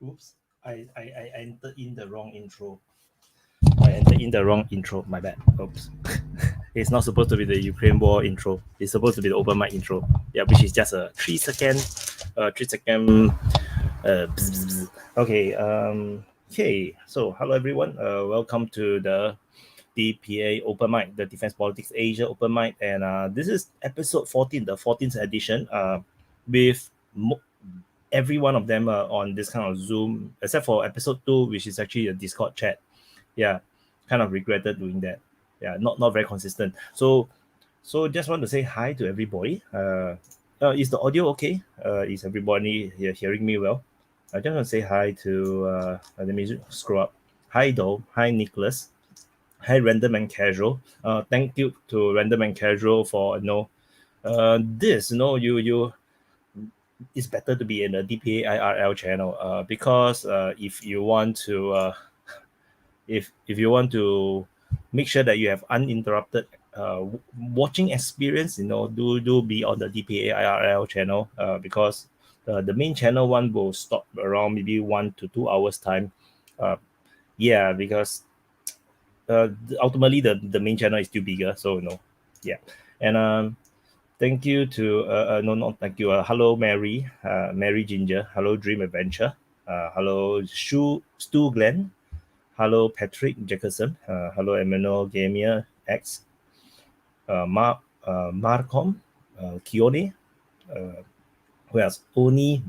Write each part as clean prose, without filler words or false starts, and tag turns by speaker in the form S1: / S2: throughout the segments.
S1: Oops, I entered in the wrong intro. I entered in the wrong intro. My bad. Oops. It's not supposed to be the Ukraine war intro. It's supposed to be the open mic intro. Yeah, which is just a 3 second, 3 second. Bzz, bzz, bzz. Okay. Okay. So hello everyone. Welcome to the DPA Open Mic, the Defense Politics Asia Open Mic, and this is episode 14, the 14th edition. With every one of them on this kind of Zoom, except for episode 2, which is actually a Discord chat. Yeah, kind of regretted doing that. Yeah, not very consistent. So just want to say hi to everybody. Is the audio okay? Is everybody here hearing me well? I just want to say hi to. Let me scroll up. Hi Do. Hi Nicholas. Hi Random and Casual. Thank you to Random and Casual for this. You it's better to be in the DPA IRL channel. Because if you want to if you want to make sure that you have uninterrupted watching experience, do be on the DPA IRL channel, because the main channel one will stop around maybe 1 to 2 hours time. Yeah, because ultimately the main channel is still bigger, so yeah. And thank you to no, not thank you. Hello Mary, Mary Ginger. Hello Dream Adventure. Hello Stu Glenn. Hello, Patrick Jackerson. Hello, Emmanuel Gamer X. Marcom, Kione. Who else? Oni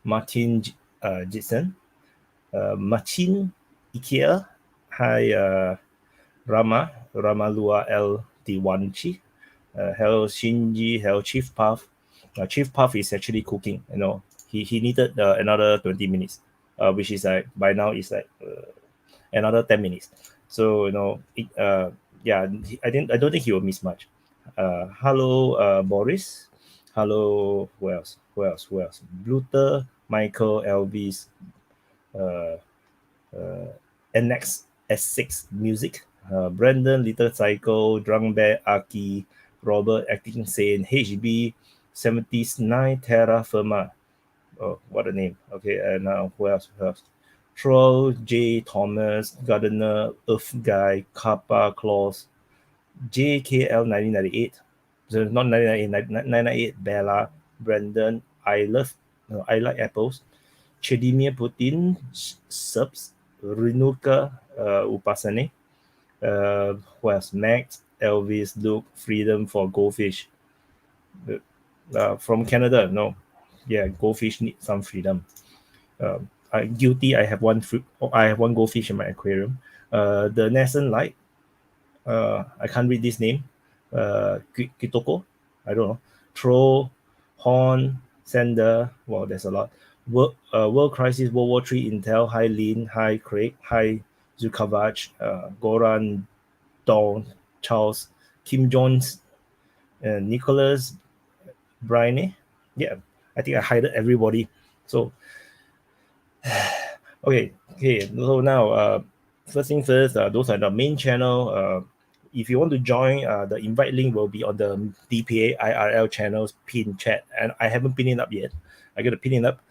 S1: Martin Jitson. Machin Ikea. Hi, Ramalua L. Diwanchi. Hello, Shinji. Hello, Chief Puff. Chief Puff is actually cooking. He needed another 20 minutes, which is like by now is like another 10 minutes. So yeah, I don't think he will miss much. Hello, Boris. Hello, who else? Bluter, Michael, Elvis, uh, NX S6 Music, Brandon, Little Cycle, Drunk Bear, Aki, Robert, Acting Sane, HB, 79, Terra Firma. Oh, what a name. Okay, and who else? Troll, J. Thomas, Gardener, Earth Guy, Kappa, Claus, JKL 1998. So not 1998, 998, Bella, Brandon, I like apples, Chedimir Putin, Subs, Renuka, Upasane, who else? Max, Elvis, Luke, Freedom for Goldfish. From Canada, no. Yeah, goldfish need some freedom. Guilty. I have one fruit. I have one goldfish in my aquarium. The Nascent Light. I can't read this name. Kitoko. I don't know. Troll, Horn, Sender. Wow, there's a lot. World Crisis, World War III, Intel. Hi Lin. Hi Craig. Hi Zukavach. Goran, Dawn, Charles, Kim Jones, Nicholas, Brian. Yeah, I think I hided everybody. So okay. So now, first thing first, those are the main channel. If you want to join, the invite link will be on the DPA IRL channel's pin chat, and I haven't pinned it up yet. I gotta pin it up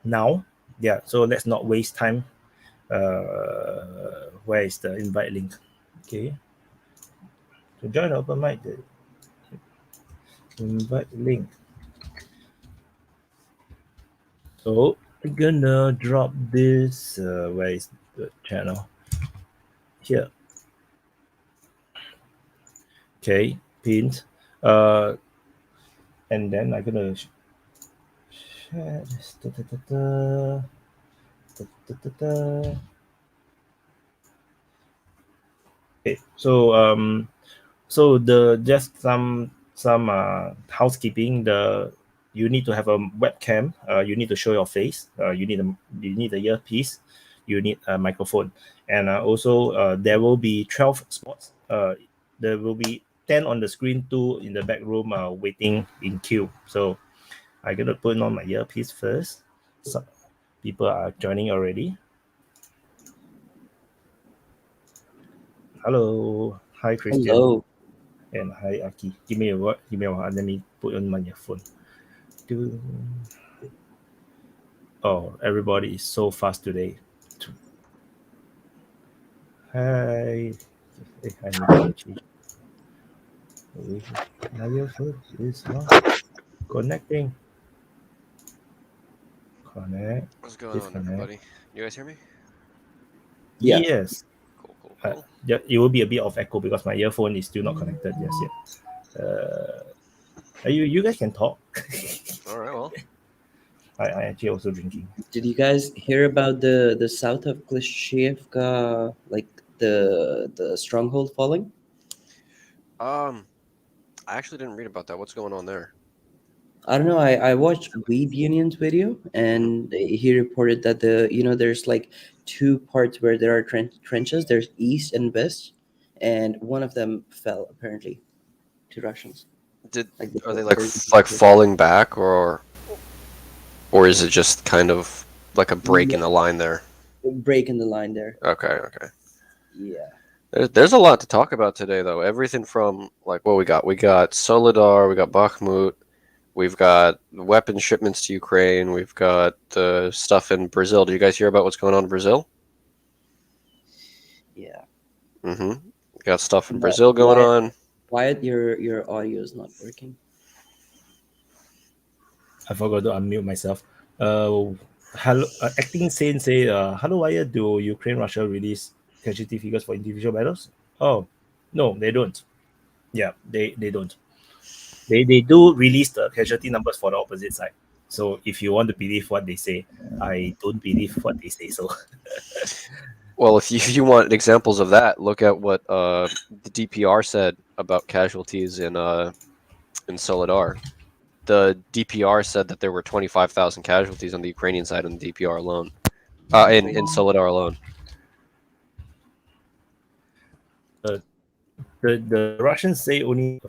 S1: now. Yeah, so let's not waste time. Where is the invite link? Okay, to join open mic, the invite link. So I'm gonna drop this. Where is the channel? Here. Okay, pinned. And then I'm gonna share this. Okay, so the just some housekeeping. You need to have a webcam. You need to show your face. You need a earpiece. You need a microphone, and also there will be 12 spots. There will be 10 on the screen, 2 in the back room waiting in queue. So I'm gonna put on my earpiece first. So people are joining already. Hello, hi Christian.
S2: Hello.
S1: And hi Aki. Give me a word. Let me put on my earphone. Oh, everybody is so fast today. Hi. I need to change. Now your phone is not connecting. Connect.
S2: What's going on,
S1: Disconnect.
S2: everybody? You guys hear me?
S3: Yeah.
S1: Yes.
S2: Cool.
S1: Yeah, it will be a bit of echo because my earphone is still not connected just yet. You guys can talk.
S2: All right, well.
S1: I actually also drinking.
S3: Did you guys hear about the south of Klishchiivka, like the stronghold falling?
S2: I actually didn't read about that. What's going on there?
S3: I don't know. I watched Weeb Union's video, and he reported that there's like two parts where there are trenches. There's east and west, and one of them fell apparently to Russians.
S2: Are they like falling back, or is it just kind of like a break in the line there?
S3: Break in the line there.
S2: Okay.
S3: Yeah.
S2: There's a lot to talk about today, though. Everything from like what we got. We got Soledar, we got Bakhmut, we've got weapon shipments to Ukraine, we've got stuff in Brazil. Do you guys hear about what's going on in Brazil?
S3: Yeah.
S2: Mm-hmm. Got stuff in Brazil going on.
S3: Wyatt, your audio is not working.
S1: I forgot to unmute myself. Hello, acting sane say, hello Wyatt, do Ukraine Russia release casualty figures for individual battles? Oh, no, they don't. Yeah, they don't. They do release the casualty numbers for the opposite side. So if you want to believe what they say, I don't believe what they say. So,
S2: well, if you want examples of that, look at what the DPR said about casualties in Soledar. The DPR said that there were 25,000 casualties on the Ukrainian side in the DPR alone, in Soledar alone.
S1: the Russians say only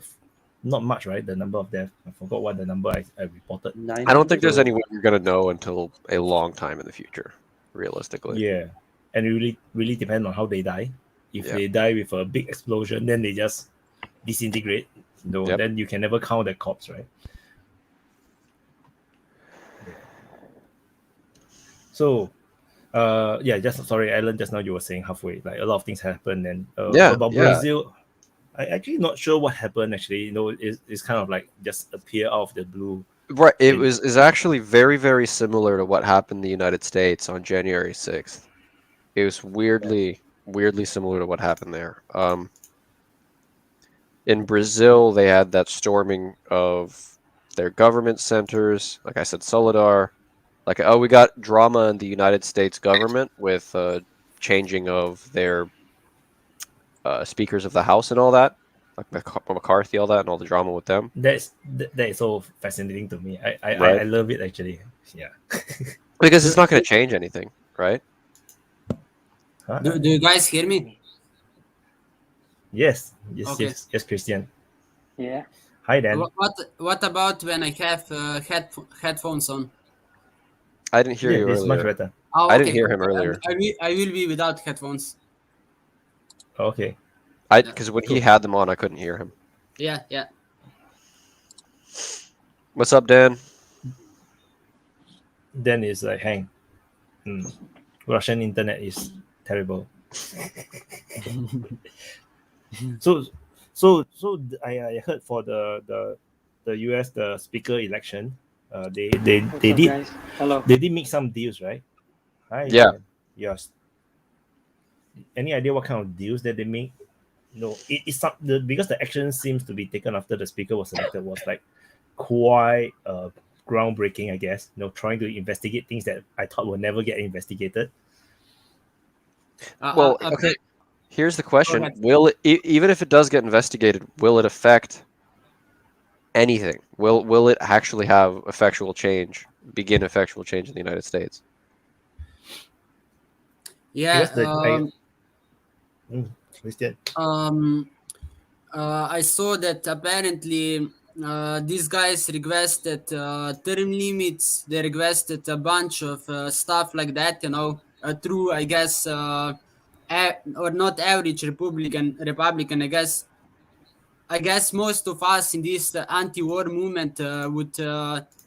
S1: not much, right? The number of deaths. I forgot what the number I reported.
S2: I don't think there's any way you're going to know until a long time in the future, realistically.
S1: Yeah, and it really depends on how they die. If they die with a big explosion, then they just disintegrate. Then you can never count the corpse, right? Yeah. So, just sorry, Alan. Just now you were saying halfway, like a lot of things happened, and about Brazil, I actually not sure what happened. Actually, it's kind of like just appear out of the blue.
S2: Right. It is actually very, very similar to what happened in the United States on January 6th. It was weirdly similar to what happened there. In Brazil, they had that storming of their government centers. Like I said, Soledar. Like, we got drama in the United States government with changing of their speakers of the House and all that. Like McCarthy, all that, and all the drama with them.
S1: That is so fascinating to me. I love it, actually. Yeah.
S2: Because it's not going to change anything, right?
S4: Do you guys hear me?
S1: Yes,
S4: Okay.
S1: yes, Christian.
S5: Yeah.
S1: Hi, Dan.
S4: What about when I have headphones on?
S2: I didn't hear you earlier.
S1: It's much better.
S4: Oh,
S2: I didn't hear him earlier.
S4: I will be without headphones.
S1: Okay.
S2: Because when he had them on, I couldn't hear him.
S4: Yeah.
S2: What's up, Dan?
S1: Dan is like, hang. Russian internet is terrible. So I heard for the US the speaker election, they did
S5: guys? Hello.
S1: They did make some deals, right? Hi.
S2: Yeah.
S1: Yes. Any idea what kind of deals that they make? No, it's not because the action seems to be taken after the speaker was elected was like quite groundbreaking, I guess. Trying to investigate things that I thought would never get investigated.
S2: Well, okay. Here's the question: will it, even if it does get investigated, will it affect anything? Will it actually have begin effectual change in the United States?
S4: Yeah.
S1: Christian.
S4: I saw that apparently these guys requested term limits. They requested a bunch of stuff like that. Through, I guess, or not average Republican. I guess most of us in this anti-war movement would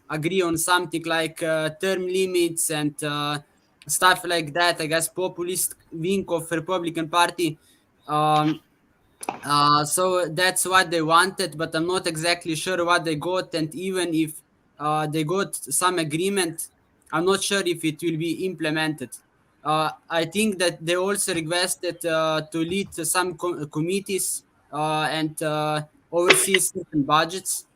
S4: agree on something like term limits and stuff like that. I guess populist wing of Republican Party. Um, so that's what they wanted, but I'm not exactly sure what they got. And even if they got some agreement, I'm not sure if it will be implemented. I think that they also requested to lead some committees and oversee certain budgets.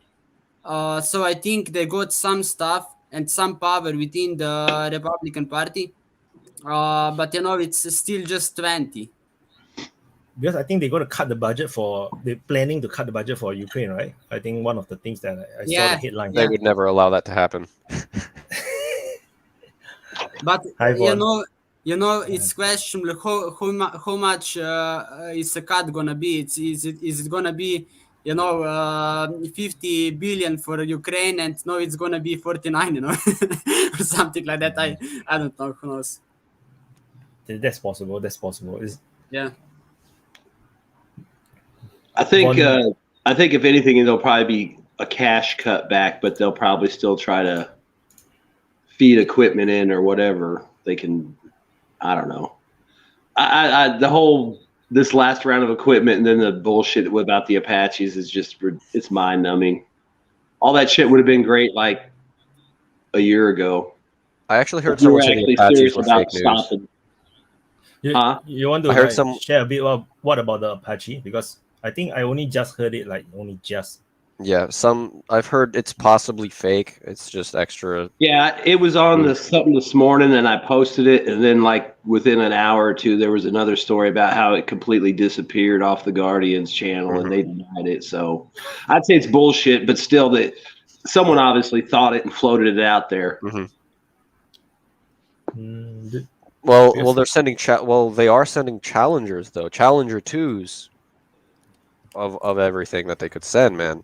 S4: So I think they got some stuff and some power within the Republican Party. But it's still just 20.
S1: Because I think they're going to cut the budget they're planning to cut the budget for Ukraine, right? I think one of the things that I saw
S4: Yeah,
S1: the headline.
S2: They would never allow that to happen.
S4: But
S1: Hi, Vaughn.
S4: it's questionable how much is the cut gonna be. Is it gonna be 50 billion for Ukraine, and no, it's gonna be 49, or something like that. I don't know. Who knows?
S1: That's possible. That's possible.
S4: Yeah.
S5: I think if anything, there'll probably be a cash cutback, but they'll probably still try to feed equipment in or whatever they can. I don't know. This last round of equipment and then the bullshit about the Apaches is it's mind numbing. All that shit would have been great like a year ago.
S2: I actually heard someone say the Apaches were fake news.
S5: Stopping.
S1: You want to
S2: I heard
S1: share a bit of what about the Apache? Because I think I only just heard it,
S2: Yeah, I've heard it's possibly fake. It's just extra.
S5: Yeah, it was on something this morning, and I posted it, and then like within an hour or two, there was another story about how it completely disappeared off the Guardian's channel, and they denied it. So I'd say it's bullshit, but still, that someone obviously thought it and floated it out there.
S2: Well, they're sending they are sending challengers though, Challenger 2s of everything that they could send, man.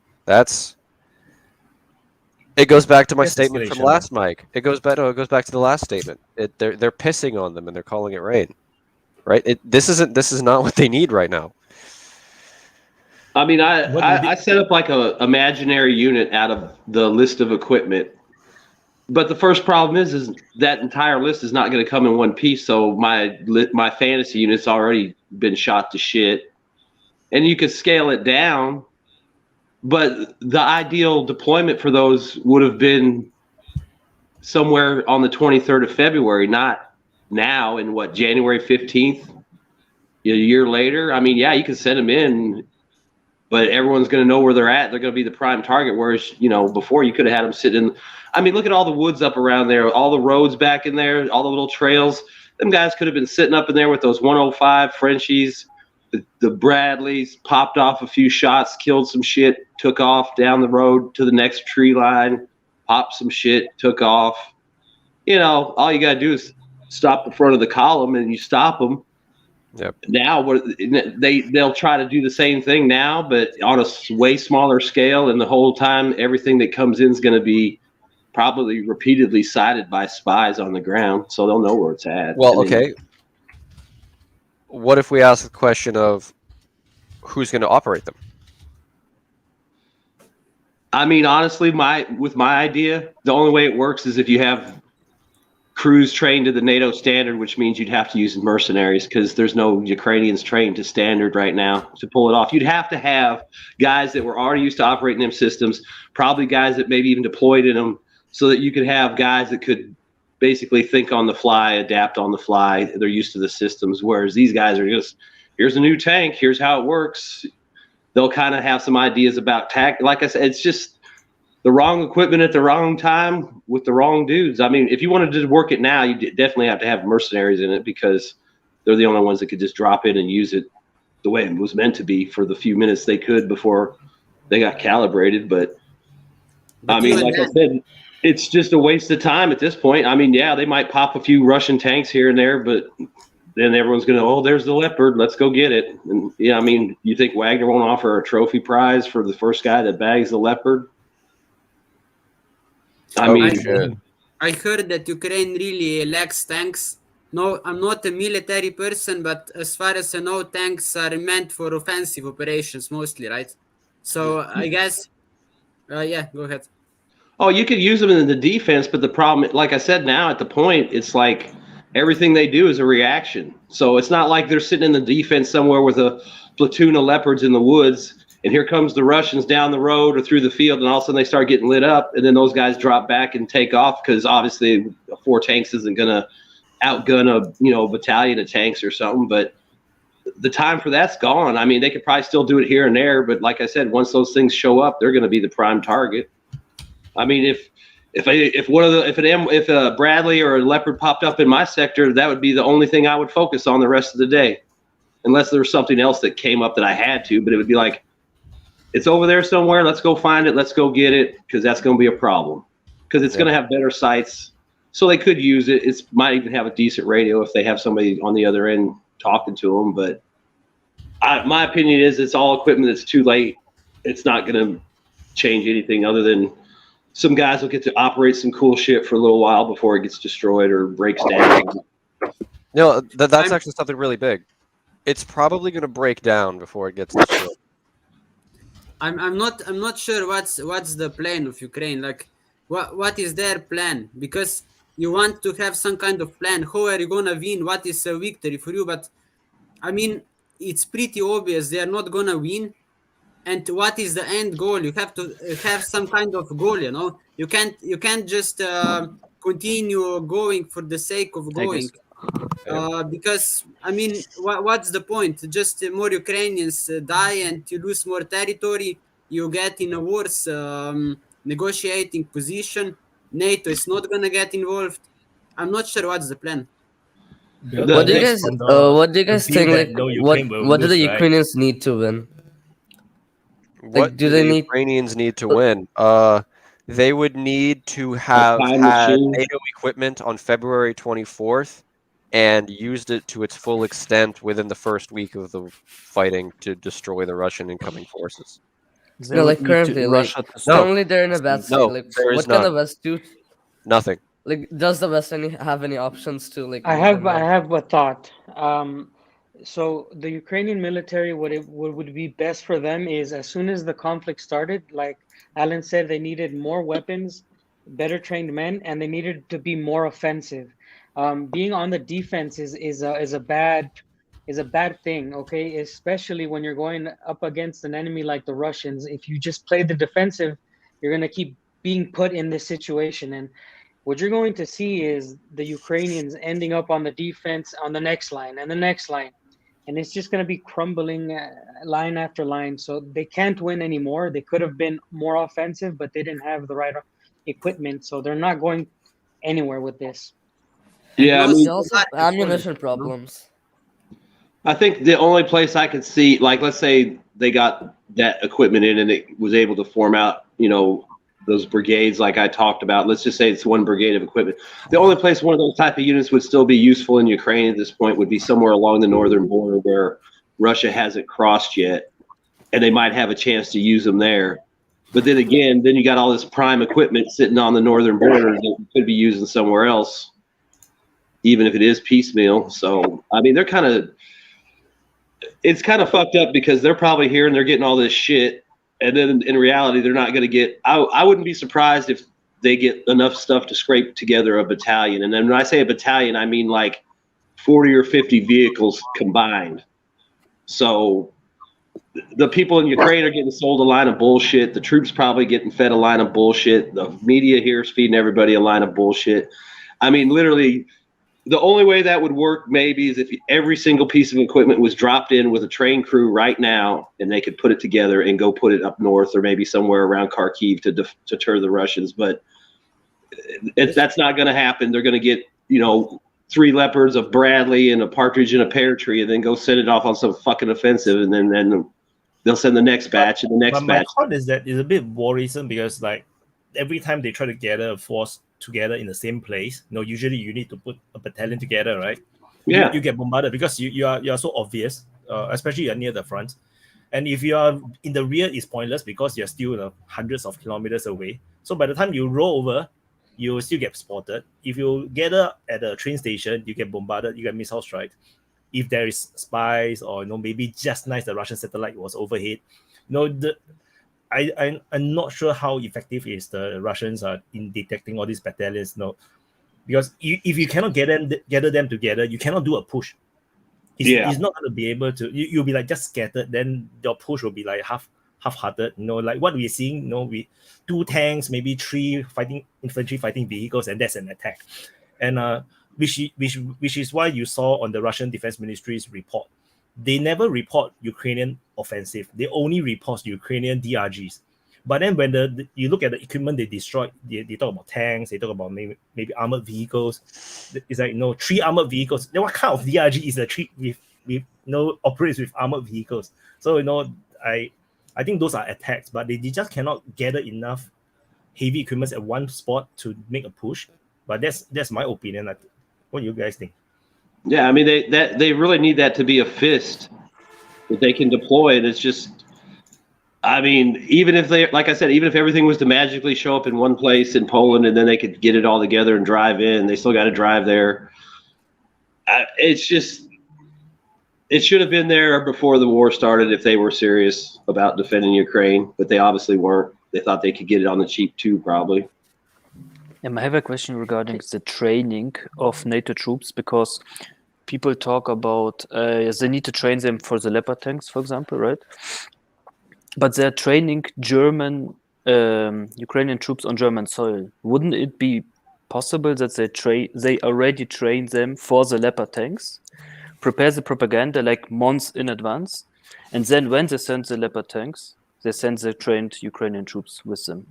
S2: It goes back to my statement from last mic. It goes back to the last statement. They're pissing on them and they're calling it rain, right? This is not what they need right now.
S5: I mean, I set up like a imaginary unit out of the list of equipment, but the first problem is that entire list is not going to come in one piece. So my fantasy unit's already been shot to shit, and you could scale it down. But the ideal deployment for those would have been somewhere on the 23rd of February, not now in January 15th, a year later. I mean, yeah, you can send them in, but everyone's going to know where they're at. They're going to be the prime target. Whereas, before you could have had them sitting in. I mean, look at all the woods up around there, all the roads back in there, all the little trails. Them guys could have been sitting up in there with those 105 Frenchies. The Bradleys, popped off a few shots, killed some shit, took off down the road to the next tree line, popped some shit, took off. All you got to do is stop the front of the column and you stop them.
S2: Yep.
S5: Now they'll try to do the same thing now, but on a way smaller scale, and the whole time everything that comes in is going to be probably repeatedly sighted by spies on the ground, so they'll know where it's at.
S2: Well, okay. What if we ask the question of who's going to operate them?
S5: I mean, honestly, with my idea, the only way it works is if you have crews trained to the NATO standard, which means you'd have to use mercenaries because there's no Ukrainians trained to standard right now to pull it off. You'd have to have guys that were already used to operating them systems, probably guys that maybe even deployed in them, so that you could have guys that could basically think on the fly, adapt on the fly. They're used to the systems, whereas these guys are just, here's a new tank, here's how it works. They'll kind of have some ideas about like I said, it's just the wrong equipment at the wrong time with the wrong dudes. I mean, if you wanted to work it now, you definitely have to have mercenaries in it because they're the only ones that could just drop in and use it the way it was meant to be for the few minutes they could before they got calibrated. But I mean, like I said, it's just a waste of time at this point. I mean, yeah, they might pop a few Russian tanks here and there, but then everyone's going to, there's the Leopard, let's go get it. And yeah, I mean, you think Wagner won't offer a trophy prize for the first guy that bags the Leopard?
S4: I heard that Ukraine really lacks tanks. No, I'm not a military person, but as far as I know, tanks are meant for offensive operations mostly, right? So I guess, yeah, go ahead.
S5: Oh, you could use them in the defense, but the problem, like I said, now at the point, it's like everything they do is a reaction. So it's not like they're sitting in the defense somewhere with a platoon of leopards in the woods, and here comes the Russians down the road or through the field, and all of a sudden they start getting lit up, and then those guys drop back and take off because obviously 4 tanks isn't going to outgun a battalion of tanks or something. But the time for that's gone. I mean, they could probably still do it here and there, but like I said, once those things show up, they're going to be the prime target. I mean, if a Bradley or a Leopard popped up in my sector, that would be the only thing I would focus on the rest of the day, unless there was something else that came up that I had to. But it would be like, it's over there somewhere. Let's go find it. Let's go get it, because that's going to be a problem. Because it's going to have better sights, so they could use it. It might even have a decent radio if they have somebody on the other end talking to them. But my opinion is it's all equipment that's too late. It's not going to change anything other than some guys will get to operate some cool shit for a little while before it gets destroyed or breaks down.
S2: No, that's actually something really big. It's probably going to break down before it gets destroyed.
S4: I'm not sure what's the plan of Ukraine. Like, what is their plan? Because you want to have some kind of plan. How are you gonna win? What is a victory for you? But I mean, it's pretty obvious they are not gonna win. And what is the end goal? You have to have some kind of goal, you know. You can't just continue going for the sake of going. Because I mean, what's the point? Just more Ukrainians die and you lose more territory. You get in a worse negotiating position. NATO is not gonna get involved. I'm not sure what's the plan.
S6: What do you guys think? Like, what do the Ukrainians need to win?
S2: What do the Ukrainians need to win? They would need to have had NATO equipment on February 24th and used it to its full extent within the first week of the fighting to destroy the Russian incoming forces.
S6: No, like currently, like currently they're in a bad state.
S2: No,
S6: like,
S2: there is
S6: what can
S2: none.
S6: the West do?
S2: Nothing.
S6: Like, does the West have any options to like?
S7: I have a thought. So the Ukrainian military, what would be best for them is, as soon as the conflict started, like Alan said, they needed more weapons, better trained men, and they needed to be more offensive. Being on the defense is a bad thing, okay? Especially when you're going up against an enemy like the Russians. If you just play the defensive, you're gonna keep being put in this situation. And what you're going to see is the Ukrainians ending up on the defense on the next line and the next line. And it's just going to be crumbling line after line. So they can't win anymore. They could have been more offensive, but they didn't have the right equipment. So they're not going anywhere with this.
S5: Yeah, I mean,
S6: they also have ammunition problems.
S5: I think the only place I could see, like, let's say they got that equipment in and it was able to form out, those brigades like I talked about. Let's just say it's one brigade of equipment. The only place one of those type of units would still be useful in Ukraine at this point would be somewhere along the northern border where Russia hasn't crossed yet, and they might have a chance to use them there. But then again, you got all this prime equipment sitting on the northern border that could be using somewhere else, even if it is piecemeal. So, I mean, it's kind of fucked up because they're probably here and they're getting all this shit. And then in reality, they're not going to get, I wouldn't be surprised if they get enough stuff to scrape together a battalion. And then when I say a battalion, I mean like 40 or 50 vehicles combined. So the people in Ukraine are getting sold a line of bullshit. The troops probably getting fed a line of bullshit. The media here is feeding everybody a line of bullshit. I mean, literally, the only way that would work maybe is if every single piece of equipment was dropped in with a train crew right now, and they could put it together and go put it up north or maybe somewhere around Kharkiv to deter the Russians. But that's not going to happen. They're going to get, 3 leopards of Bradley and a partridge in a pear tree and then go send it off on some fucking offensive. And then they'll send the next batch and the next batch.
S1: My thought is that it's a bit worrisome because like every time they try to gather a force together in the same place, usually you need to put a battalion together, right?
S5: Yeah.
S1: You get bombarded because you are so obvious, especially you're near the front. And if you are in the rear, it's pointless because you're still hundreds of kilometers away. So by the time you roll over, you will still get spotted. If you gather at a train station, you get bombarded, you get missile strike. If there is spies or maybe just nice the Russian satellite was overhead, I'm not sure how effective is the Russians are in detecting all these battalions. No, because if you cannot gather them together, you cannot do a push. It's not going to be able to. You'll be like just scattered. Then your push will be like half-hearted. Like what we're seeing. We 2 tanks, maybe 3 infantry fighting vehicles, and that's an attack. And which is why you saw on the Russian Defense Ministry's report, they never report Ukrainian offensive. They only report Ukrainian DRGs. But then when you look at the equipment they destroyed, they talk about tanks, they talk about maybe armored vehicles. It's like 3 armored vehicles. Then what kind of DRG is a 3 with operates with armored vehicles? So I think those are attacks, but they just cannot gather enough heavy equipment at one spot to make a push. But that's my opinion. What do you guys think?
S5: Yeah, I mean they really need that to be a fist that they can deploy, and it's just. I mean, even if everything was to magically show up in one place in Poland and then they could get it all together and drive in, they still got to drive there. It should have been there before the war started if they were serious about defending Ukraine, but they obviously weren't. They thought they could get it on the cheap too, probably.
S8: I have a question regarding the training of NATO troops, because people talk about they need to train them for the Leopard tanks, for example, right? But they're training German, Ukrainian troops on German soil. Wouldn't it be possible that they already train them for the Leopard tanks, prepare the propaganda like months in advance, and then when they send the Leopard tanks, they send the trained Ukrainian troops with them?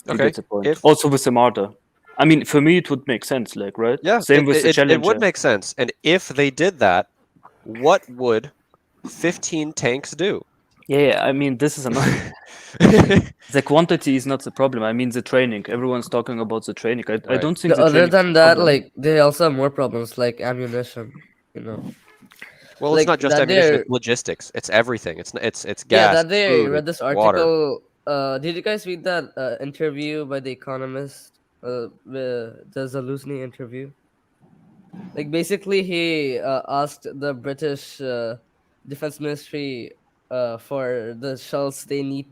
S2: Okay.
S8: You get the point. Also with the Marder. I mean, for me, it would make sense, like, right?
S2: Yeah,
S8: Same with the Challenger.
S2: It would make sense. And if they did that, what would 15 tanks do?
S8: Yeah, I mean, this is the quantity is not the problem. I mean, the training. Everyone's talking about the training. I don't think.
S6: Other than that, like, they also have more problems, like ammunition.
S2: Well, it's not just ammunition; it's logistics. It's everything. It's gas.
S6: Yeah, that day
S2: food,
S6: I read this article. Did you guys read that interview by The Economist? The Zaluzny interview. Like, basically, he asked the British Defense Ministry for the shells they need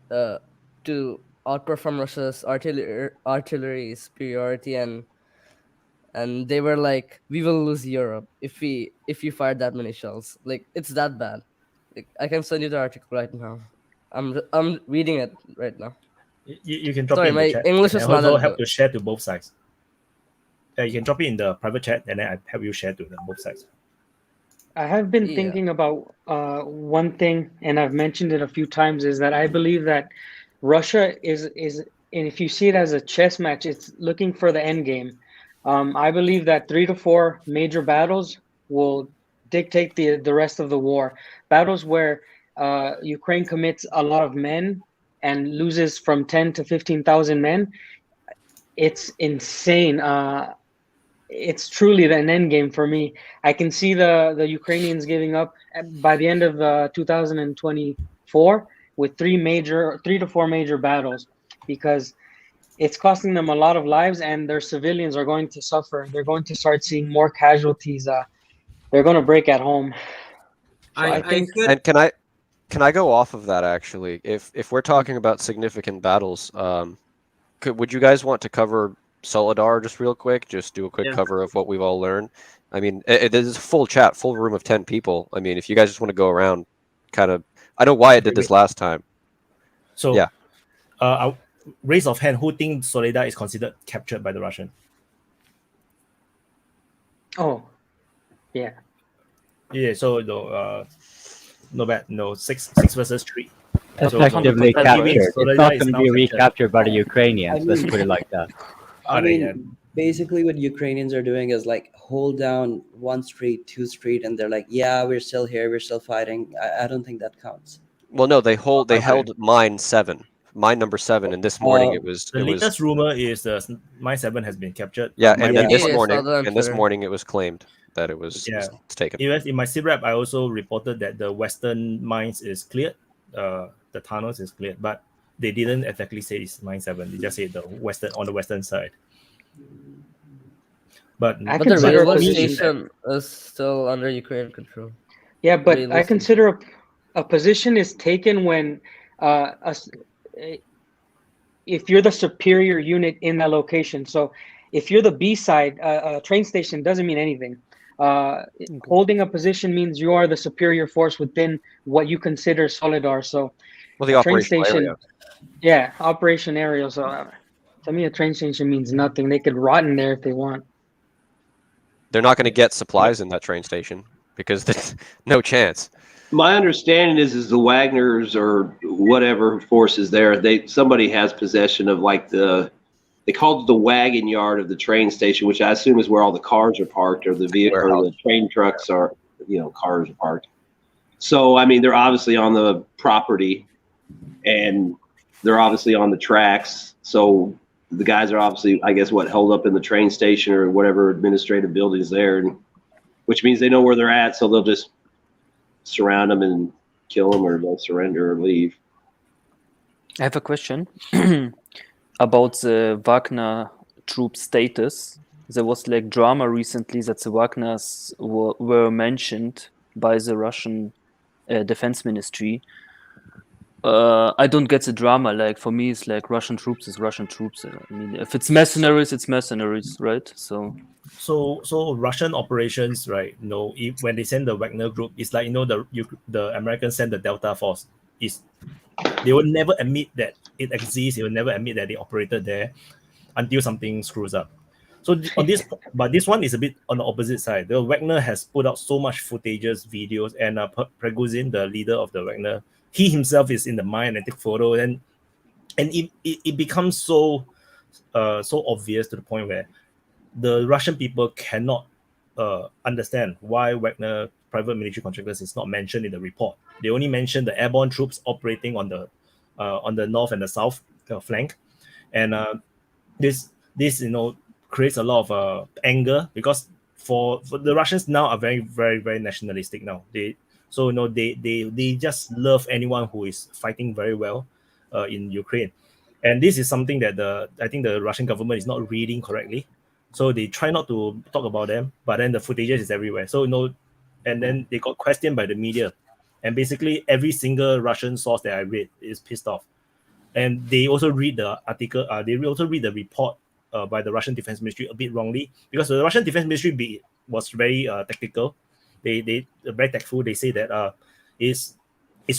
S6: to outperform Russia's artillery superiority, and they were like, we will lose Europe if you fire that many shells. Like, it's that bad. Like, I can send you the article right now. I'm reading it right now.
S1: You can drop it in the chat.
S6: English is not
S1: also help to share to both sides. You can drop it in the private chat, and then I help you share to both sides.
S7: I have been thinking about one thing, and I've mentioned it a few times, is that I believe that Russia is, and if you see it as a chess match, it's looking for the end game. I believe that 3 to 4 major battles will dictate the rest of the war. Battles where Ukraine commits a lot of men and loses from 10 to 15,000 men. It's insane. It's truly an end game for me. I can see the Ukrainians giving up by the end of 2024 with 3 to 4 major battles, because it's costing them a lot of lives, and their civilians are going to suffer. They're going to start seeing more casualties. They're going to break at home. So I think.
S2: And can I go off of that, actually? If we're talking about significant battles, would you guys want to cover Solidar just real quick? Just do a quick cover of what we've all learned. I mean, it is a full chat, full room of 10 people. I mean, if you guys just want to go around, kind of. I know Wyatt did this last time.
S1: So yeah, raise of hand. Who thinks Solidar is considered captured by the Russian?
S7: Oh, yeah.
S1: Yeah. So no bad. No 6 versus 3.
S9: Effectively captured. It's not going to be recaptured by the Ukrainians. Let's put it like that.
S3: I mean, basically what Ukrainians are doing is like hold down 1 street, 2 street, and they're like, yeah, we're still here, we're still fighting. I don't think that counts.
S2: Well, no, they held mine 7. Mine number 7, and this morning it was.
S1: The latest rumor is mine 7 has been captured.
S2: Yeah, and then this morning it was claimed that it was it's taken.
S1: Even in my SIRAP, I also reported that the western mines is cleared. The tunnels is cleared, but they didn't exactly say it's mine 7. They just said on the western side. But
S6: the railway station is still under Ukrainian control.
S7: Yeah, but I consider a position is taken when if you're the superior unit in that location. So if you're the B side, a train station doesn't mean anything. Holding a position means you are the superior force within what you consider Solidar. So
S2: Well, the
S7: a train
S2: operational
S7: station,
S2: area.
S7: yeah, operation area. So to me, a train station means nothing. They could rot in there if they want.
S2: They're not going to get supplies in that train station because there's no chance.
S5: My understanding is the Wagners or whatever force is there. Somebody has possession of like they called it the wagon yard of the train station, which I assume is where all the cars are parked, or the vehicle, or the train trucks are, cars are parked. So I mean, they're obviously on the property, and they're obviously on the tracks. So the guys are obviously, I guess, held up in the train station or whatever administrative buildings there, and which means they know where they're at, so they'll just surround them and kill them, or they'll surrender or leave.
S8: I have a question about the Wagner troop status. There was like drama recently that the Wagners were mentioned by the Russian defense ministry. I don't get the drama. Like, for me, it's like Russian troops is Russian troops. I mean, if it's mercenaries, it's mercenaries, right? So
S1: Russian operations, right? When they send the Wagner group, it's like the Americans send the Delta Force. They will never admit that it exists. They will never admit that they operated there until something screws up. So on this, but this one is a bit on the opposite side. The Wagner has put out so much footages, videos, and Prigozhin, the leader of the Wagner, he himself is in the mine and take photos, and it becomes so obvious to the point where the Russian people cannot understand why Wagner private military contractors is not mentioned in the report. They only mention the airborne troops operating on the north and the south flank, and this creates a lot of anger, because for the Russians now are very, very, very nationalistic now. They just love anyone who is fighting very well in Ukraine, and this is something that I think the Russian government is not reading correctly. So they try not to talk about them, but then the footage is everywhere. So and then they got questioned by the media, and basically every single Russian source that I read is pissed off, and they also read the article. They also read the report by the Russian Defense Ministry a bit wrongly, because the Russian Defense Ministry was very tactical. They very tactful. They say that it's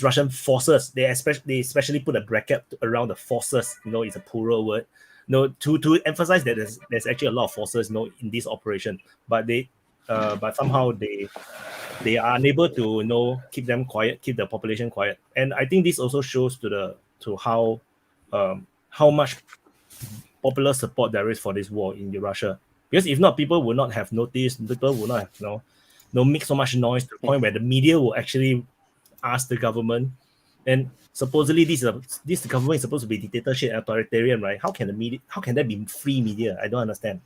S1: Russian forces. They especially put a bracket around the forces. It's a plural word. To emphasize that there's actually a lot of forces, in this operation, but somehow they are unable to keep them quiet, keep the population quiet, and I think this also shows to how much popular support there is for this war in Russia. Because if not, people would not have noticed. People would not have make so much noise to the point where the media will actually ask the government. And supposedly this government is supposed to be dictatorship, authoritarian, right? How can there be free media? I don't understand.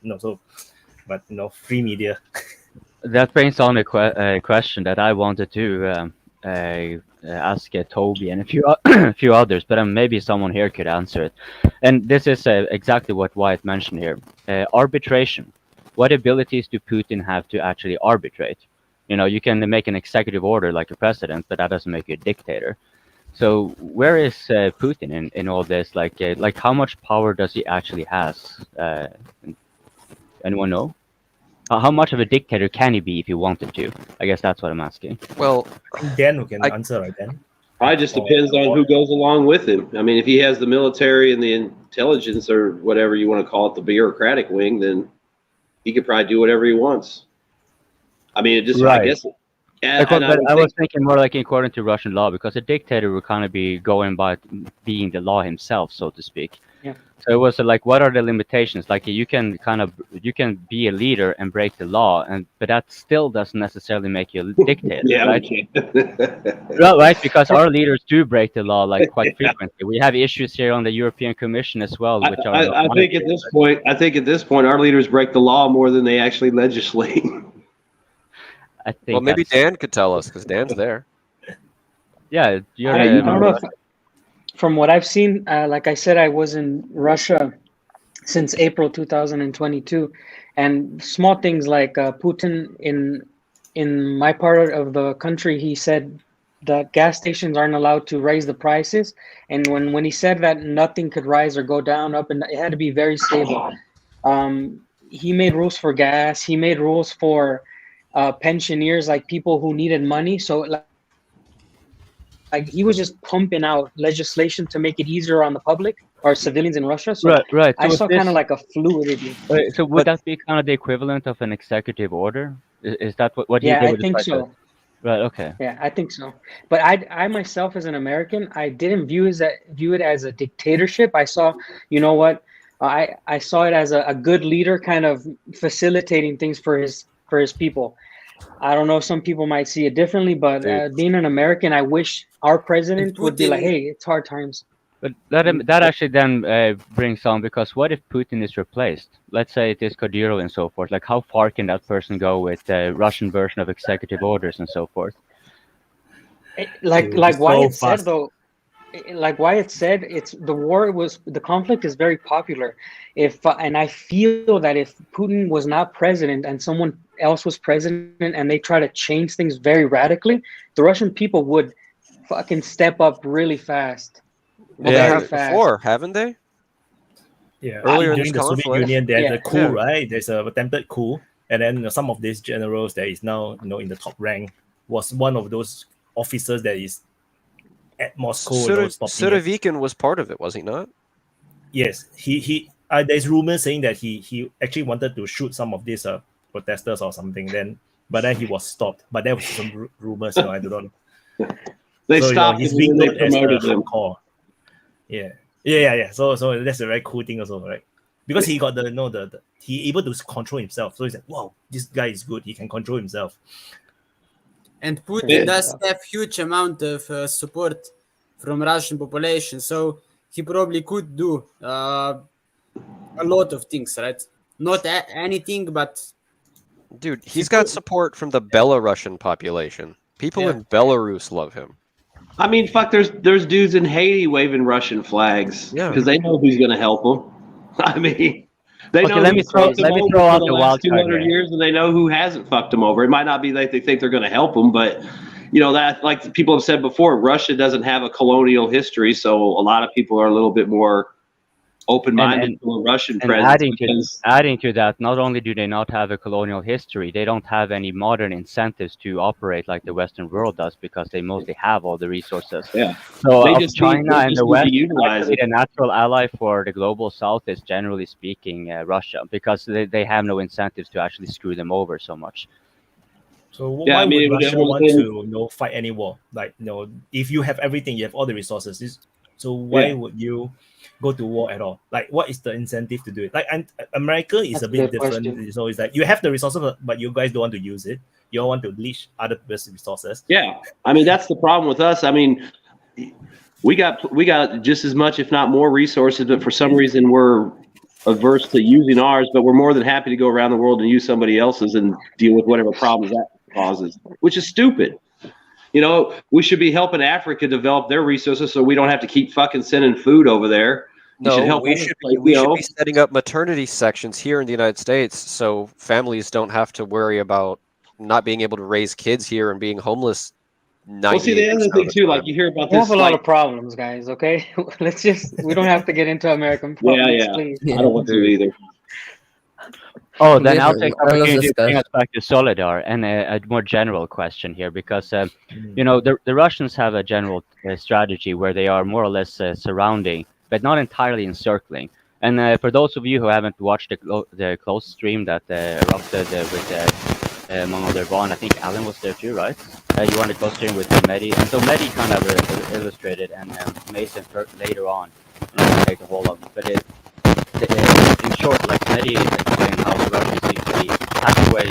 S1: But free media.
S9: That brings on a question that I wanted to ask Toby and a few others, but maybe someone here could answer it. And this is exactly what Wyatt mentioned here. Arbitration. What abilities do Putin have to actually arbitrate? You can make an executive order like a president, but that doesn't make you a dictator. So where is Putin in all this? Like how much power does he actually has? Anyone know? How much of a dictator can he be if he wanted to? I guess that's what I'm asking.
S2: Well,
S1: Dan who can answer, right? Dan.
S5: It just depends on who goes along with him. I mean, if he has the military and the intelligence, or whatever you want to call it, the bureaucratic wing, then he could probably do whatever he wants. I mean, it just,
S9: right.
S5: I guess.
S9: I was thinking more like according to Russian law, because a dictator would kind of be going by being the law himself, so to speak.
S7: Yeah.
S9: So it was like, what are the limitations? Like you can be a leader and break the law, but that still doesn't necessarily make you a dictator,
S5: Yeah,
S9: right? Right, because our leaders do break the law quite frequently. We have issues here on the European Commission as well, which
S5: I think at this point, our leaders break the law more than they actually legislate.
S9: I think.
S2: Well, maybe Dan could tell us, because Dan's there.
S9: Yeah,
S7: I don't know. From what I've seen, like I said, I was in Russia since April 2022, and small things like Putin in my part of the country, he said the gas stations aren't allowed to raise the prices. And when he said that nothing could rise or go down, up, and it had to be very stable. He made rules for gas. He made rules for pensioners, like people who needed money. So like he was just pumping out legislation to make it easier on the public or civilians in Russia. So
S9: Right.
S7: I
S9: So,
S7: saw kind of like a fluidity.
S9: so would that be kind of the equivalent of an executive order? Is that what he
S7: Yeah,
S9: did
S7: I
S9: with the
S7: think
S9: price?
S7: so.
S9: Right. Okay.
S7: Yeah, I think so. But I myself, as an American, I didn't view it as a dictatorship. I saw, you know what, I saw it as a good leader, kind of facilitating things for his people. I don't know, some people might see it differently, but being an American, I wish our president would be like,
S4: Putin-
S7: hey, it's hard times.
S9: But that actually then brings on, because what if Putin is replaced? Let's say it is Kadyrov and so forth. Like, how far can that person go with the Russian version of executive orders and so forth?
S7: Like
S1: Dude, it's
S7: Wyatt
S1: so fast.
S7: said though, like Wyatt said, the conflict is very popular. And I feel that if Putin was not president and someone else was president and they try to change things very radically, the Russian people would fucking step up really fast.
S2: Well,
S7: Very
S2: they have
S7: fast.
S2: before, haven't they?
S1: Yeah,
S2: Earlier in
S1: during
S2: this
S1: the Soviet
S2: conflict.
S1: Union, there's
S7: Yeah.
S1: a coup,
S2: Yeah.
S1: right? There's a attempted coup, and then some of these generals that is now in the top rank was one of those officers that is at Moscow. Stopping it.
S2: Surovikin was part of it, was he not?
S1: Yes, he there's rumors saying that he actually wanted to shoot some of these protesters or something. But then he was stopped. But there was some rumors, I don't know.
S5: They
S1: So,
S5: stopped
S1: he's
S5: him
S1: being
S5: and they
S1: known as the
S5: promoted him.
S1: hardcore. Yeah. So that's a very cool thing also, right? Because he got he able to control himself. So he's like, wow, this guy is good. He can control himself.
S4: And Putin
S5: Yeah.
S4: does have huge amount of support from Russian population, so he probably could do a lot of things, right? Not anything, but
S2: Dude, he's got support from the Belarusian population. People
S4: Yeah.
S2: in Belarus love him.
S5: I mean, fuck, there's dudes in Haiti waving Russian flags
S2: Yeah.
S5: because they know who's going to help them. I mean, they
S9: Okay,
S5: know
S9: let me
S5: who's
S9: throw-
S5: fucked them
S9: let me
S5: over
S9: throw
S5: for
S9: out
S5: the
S9: the
S5: last
S9: wild card
S5: 200
S9: here.
S5: years, and they know who hasn't fucked them over. It might not be like they think they're going to help them, but that, like people have said before, Russia doesn't have a colonial history, so a lot of people are a little bit more open-minded
S9: And-
S5: to a Russian
S9: And
S5: presence.
S9: adding to that, not only do they not have a colonial history, they don't have any modern incentives to operate like the Western world does, because they mostly have all the resources.
S5: Yeah.
S9: So
S5: They
S9: of
S5: just
S9: China
S5: need- they
S9: and
S5: just
S9: the
S5: need to
S9: West,
S5: utilize
S9: actually
S5: it.
S9: the natural ally for the global South is, generally speaking, Russia, because they have no incentives to actually screw them over so much.
S1: So
S5: Yeah,
S1: why
S5: I mean, it
S1: would
S5: was
S1: Russia want
S5: everything-
S1: to fight any war? Like, if you have everything, you have all the resources. So why
S5: Yeah.
S1: would you go to war at all? Like, what is the incentive to do it? Like, and America is
S7: That's
S1: a
S7: a
S1: bit
S7: good
S1: different.
S7: question.
S1: So it's like you have the resources, but you guys don't want to use it. You don't want to leash other people's resources.
S5: Yeah, I mean that's the problem with us. I mean, we got just as much, if not more, resources, but for some reason we're averse to using ours. But we're more than happy to go around the world and use somebody else's and deal with whatever problems that causes, which is stupid. We should be helping Africa develop their resources so we don't have to keep fucking sending food over there. You should
S2: No,
S5: help
S2: we
S5: us,
S2: should
S5: like,
S2: be setting up maternity sections here in the United States so families don't have to worry about not being able to raise kids here and being homeless.
S5: Well, see, the other thing too, like you hear about
S7: We
S5: this,
S7: have a lot
S5: like,
S7: of problems, guys. Okay, we don't have to get into American
S5: yeah,
S7: problems,
S5: yeah,
S7: please.
S5: I don't want to either.
S9: Oh, then
S6: Yeah,
S9: I'll take the
S6: I love
S9: opportunity
S6: this
S9: to bring
S6: guy.
S9: us back to Solidar and a more general question here, because the Russians have a general strategy where they are more or less surrounding, but not entirely encircling. And for those of you who haven't watched the close stream that erupted with among other Vaughn, I think Alan was there too, right? You wanted to close stream with Mehdi, and so Mehdi kind of illustrated, and Mason later on, I'm not gonna take the whole of it, but in short, like Mehdi explained how the Russians seem to be halfway.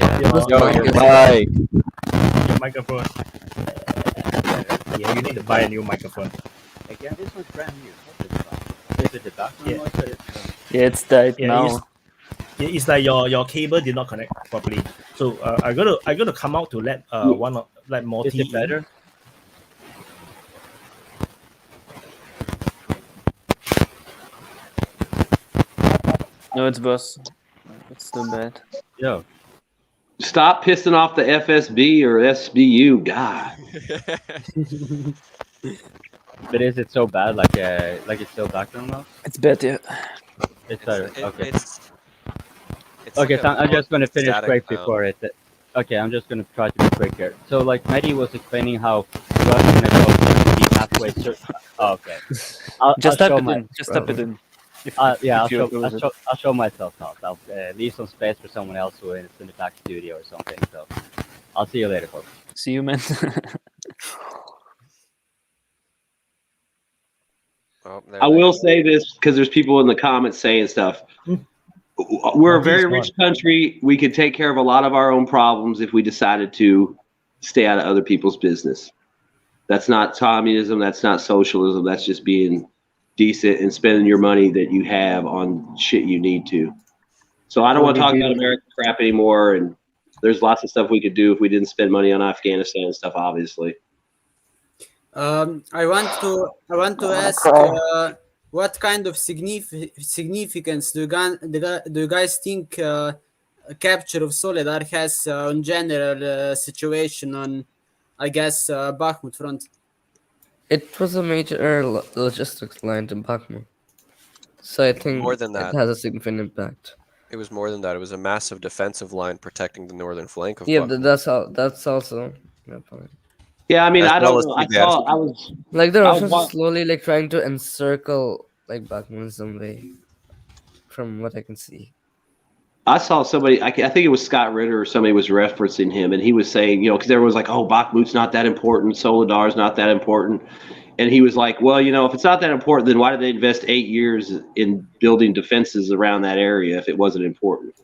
S2: You're right.
S1: Your microphone. Yeah, you need to buy a new microphone.
S9: Again, this one's brand new. Is it the background noise that it's,
S8: Yeah, it's died
S1: Yeah,
S8: now.
S1: it's like your cable did not connect properly. So I'm gonna come out to let let more
S9: Is
S1: tea
S9: it better?
S1: in.
S8: No, it's worse. It's still bad.
S9: Yo.
S5: Stop pissing off the FSB or SBU. God.
S9: But is it so bad? Like it's still background now?
S8: It's bad, yeah.
S9: It's better. Okay.
S2: It's
S9: Okay,
S2: like
S9: so I'm just gonna finish
S2: static
S9: quick
S2: sound.
S9: before it. Okay, I'm just gonna try to be quick here. So like Mehdi was explaining how Russian is going to be halfway. Oh, okay.
S8: Just
S9: I'll
S8: type
S9: show
S8: it
S9: my.
S8: in. Just type it in.
S9: Yeah,
S8: if you're okay with it.
S9: I'll show myself out. I'll leave some space for someone else who is in the back studio or something. So I'll see you later, folks.
S8: See you, man.
S2: Oh,
S5: I will say this because there's people in the comments saying stuff. We're a very rich country. We could take care of a lot of our own problems if we decided to stay out of other people's business. That's not communism. That's not socialism. That's just being decent and spending your money that you have on shit you need to. So I don't want to talk about American crap anymore. And there's lots of stuff we could do if we didn't spend money on Afghanistan and stuff, obviously.
S4: I want to ask what kind of significance do you guys think capture of Soledar has on general situation on, I guess, Bakhmut front?
S6: It was a major logistics line to Bakhmut, so I think
S2: More than that.
S6: it has a significant impact.
S2: It was more than that. It was a massive defensive line protecting the northern flank of
S6: Yeah,
S2: Bakhmut.
S6: that's also my point.
S5: Yeah, I mean,
S2: As
S5: I
S2: well
S5: don't
S2: as
S5: know. I
S2: CBS.
S5: was
S6: Like the
S5: I was
S6: Russians
S5: wa-
S6: are slowly like trying to encircle like Bakhmut in some way, from what I can see.
S5: I saw somebody, I think it was Scott Ritter or somebody was referencing him, and he was saying, because everyone's like, oh, Bakhmut's not that important, Solidar's not that important. And he was like, well, if it's not that important, then why did they invest 8 years in building defenses around that area if it wasn't important?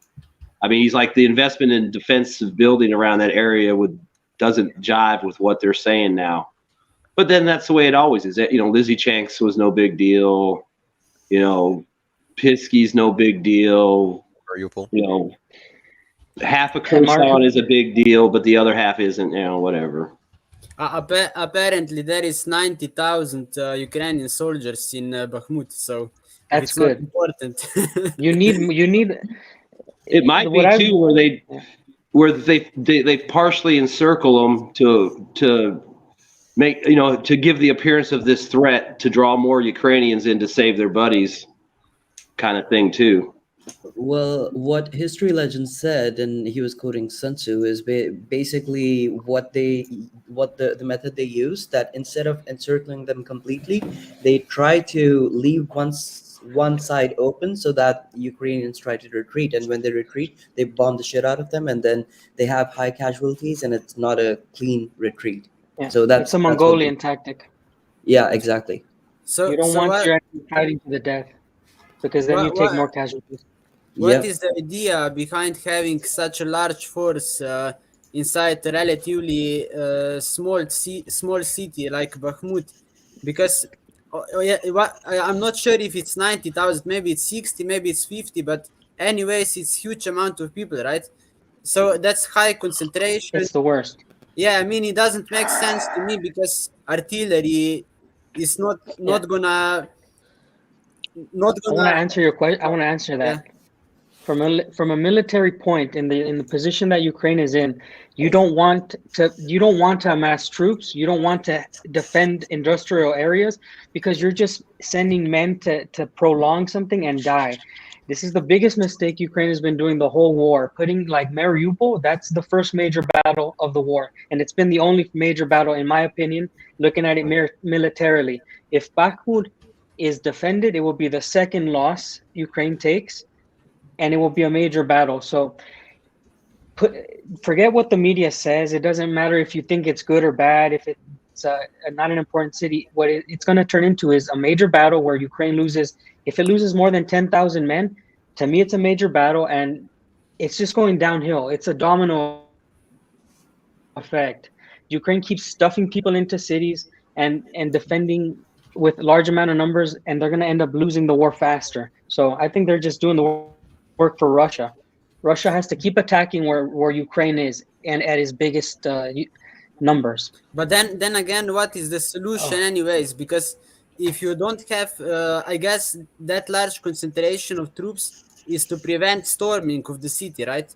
S5: I mean, he's like, the investment in defensive building around that area doesn't jive with what they're saying now. But then that's the way it always is. Lizzie Chanks was no big deal. Piskey's no big deal.
S2: Mariupol.
S5: Half of Kherson is a big deal, but the other half isn't, whatever.
S4: Apparently, there is 90,000 Ukrainian soldiers in Bakhmut, so
S7: that's
S4: it's
S7: good.
S4: Not important.
S7: You need.
S5: It might be too, where they partially encircle them to make to give the appearance of this threat to draw more Ukrainians in to save their buddies, kind of thing too.
S3: Well, what history legend said, and he was quoting Sun Tzu, is basically what the method they used, that instead of encircling them completely, they try to leave one side open so that Ukrainians try to retreat, and when they retreat, they bomb the shit out of them, and then they have high casualties, and it's not a clean retreat.
S7: Yeah.
S3: So that's
S7: a Mongolian tactic.
S3: Yeah, exactly.
S7: So you don't want your enemy fighting to the death, because then you take more casualties.
S4: What is the idea behind having such a large force inside a relatively small city like Bakhmut? Because I'm not sure if it's 90,000, maybe it's 60, maybe it's 50, but anyways, it's huge amount of people, right? So that's high concentration.
S7: It's the worst.
S4: Yeah, I mean, it doesn't make sense to me because artillery is not gonna.
S7: I want to answer your question. I want to answer that. Yeah. From a military point, in the position that Ukraine is in, you don't want to amass troops. You don't want to defend industrial areas, because you're just sending men to prolong something and die. This is the biggest mistake Ukraine has been doing the whole war. Putting like Mariupol, that's the first major battle of the war, and it's been the only major battle, in my opinion. Looking at it militarily, if Bakhmut is defended, it will be the second loss Ukraine takes. And it will be a major battle. So forget what the media says. It doesn't matter if you think it's good or bad. If it's not an important city, what it's going to turn into is a major battle where Ukraine loses. If it loses more than 10,000 men, to me, it's a major battle, and it's just going downhill. It's a domino effect. Ukraine keeps stuffing people into cities and defending with large amount of numbers, and they're going to end up losing the war faster. So I think they're just doing the work for Russia. Russia has to keep attacking where Ukraine is and at its biggest numbers.
S4: But then again, what is the solution anyways? Because if you don't have, I guess that large concentration of troops is to prevent storming of the city, right?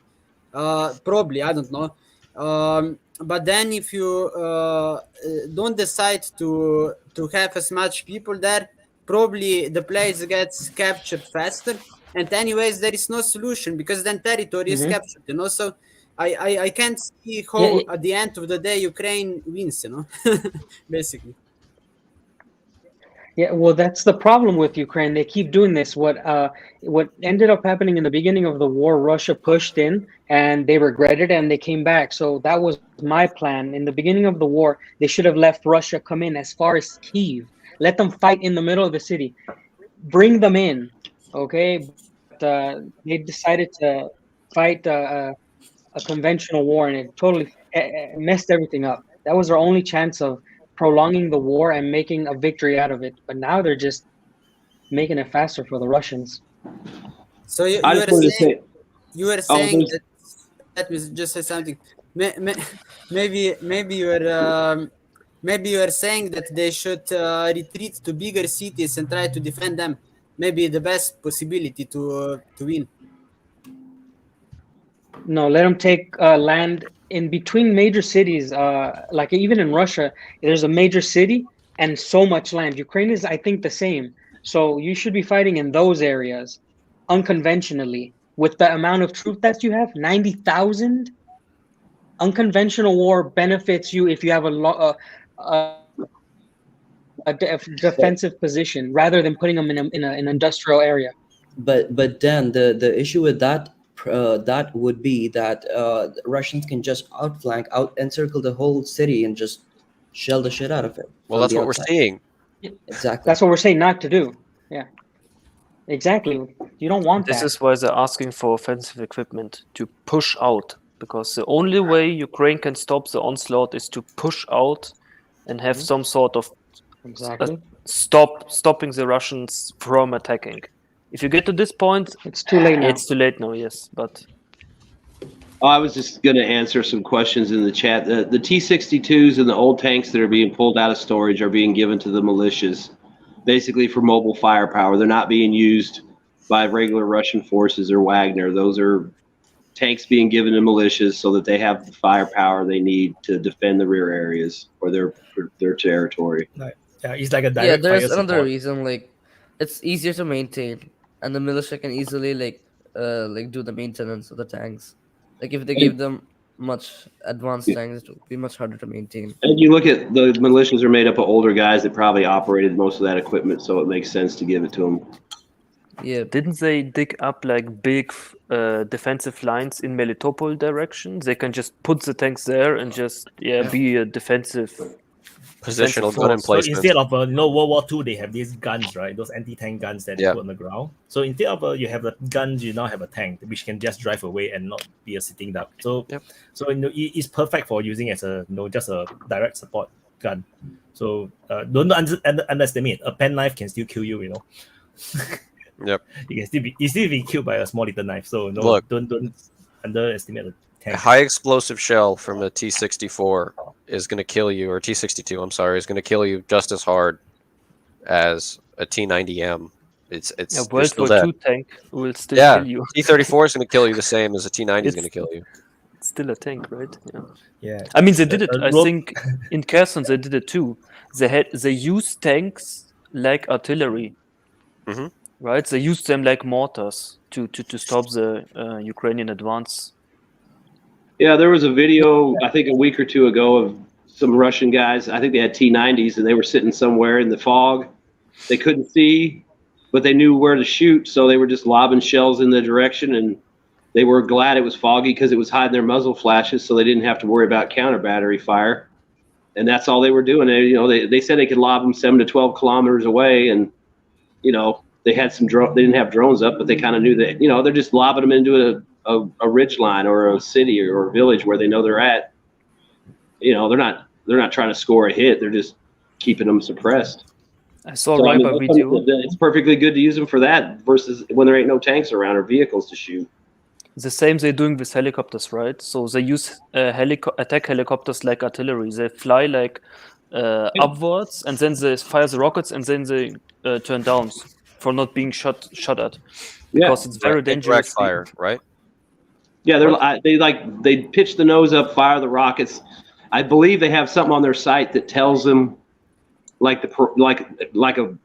S4: Probably, I don't know. But then if you don't decide to have as much people there, probably the place gets captured faster. And anyways, there is no solution because then territory is captured, you know. So I can't see how at the end of the day Ukraine wins, you know, basically.
S7: Yeah, well, that's the problem with Ukraine. They keep doing this. What ended up happening in the beginning of the war, Russia pushed in and they regretted it and they came back. So that was my plan. In the beginning of the war, they should have left Russia come in as far as Kyiv. Let them fight in the middle of the city. Bring them in, okay? But they decided to fight a conventional war and it totally messed everything up. That was their only chance of prolonging the war and making a victory out of it. But now they're just making it faster for the Russians.
S4: So you
S5: I
S4: were
S5: just wanted to
S4: saying,
S5: say,
S4: you were saying that. Let me just say something. Maybe you are saying that they should retreat to bigger cities and try to defend them. Maybe the best possibility to win.
S7: No, let them take land in between major cities. Like even in Russia, there's a major city and so much land. Ukraine is, I think, the same. So you should be fighting in those areas unconventionally. With the amount of troops that you have, 90,000, unconventional war benefits you if you have a defensive position rather than putting them in an industrial area.
S3: But Dan, the issue with that that would be that Russians can just outflank, out encircle the whole city and just shell the shit out of it.
S2: Well, that's what we're seeing.
S3: Exactly.
S7: That's what we're saying not to do. Yeah, exactly. You don't want
S8: This
S7: that.
S8: is why they're asking for offensive equipment to push out, because the only way Ukraine can stop the onslaught is to push out and have some sort of
S7: Exactly.
S8: stopping the Russians from attacking. If you get to this point,
S7: It's too late now.
S8: it's too late now. Yes, but
S5: I was just going to answer some questions in the chat. The T-62s and the old tanks that are being pulled out of storage are being given to the militias, basically for mobile firepower. They're not being used by regular Russian forces or Wagner. Those are tanks being given to militias so that they have the firepower they need to defend the rear areas or their territory.
S1: Yeah, it's like a direct
S6: there's
S1: fire
S6: another
S1: support.
S6: reason, like it's easier to maintain and the militia can easily like do the maintenance of the tanks. Like if they give them much advanced tanks, it would be much harder to maintain.
S5: And you look at the militias are made up of older guys that probably operated most of that equipment, so it makes sense to give it to them.
S6: Yeah,
S8: didn't they dig up like big defensive lines in Melitopol direction? They can just put the tanks there and just be a defensive
S2: Positional gun
S1: So
S2: emplacement.
S1: instead of World War II, they have these guns, right? Those anti-tank guns that they put on the ground. So instead of you have the guns, you now have a tank which can just drive away and not be a sitting duck. So so it's perfect for using as a just a direct support gun. So don't underestimate. A pen knife can still kill you. You know.
S2: Yep.
S1: You can still be killed by a small little knife. So don't underestimate the tank.
S2: A high explosive shell from a T-64 is going to kill you, or T-62, I'm sorry, is going to kill you just as hard as a T-90M. It's
S8: World
S2: still
S8: War
S2: dead.
S8: II tank will still kill you.
S2: T-34 is going to kill you the same as a T-90 is going to kill you.
S8: It's still a tank, right?
S1: Yeah.
S8: I mean, they did it. I think in Kherson they did it too. They used tanks like artillery.
S2: Mm-hmm.
S8: Right? They used them like mortars to stop the Ukrainian advance.
S5: Yeah, there was a video, I think a week or two ago, of some Russian guys. I think they had T-90s, and they were sitting somewhere in the fog. They couldn't see, but they knew where to shoot, so they were just lobbing shells in the direction, and they were glad it was foggy because it was hiding their muzzle flashes, so they didn't have to worry about counter battery fire. And that's all they were doing. They said they could lob them 7 to 12 kilometers away, and they had some they didn't have drones up, but they kind of knew that they're just lobbing them into a ridge line or a city or a village where they know they're at. They're not trying to score a hit. They're just keeping them suppressed.
S8: I saw a video.
S5: It's perfectly good to use them for that versus when there ain't no tanks around or vehicles to shoot.
S8: The same they're doing with helicopters, right? So they use attack helicopters like artillery. They fly like upwards, and then they fire the rockets, and then they turn down for not being shot at. Because it's very dangerous.
S2: Direct fire, right?
S5: Yeah, they pitch the nose up, fire the rockets. I believe they have something on their site that tells them like a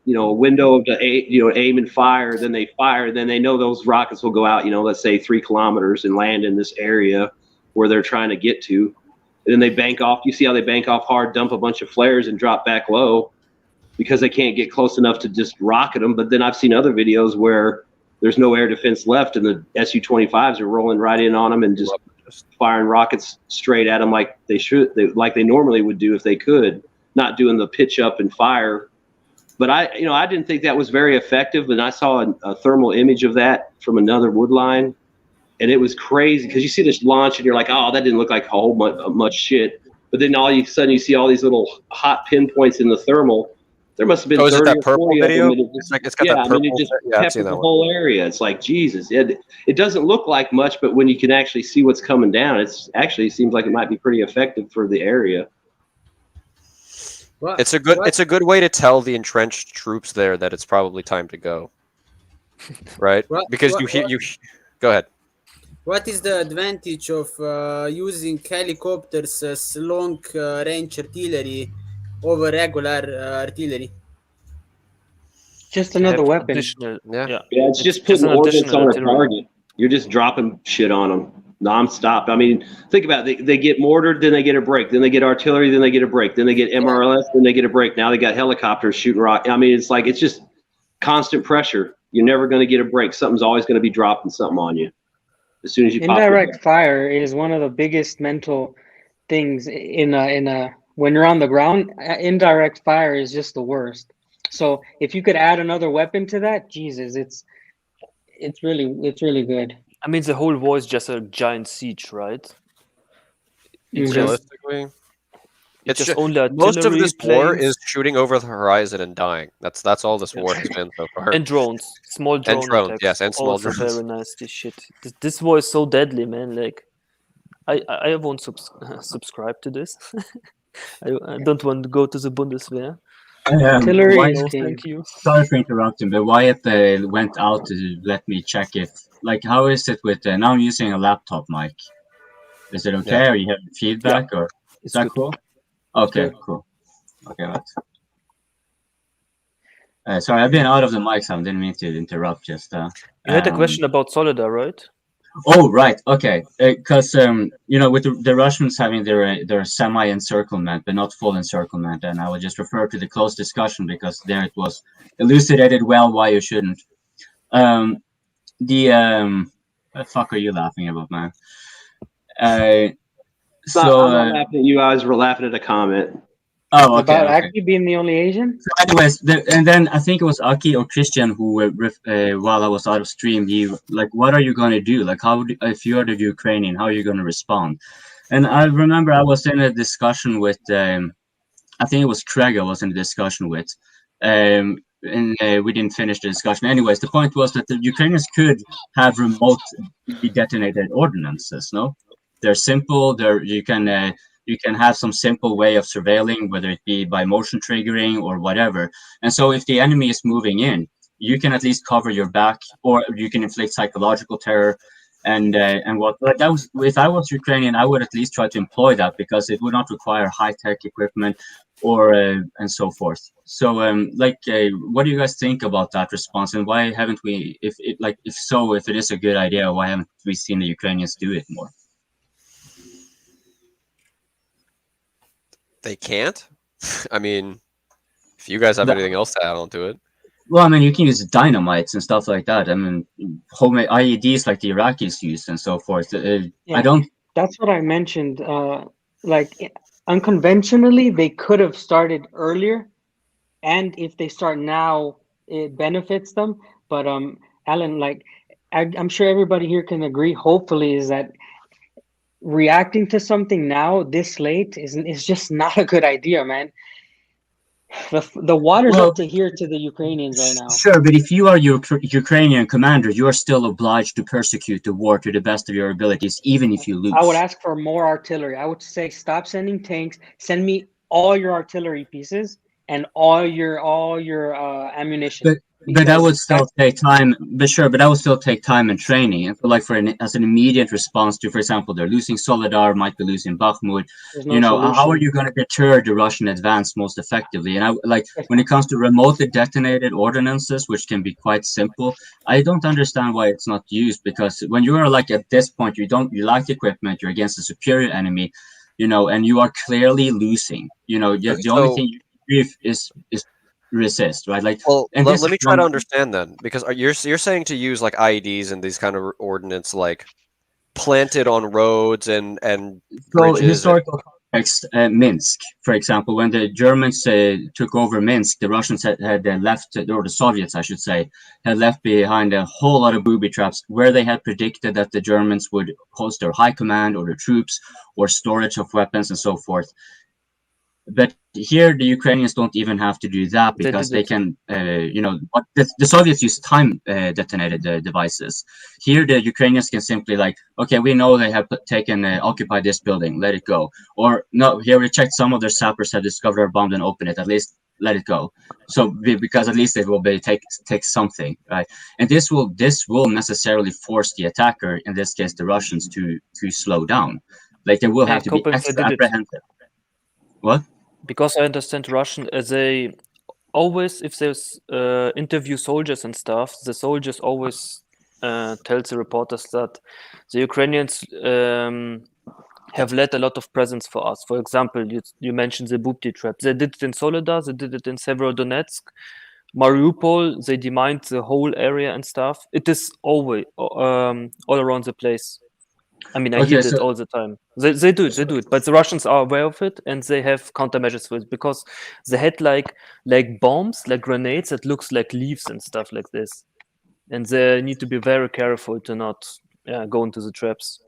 S5: window to aim and fire. Then they fire. Then they know those rockets will go out. Let's say 3 kilometers and land in this area where they're trying to get to. And then they bank off. You see how they bank off hard, dump a bunch of flares, and drop back low because they can't get close enough to just rocket them. But then I've seen other videos where there's no air defense left, and the Su-25s are rolling right in on them and just firing rockets straight at them like they normally would do if they could, not doing the pitch up and fire. But I didn't think that was very effective, and I saw a thermal image of that from another wood line, and it was crazy because you see this launch and you're like, oh, that didn't look like a whole much shit. But then all of a sudden you see all these little hot pinpoints in the thermal. There must have been 30
S2: that
S5: or
S2: purple
S5: 40
S2: video?
S5: of them.
S2: It's got that purple.
S5: It just
S2: Yeah, I've
S5: peppered
S2: seen
S5: the
S2: that one.
S5: whole area. It's like, Jesus. It doesn't look like much, but when you can actually see what's coming down, it seems like it might be pretty effective for the area.
S2: It's a good way to tell the entrenched troops there that it's probably time to go. Right? Because you go ahead.
S4: What is the advantage of using helicopters as long-range artillery over regular artillery?
S7: Just another weapon.
S2: Yeah,
S5: it's just putting ordnance on a target. You're just dropping shit on them nonstop. I mean, think about it. They get mortared, then they get a break. Then they get artillery, then they get a break. Then they get MRLS, then they get a break. Now they got helicopters shooting rock. I mean, it's just constant pressure. You're never going to get a break. Something's always going to be dropping something on you as soon as you
S7: Indirect fire is one of the biggest mental things in a when you're on the ground. Indirect fire is just the worst. So if you could add another weapon to that, Jesus, it's really good.
S8: I mean, the whole war is just a giant siege, right? It's
S2: realistically,
S8: it's just only
S2: most of this war
S8: planes.
S2: is shooting over the horizon and dying. That's all this war has been so far.
S8: And drones, small drones.
S2: And drones,
S8: attacks.
S2: yes, and small
S8: Also
S2: drones.
S8: very nasty shit. This war is so deadly, man. Like, I won't subscribe to this. I don't want to go to the Bundeswehr.
S7: Thank
S10: you. Sorry for interrupting, but Wyatt went out to let me check if, how is it with, now I'm using a laptop mic. Is it okay?
S2: Yeah.
S10: Or you have feedback, or is that cool? Okay, cool. Okay, right. Sorry, I've been out of the mic, so I didn't mean to interrupt. Just
S8: you had a question about Solidar, right?
S10: Oh, right. Okay. Because with the Russians having their semi-encirclement, but not full encirclement, and I would just refer to the close discussion because there it was elucidated well why you shouldn't. What the fuck are you laughing about, man?
S5: I'm not laughing at you. I was laughing at a comment.
S10: Oh, okay.
S7: About Aki being the only Asian?
S10: So anyways, and then I think it was Aki or Christian who, while I was out of stream, he what are you going to do? If you are the Ukrainian, how are you going to respond? And I remember I was in a discussion with, I think it was Craig I was in a discussion with, and we didn't finish the discussion. Anyways, the point was that the Ukrainians could have remote detonated ordinances, no? They're simple, you can have some simple way of surveilling, whether it be by motion triggering or whatever. And so if the enemy is moving in, you can at least cover your back, or you can inflict psychological terror. And what that was, if I was Ukrainian, I would at least try to employ that because it would not require high-tech equipment or and so forth. So what do you guys think about that response, and why haven't we, if it is a good idea, why haven't we seen the Ukrainians do it more?
S2: They can't? I mean, if you guys have anything else to add on to it.
S10: Well, I mean, you can use dynamites and stuff like that. I mean, homemade IEDs like the Iraqis use and so forth. I don't...
S7: That's what I mentioned. Unconventionally, they could have started earlier. And if they start now, it benefits them. But, Alan, I'm sure everybody here can agree, hopefully, is that reacting to something now this late is just not a good idea, man. The water's up to here to the Ukrainians right now.
S10: Sure, but if you are Ukrainian commander, you are still obliged to persecute the war to the best of your abilities, even if you lose.
S7: I would ask for more artillery. I would say stop sending tanks. Send me all your artillery pieces and all your ammunition.
S10: But that would still take time. But sure, but that would still take time and training. And like as an immediate response to, for example, they're losing Soledar, might be losing Bakhmut. How are you going to deter the Russian advance most effectively? And when it comes to remotely detonated ordinances, which can be quite simple, I don't understand why it's not used. Because when you are like at this point, you lack equipment, you're against a superior enemy, and you are clearly losing. The only thing you do is resist, right? Like,
S2: well, let me try to understand then, because you're saying to use like IEDs and these kind of ordnance like planted on roads and bridges.
S10: Historical context, Minsk, for example, when the Germans took over Minsk, the Russians had left, or the Soviets, I should say, had left behind a whole lot of booby traps where they had predicted that the Germans would host their high command or their troops or storage of weapons and so forth. But here, the Ukrainians don't even have to do that because they can, the Soviets use time detonated devices. Here, the Ukrainians can simply okay, we know they have occupied this building, let it go. Or no, here we checked some of their sappers have discovered a bomb and opened it, at least let it go. So because at least it will take something, right? And this will necessarily force the attacker, in this case the Russians, to slow down. Like they will have to be extra apprehensive. What?
S8: Because I understand Russian, they always, if there's interview soldiers and stuff, the soldiers always tell the reporters that the Ukrainians have led a lot of presents for us. For example, you mentioned the booby trap. They did it in Soledar, they did it in Severodonetsk, Mariupol, they demined the whole area and stuff. It is always all around the place. I mean, I hear it all the time. They do it, but the Russians are aware of it and they have countermeasures for it because they had like bombs, like grenades that looks like leaves and stuff like this, and they need to be very careful to not go into the traps.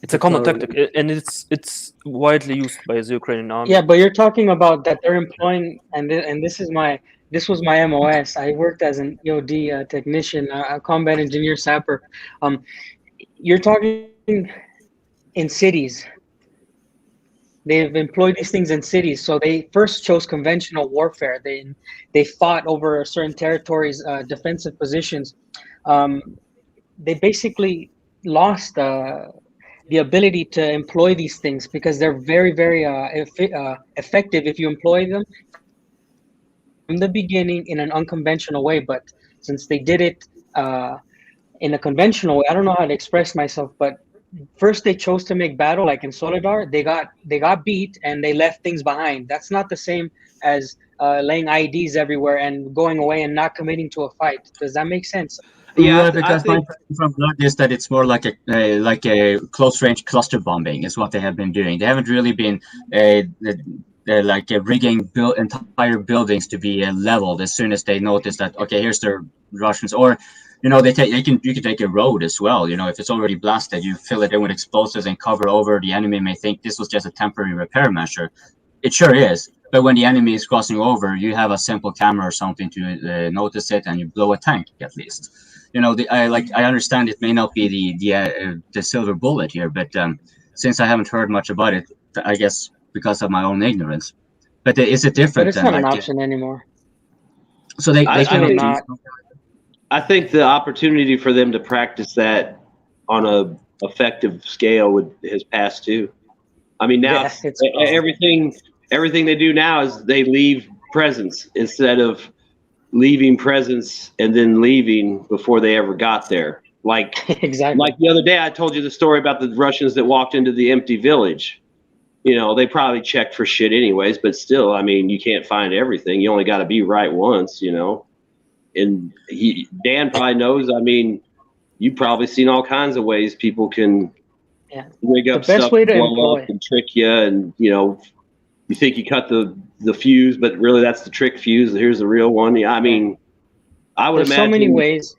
S8: It's a common tactic, and it's widely used by the Ukrainian army.
S7: Yeah, but you're talking about that they're employing, and this was my MOS. I worked as an EOD technician, a combat engineer sapper. You're talking in cities. They've employed these things in cities. So they first chose conventional warfare. They fought over certain territories, defensive positions. They basically lost the ability to employ these things because they're very, very effective if you employ them from the beginning in an unconventional way. But since they did it in a conventional way, I don't know how to express myself, but first they chose to make battle, like in Soledar, they got beat and they left things behind. That's not the same as laying IEDs everywhere and going away and not committing to a fight. Does that make sense?
S10: Yeah, because my impression from blood is that it's more like a close range cluster bombing is what they have been doing. They haven't really been rigging entire buildings to be leveled as soon as they notice that, okay, here's the Russians, or you can take a road as well. If it's already blasted, you fill it in with explosives and cover over. The enemy may think this was just a temporary repair measure. It sure is. But when the enemy is crossing over, you have a simple camera or something to notice it, and you blow a tank at least. I understand it may not be the silver bullet here, but since I haven't heard much about it, I guess because of my own ignorance. But is it different?
S7: But it's not an option anymore.
S10: So they cannot
S7: not.
S5: I think the opportunity for them to practice that on a effective scale has passed too. I mean, now everything they do now is they leave presents instead of leaving presents and then leaving before they ever got there.
S7: Exactly.
S5: Like the other day, I told you the story about the Russians that walked into the empty village. They probably checked for shit anyways, but still, I mean, you can't find everything. You only got to be right once, And Dan probably knows. I mean, you've probably seen all kinds of ways people can rig up stuff, blow up and trick you, and you think you cut the fuse, but really that's the trick fuse. Here's the real one. I mean, I would imagine
S7: so many ways.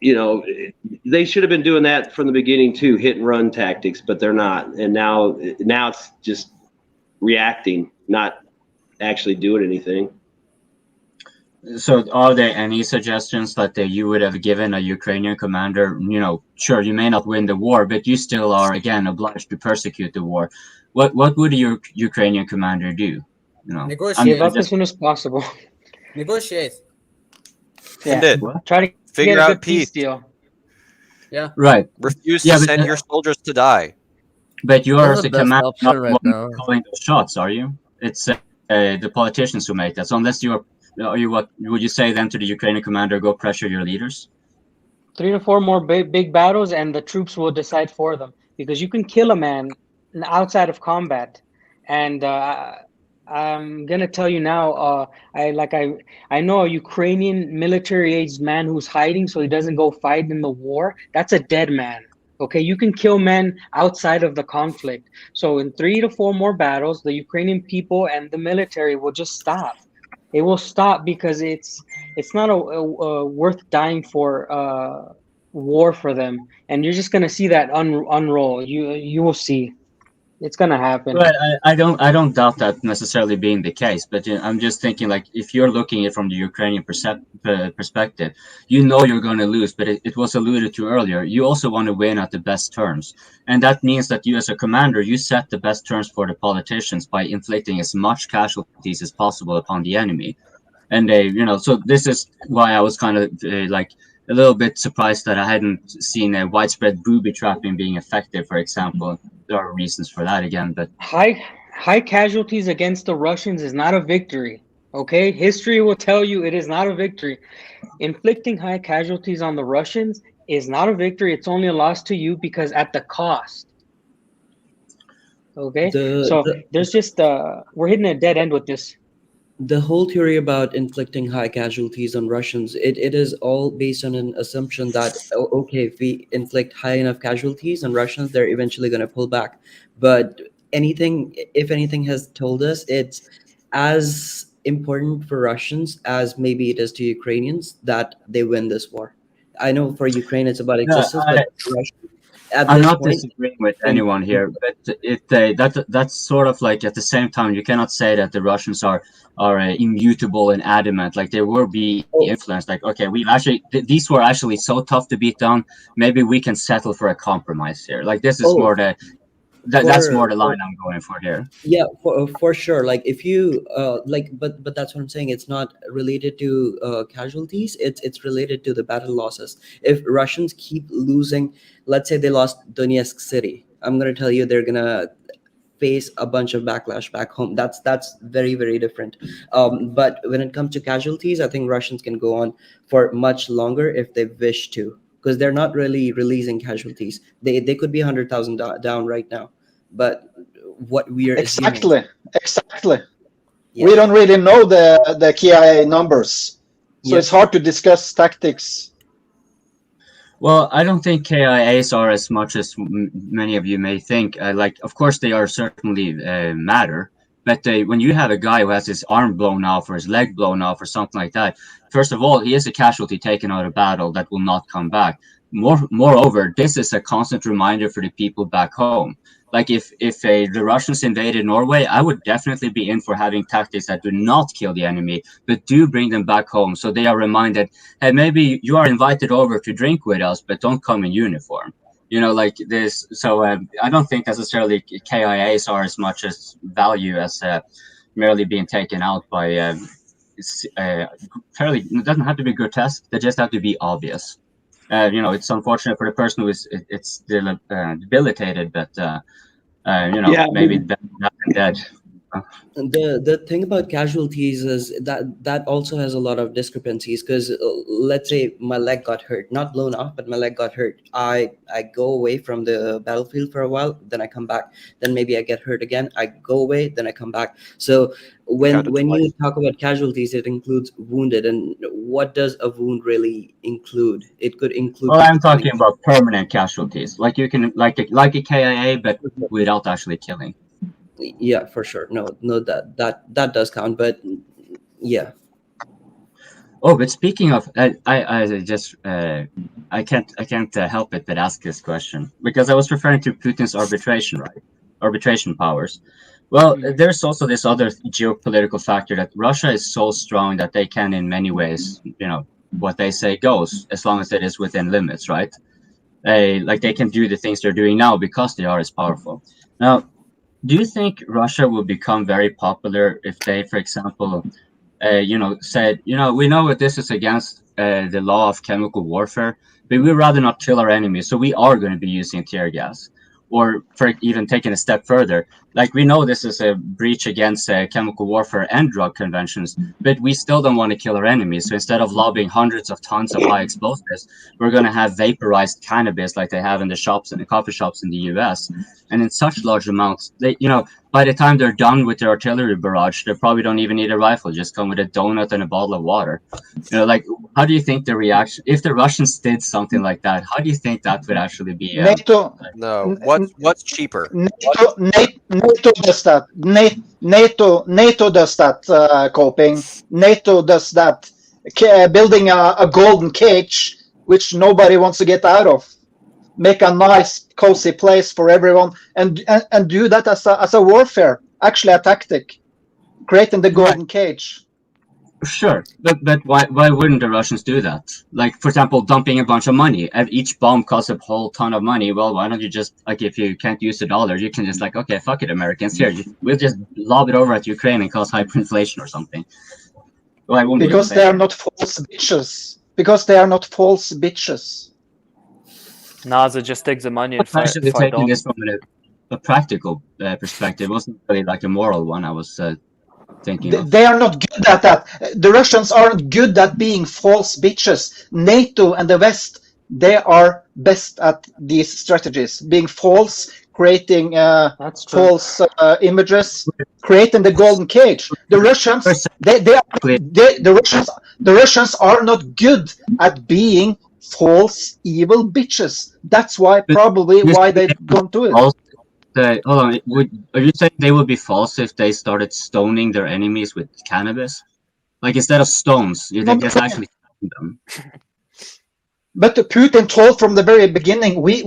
S5: They should have been doing that from the beginning too, hit and run tactics, but they're not. And now it's just reacting, not actually doing anything.
S10: So are there any suggestions that you would have given a Ukrainian commander? Sure, you may not win the war, but you still are, again, obliged to persecute the war. What would your Ukrainian commander do?
S7: Negotiate. Give up as soon as possible.
S11: Negotiate.
S2: End it.
S10: What?
S7: Try to
S2: Figure
S7: get a
S2: out
S7: good peace
S2: peace.
S7: deal.
S4: Yeah.
S10: Right.
S2: Refuse
S10: Yeah,
S2: to
S10: but,
S2: send your soldiers to die.
S10: But you are
S6: That's
S10: as
S6: the
S10: a
S6: best
S10: commander
S6: option
S10: not the
S6: right
S10: one
S6: now.
S10: calling those shots, are you? It's the politicians who make that. So unless you are you what would you say then to the Ukrainian commander, go pressure your leaders?
S7: 3 to 4 more big battles, and the troops will decide for them. Because you can kill a man outside of combat, and I'm gonna tell you now. I know a Ukrainian military-aged man who's hiding, so he doesn't go fight in the war. That's a dead man. Okay, you can kill men outside of the conflict. So in 3 to 4 more battles, the Ukrainian people and the military will just stop. It will stop because it's not a worth dying for war for them, and you're just gonna see that unroll. You will see, it's gonna happen.
S10: Right, I don't doubt that necessarily being the case, but I'm just thinking like if you're looking at it from the Ukrainian perspective, you know you're going to lose, but it was alluded to earlier. You also want to win at the best terms, and that means that you as a commander, you set the best terms for the politicians by inflicting as much casualties as possible upon the enemy. And so this is why I was kind of like a little bit surprised that I hadn't seen a widespread booby trapping being effective, for example. There are reasons for that again, but
S7: High casualties against the Russians is not a victory. Okay, history will tell you it is not a victory. Inflicting high casualties on the Russians is not a victory. It's only a loss to you because at the cost. Okay, so there's just we're hitting a dead end with this.
S3: The whole theory about inflicting high casualties on Russians, it is all based on an assumption that, okay, if we inflict high enough casualties on Russians, they're eventually going to pull back. But if anything has told us, it's as important for Russians as maybe it is to Ukrainians that they win this war. I know for Ukraine it's about existence, but Russia,
S10: I'm not disagreeing with anyone here, but that's sort of like at the same time you cannot say that the Russians are immutable and adamant. Like they will be influenced. Like okay, we actually these were actually so tough to beat down. Maybe we can settle for a compromise here. Like this is more that's more the line I'm going for here.
S3: Yeah, for sure. Like if you but that's what I'm saying. It's not related to casualties. It's related to the battle losses. If Russians keep losing, let's say they lost Donetsk city, I'm gonna tell you they're gonna face a bunch of backlash back home. That's very, very different. But when it comes to casualties, I think Russians can go on for much longer if they wish to, because they're not really releasing casualties. They could be 100,000 down right now, but what we are
S11: exactly.
S3: Yeah.
S11: We don't really know the KIA numbers, so it's hard to discuss tactics.
S10: Well, I don't think KIAs are as much as many of you may think. Like, of course, they are certainly matter. But when you have a guy who has his arm blown off or his leg blown off or something like that, first of all, he is a casualty taken out of battle that will not come back. Moreover, this is a constant reminder for the people back home. Like if the Russians invaded Norway, I would definitely be in for having tactics that do not kill the enemy, but do bring them back home. So they are reminded, hey, maybe you are invited over to drink with us, but don't come in uniform. Like this. So I don't think necessarily KIAs are as much as value as merely being taken out by fairly. It doesn't have to be grotesque. They just have to be obvious. It's unfortunate for the person who is it's debilitated, but maybe dead.
S3: The thing about casualties is that also has a lot of discrepancies, because let's say my leg got hurt, not blown off, but my leg got hurt. I go away from the battlefield for a while, then I come back, then maybe I get hurt again, I go away, then I come back. So when you talk about casualties, it includes wounded, and what does a wound really include? It could include,
S10: well, I'm talking about permanent casualties, like you can like a KIA, but without actually killing.
S3: Yeah, for sure. No, that does count, but yeah.
S10: Oh, but speaking of, I can't help it but ask this question, because I was referring to Putin's arbitration powers. Well, there's also this other geopolitical factor that Russia is so strong that they can, in many ways, what they say goes, as long as it is within limits, right? They can do the things they're doing now because they are as powerful. Now, do you think Russia will become very popular if they, for example, said, we know that this is against the law of chemical warfare, but we'd rather not kill our enemies, so we are going to be using tear gas. Or for even taking a step further, like we know this is a breach against chemical warfare and drug conventions, but we still don't want to kill our enemies. So instead of lobbying hundreds of tons of high explosives, we're going to have vaporized cannabis like they have in the shops and the coffee shops in the US. And in such large amounts, they, by the time they're done with their artillery barrage, they probably don't even need a rifle, just come with a donut and a bottle of water. Like, how do you think the reaction, if the Russians did something like that, how do you think that would actually be?
S11: NATO.
S2: No, what's cheaper?
S11: NATO does that. NATO does that. Coping. NATO does that. Building a golden cage, which nobody wants to get out of. Make a nice, cozy place for everyone, and do that as a warfare, actually a tactic, creating the golden cage.
S10: Sure, but why wouldn't the Russians do that? Like, for example, dumping a bunch of money. Each bomb costs a whole ton of money. Well, why don't you just, like, if you can't use the dollar, you can just, like, okay, fuck it, Americans, here, we'll just lob it over at Ukraine and cause hyperinflation or something. Why wouldn't
S11: because they are not false bitches. Because they are not false bitches.
S8: Nah, they just take the money and
S10: actually
S8: fight
S10: taking
S8: on.
S10: this from a practical perspective. It wasn't really like a moral one. I was thinking of.
S11: They are not good at that. The Russians aren't good at being false bitches. NATO and the West, they are best at these strategies, being false, creating false images, creating the golden cage. The Russians, the Russians are not good at being false, evil bitches. That's why why they don't do it.
S10: Hold on, are you saying they would be false if they started stoning their enemies with cannabis? Like, instead of stones, you think that's actually them?
S11: But Putin told from the very beginning, we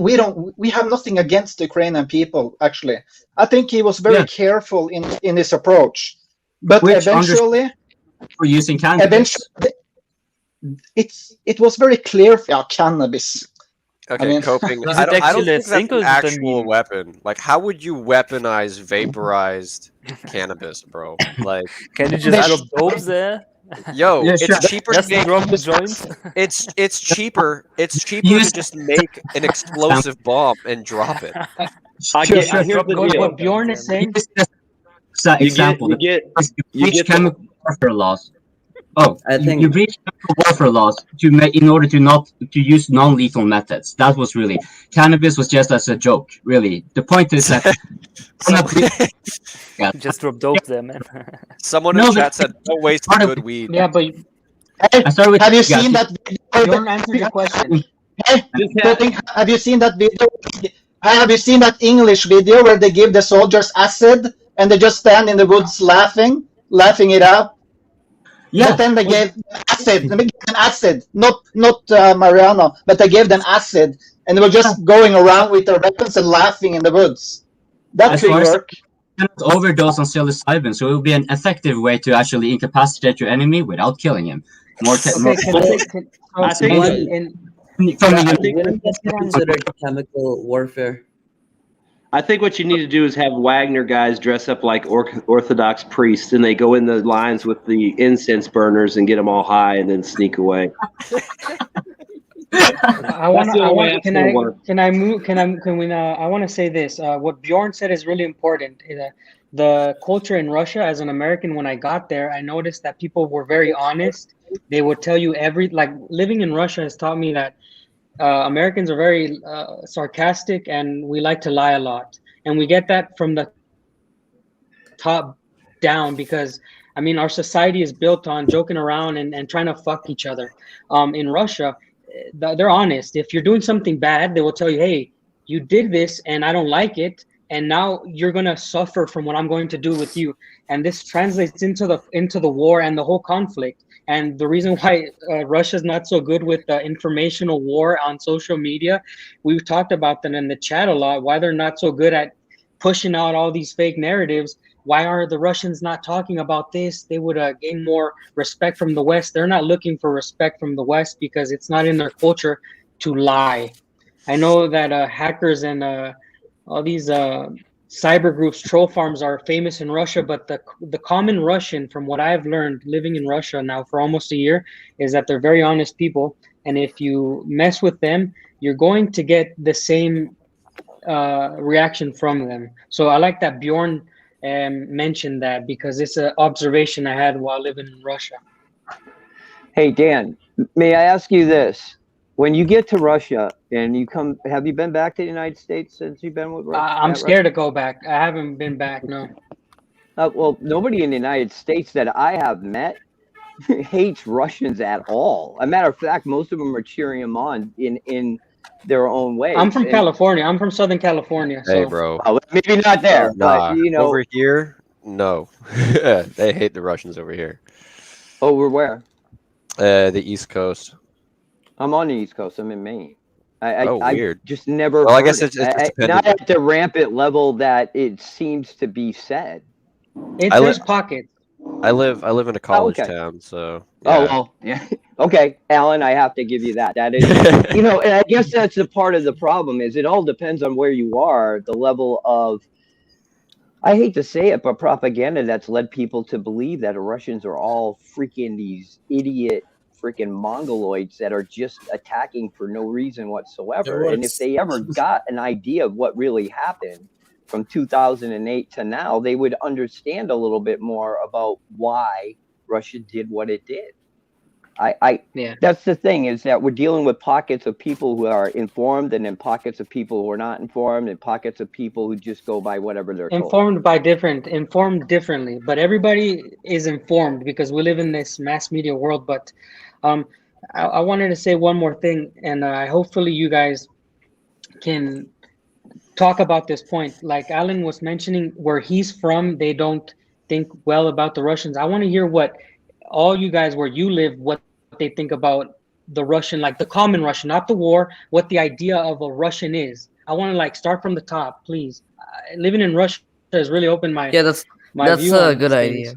S11: have nothing against the Ukrainian people. Actually, I think he was very careful in his approach. But eventually,
S10: for using cannabis.
S11: It was very clear. Cannabis.
S2: Okay, coping. I don't think that's an actual weapon. Like, how would you weaponize vaporized cannabis, bro? Like,
S8: can you just drop dope there?
S2: Yo, it's cheaper
S8: just
S2: to
S8: drop the joints.
S2: It's cheaper. It's cheaper to just make an explosive bomb and drop it.
S7: What Bjorn is saying.
S10: Example. You get chemical warfare laws. Oh, I think you breach chemical warfare laws in order to use non-lethal methods. That was really cannabis was just as a joke. Really, the point is that
S8: just drop dope there, man.
S2: Someone in chat said, "No waste of good weed."
S7: Yeah, but
S11: have you seen that?
S7: Don't answer the question.
S11: Have you seen that video? Have you seen that English video where they give the soldiers acid and they just stand in the woods laughing it out? Yeah. But then they gave acid, not marijuana, but they gave them acid, and they were just going around with their weapons and laughing in the woods. That could work.
S10: You cannot overdose on psilocybin, so it will be an effective way to actually incapacitate your enemy without killing him.
S3: I think considered chemical warfare.
S5: I think what you need to do is have Wagner guys dress up like Orthodox priests, and they go in the lines with the incense burners and get them all high, and then sneak away.
S7: I want to say this. What Bjorn said is really important. The culture in Russia, as an American, when I got there, I noticed that people were very honest. They would tell you living in Russia has taught me that Americans are very sarcastic, and we like to lie a lot. And we get that from the top down because, I mean, our society is built on joking around and trying to fuck each other. In Russia, they're honest. If you're doing something bad, they will tell you, hey, you did this and I don't like it. And now you're going to suffer from what I'm going to do with you. And this translates into the war and the whole conflict. And the reason why Russia's not so good with the informational war on social media, we've talked about that in the chat a lot, why they're not so good at pushing out all these fake narratives. Why are the Russians not talking about this? They would gain more respect from the West. They're not looking for respect from the West because it's not in their culture to lie. I know that hackers and all these cyber groups, troll farms are famous in Russia, but the common Russian, from what I've learned living in Russia now for almost a year, is that they're very honest people, and if you mess with them, you're going to get the same reaction from them. So I like that Bjorn mentioned that, because it's an observation I had while living in Russia.
S12: Hey, Dan, may I ask you this? When you get to Russia and you come, have you been back to the United States since you've been with Russia?
S7: I'm scared to go back. I haven't been back, no.
S12: Well, nobody in the United States that I have met hates Russians at all. As a matter of fact, most of them are cheering them on in their own way.
S7: I'm from California. I'm from Southern California.
S2: Hey,
S7: so.
S2: bro.
S12: Well, maybe not there,
S2: Nah,
S12: but you know,
S2: over here, no. They hate the Russians over here.
S12: over where?
S2: The East Coast.
S12: I'm on the East Coast. I'm in Maine. I
S2: Weird.
S12: just never.
S2: Well, I guess
S12: heard
S2: it's
S12: it.
S2: dependent.
S12: Not at the rampant level that it seems to be said.
S7: There's pockets.
S2: I live in a college
S12: okay.
S2: town, so.
S12: Oh
S2: Yeah.
S12: well, yeah. Okay, Alan, I have to give you that. That is, you know, and I guess that's the part of the problem is it all depends on where you are, the level of. I hate to say it, but propaganda that's led people to believe that the Russians are all freaking these idiot freaking mongoloids that are just attacking for no reason whatsoever. And if they ever got an idea of what really happened from 2008 to now, they would understand a little bit more about why Russia did what it did.
S7: Yeah.
S12: That's the thing, is that we're dealing with pockets of people who are informed, and then pockets of people who are not informed, and pockets of people who just go by whatever they're told.
S7: Informed differently, but everybody is informed because we live in this mass media world. But I wanted to say one more thing, and hopefully you guys can talk about this point. Like Alan was mentioning, where he's from, they don't think well about the Russians. I want to hear what all you guys where you live, what they think about the Russian, like the common Russian, not the war, what the idea of a Russian is. I want to like start from the top, please. Living in Russia has really opened my
S6: that's
S7: view
S6: a
S7: on
S6: good
S7: these
S6: idea.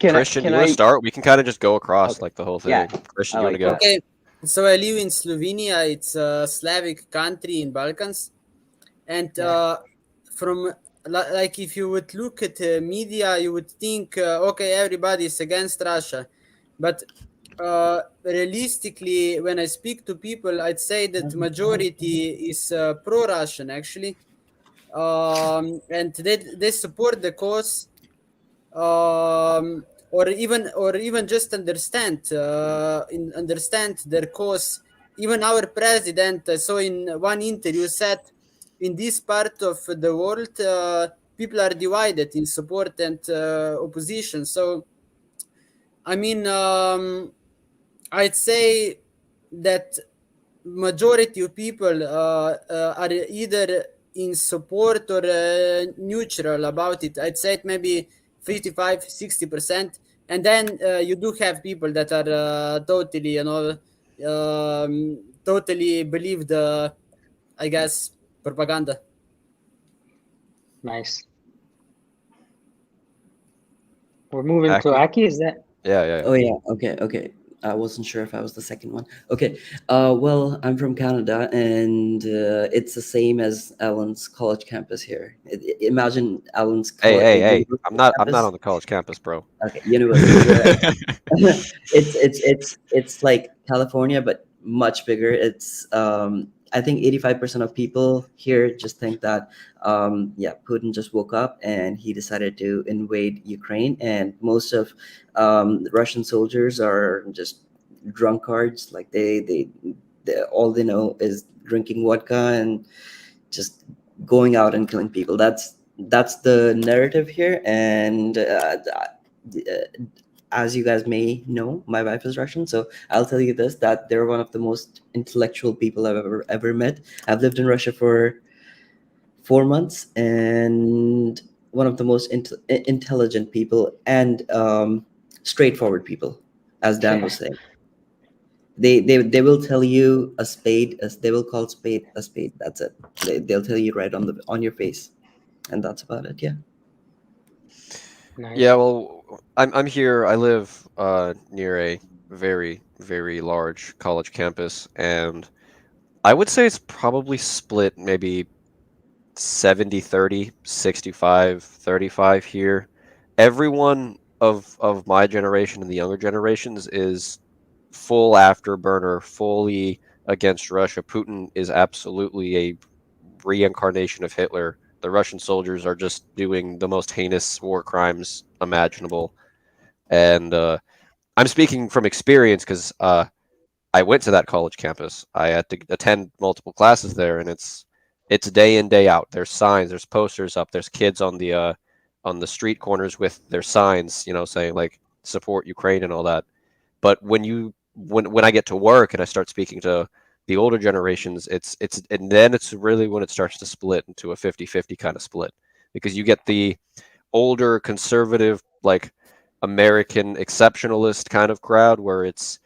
S7: things.
S2: Christian, you want to start? We can kind of just go across like the whole thing.
S12: Yeah,
S2: Christian,
S12: I
S2: you
S12: like
S2: want to go?
S4: Okay, so I live in Slovenia. It's a Slavic country in Balkans, and from like if you would look at the media, you would think okay, everybody is against Russia, but realistically, when I speak to people, I'd say that majority is pro-Russian actually, and they support the cause, or even just understand their cause. Even our president, I saw in one interview, said in this part of the world people are divided in support and opposition. So I mean, I'd say that majority of people are either in support or neutral about it. I'd say it maybe 55-60%, and then you do have people that are totally, totally believe the, I guess, propaganda.
S7: Nice. We're moving to Aki, is that?
S2: Yeah.
S3: Oh yeah. Okay. I wasn't sure if I was the second one. Okay. Well, I'm from Canada, and it's the same as Alan's college campus here. Imagine Alan's.
S2: Hey! I'm not on the college campus, bro.
S3: Okay, university. It's like California, but much bigger. It's I think 85% of people here just think that Putin just woke up and he decided to invade Ukraine, and most of Russian soldiers are just drunkards. Like they all they know is drinking vodka and just going out and killing people. That's the narrative here, and as you guys may know, my wife is Russian, so I'll tell you this, that they're one of the most intellectual people I've ever met. I've lived in Russia for 4 months, and one of the most intelligent people and straightforward people, as Dan was saying. They will tell you a spade, they will call spade a spade. That's it. They'll tell you right on your face, and that's about it. Yeah.
S7: Nice.
S2: Yeah, well, I'm here. I live near a very, very large college campus, and I would say it's probably split maybe 70-30, 65-35 here. Everyone of my generation and the younger generations is full afterburner, fully against Russia. Putin is absolutely a reincarnation of Hitler. The Russian soldiers are just doing the most heinous war crimes imaginable. And I'm speaking from experience because I went to that college campus. I had to attend multiple classes there, and it's day in, day out. There's signs, there's posters up, there's kids on the street corners with their signs, you know, saying like support Ukraine and all that. But when I get to work and I start speaking to the older generations, and then it's really when it starts to split into a 50-50 kind of split, because you get the older conservative, like American exceptionalist kind of crowd where it's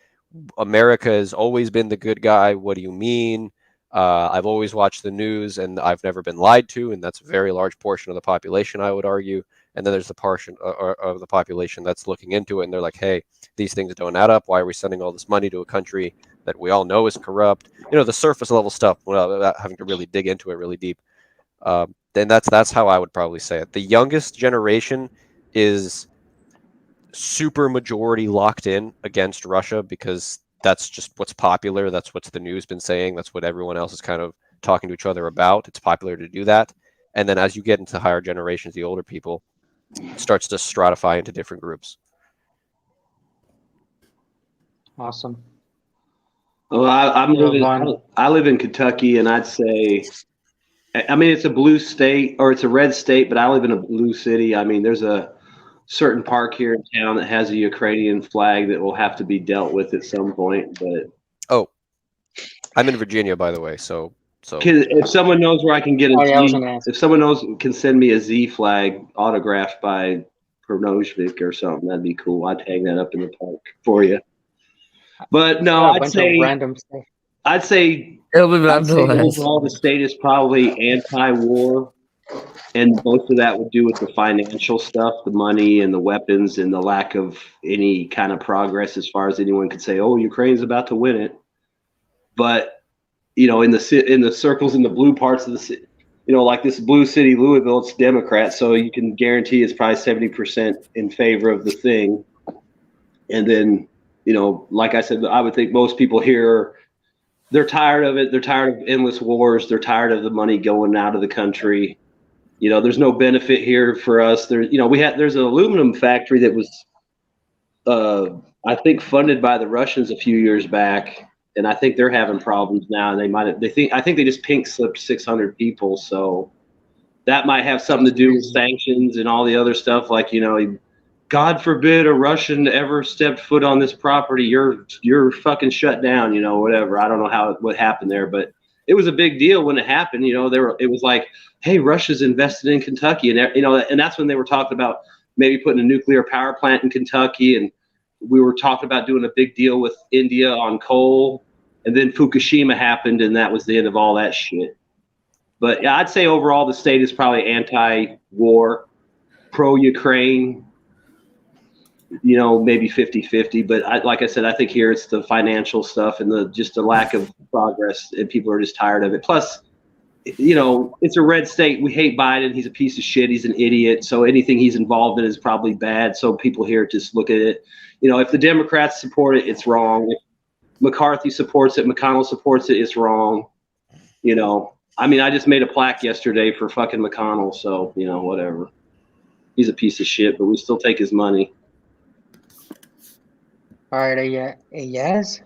S2: America has always been the good guy. What do you mean? I've always watched the news and I've never been lied to, and that's a very large portion of the population, I would argue. And then there's the portion of the population that's looking into it, and they're like, hey, these things don't add up. Why are we sending all this money to a country that we all know is corrupt? You know, the surface level stuff without having to really dig into it really deep. Then that's how I would probably say it. The youngest generation is super majority locked in against Russia because that's just what's popular. That's what the news been saying. That's what everyone else is kind of talking to each other about. It's popular to do that. And then as you get into higher generations, the older people, it starts to stratify into different groups.
S7: Awesome.
S5: Well, I live in Kentucky, and I'd say, I mean, it's a blue state, or it's a red state, but I live in a blue city. I mean, there's a certain park here in town that has a Ukrainian flag that will have to be dealt with at some point. But
S2: I'm in Virginia, by the way, so
S5: if someone knows where I can get if someone knows can send me a Z flag autographed by Pernojevic or something, that'd be cool. I'd hang that up in the park for you. But no, I'd say
S7: random stuff.
S5: I'd say overall the state is probably anti-war, and most of that would do with the financial stuff, the money and the weapons, and the lack of any kind of progress as far as anyone could say, oh, Ukraine's about to win it. But you know, in the circles in the blue parts of the city, you know, like this blue city, Louisville, it's Democrat, so you can guarantee it's probably 70% in favor of the thing. And then, you know, like I said, I would think most people here, they're tired of it. They're tired of endless wars. They're tired of the money going out of the country. You know, there's no benefit here for us. There's an aluminum factory that was, I think, funded by the Russians a few years back, and I think they're having problems now. And I think they just pink slipped 600 people. So that might have something to do with sanctions and all the other stuff. Like, you know, God forbid a Russian ever stepped foot on this property, you're fucking shut down, you know, whatever. I don't know what happened there, but it was a big deal when it happened. You know, it was like, hey, Russia's invested in Kentucky, and you know, and that's when they were talking about maybe putting a nuclear power plant in Kentucky, and we were talking about doing a big deal with India on coal, and then Fukushima happened, and that was the end of all that shit. But yeah, I'd say overall the state is probably anti-war, pro-Ukraine. You know, maybe 50-50, but like I said, I think here it's the financial stuff and just the lack of progress, and people are just tired of it. Plus, you know, it's a red state. We hate Biden. He's a piece of shit. He's an idiot. So anything he's involved in is probably bad. So people here just look at it. You know, if the Democrats support it, it's wrong. If McCarthy supports it, McConnell supports it, it's wrong. You know, I mean, I just made a plaque yesterday for fucking McConnell. So, you know, whatever. He's a piece of shit, but we still take his money.
S7: All right, yes.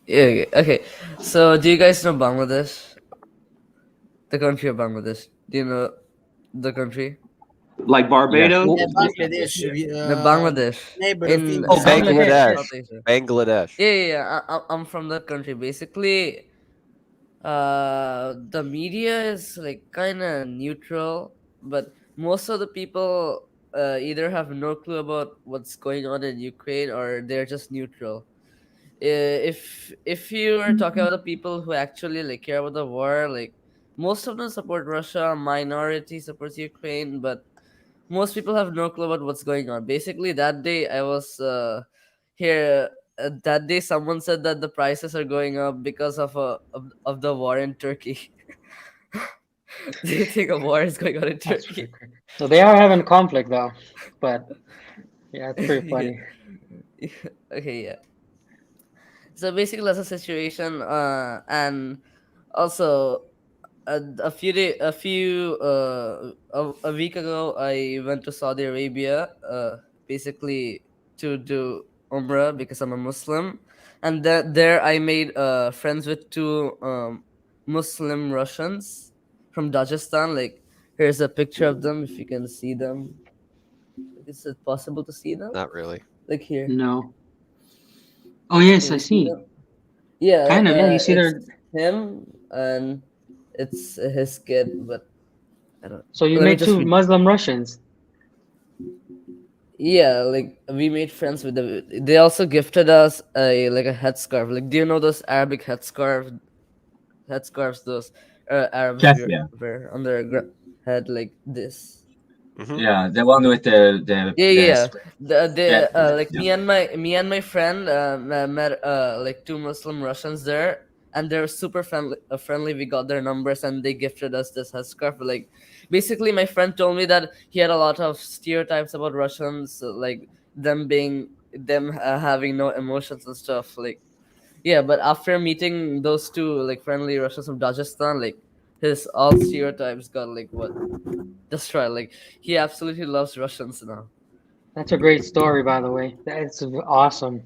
S6: Yeah. Okay. So, do you guys know Bangladesh? The country of Bangladesh. Do you know the country?
S5: Like Barbados?
S4: Yeah, Bangladesh.
S6: Bangladesh.
S2: Bangladesh.
S6: Yeah. I'm from that country. Basically, the media is like kind of neutral, but most of the people either have no clue about what's going on in Ukraine, or they're just neutral. If you are talking about the people who actually like care about the war, like most of them support Russia, minority supports Ukraine, but most people have no clue about what's going on. Basically, that day I was here. That day, someone said that the prices are going up because of the war in Turkey. Do you think a war is going on in
S7: That's
S6: Turkey?
S7: pretty crazy. So they are having conflict though, but yeah, it's pretty funny.
S6: Okay, yeah. So basically, that's a situation, and also a week ago, I went to Saudi Arabia, basically to do Umrah because I'm a Muslim, and there I made friends with two Muslim Russians from Dagestan. Like, here's a picture of them if you can see them. Is it possible to see them?
S2: Not really.
S6: Like here.
S7: No. Oh yes,
S6: Can
S7: I
S6: you see
S7: see.
S6: them? Yeah,
S7: Kind of. Yeah, you see
S6: it's
S7: there.
S6: him and it's his kid, but I don't.
S7: So you
S6: Let me
S7: made
S6: just
S7: two
S6: read.
S7: Muslim Russians.
S6: Yeah, like we made friends with them. They also gifted us a headscarf. Like, do you know those Arabic headscarves? Those Arabs
S10: Yes, yeah.
S6: wear on their head like this.
S10: Yeah, the one with the
S6: Yeah.
S10: Yeah,
S6: Like me and my friend met like two Muslim Russians there, and they're super friendly. We got their numbers, and they gifted us this headscarf. Like, basically, my friend told me that he had a lot of stereotypes about Russians, like them having no emotions and stuff. Like, yeah, but after meeting those two like friendly Russians from Dagestan, like his all stereotypes got like destroyed. Like, he absolutely loves Russians now.
S7: That's a great story, by the way. That's awesome.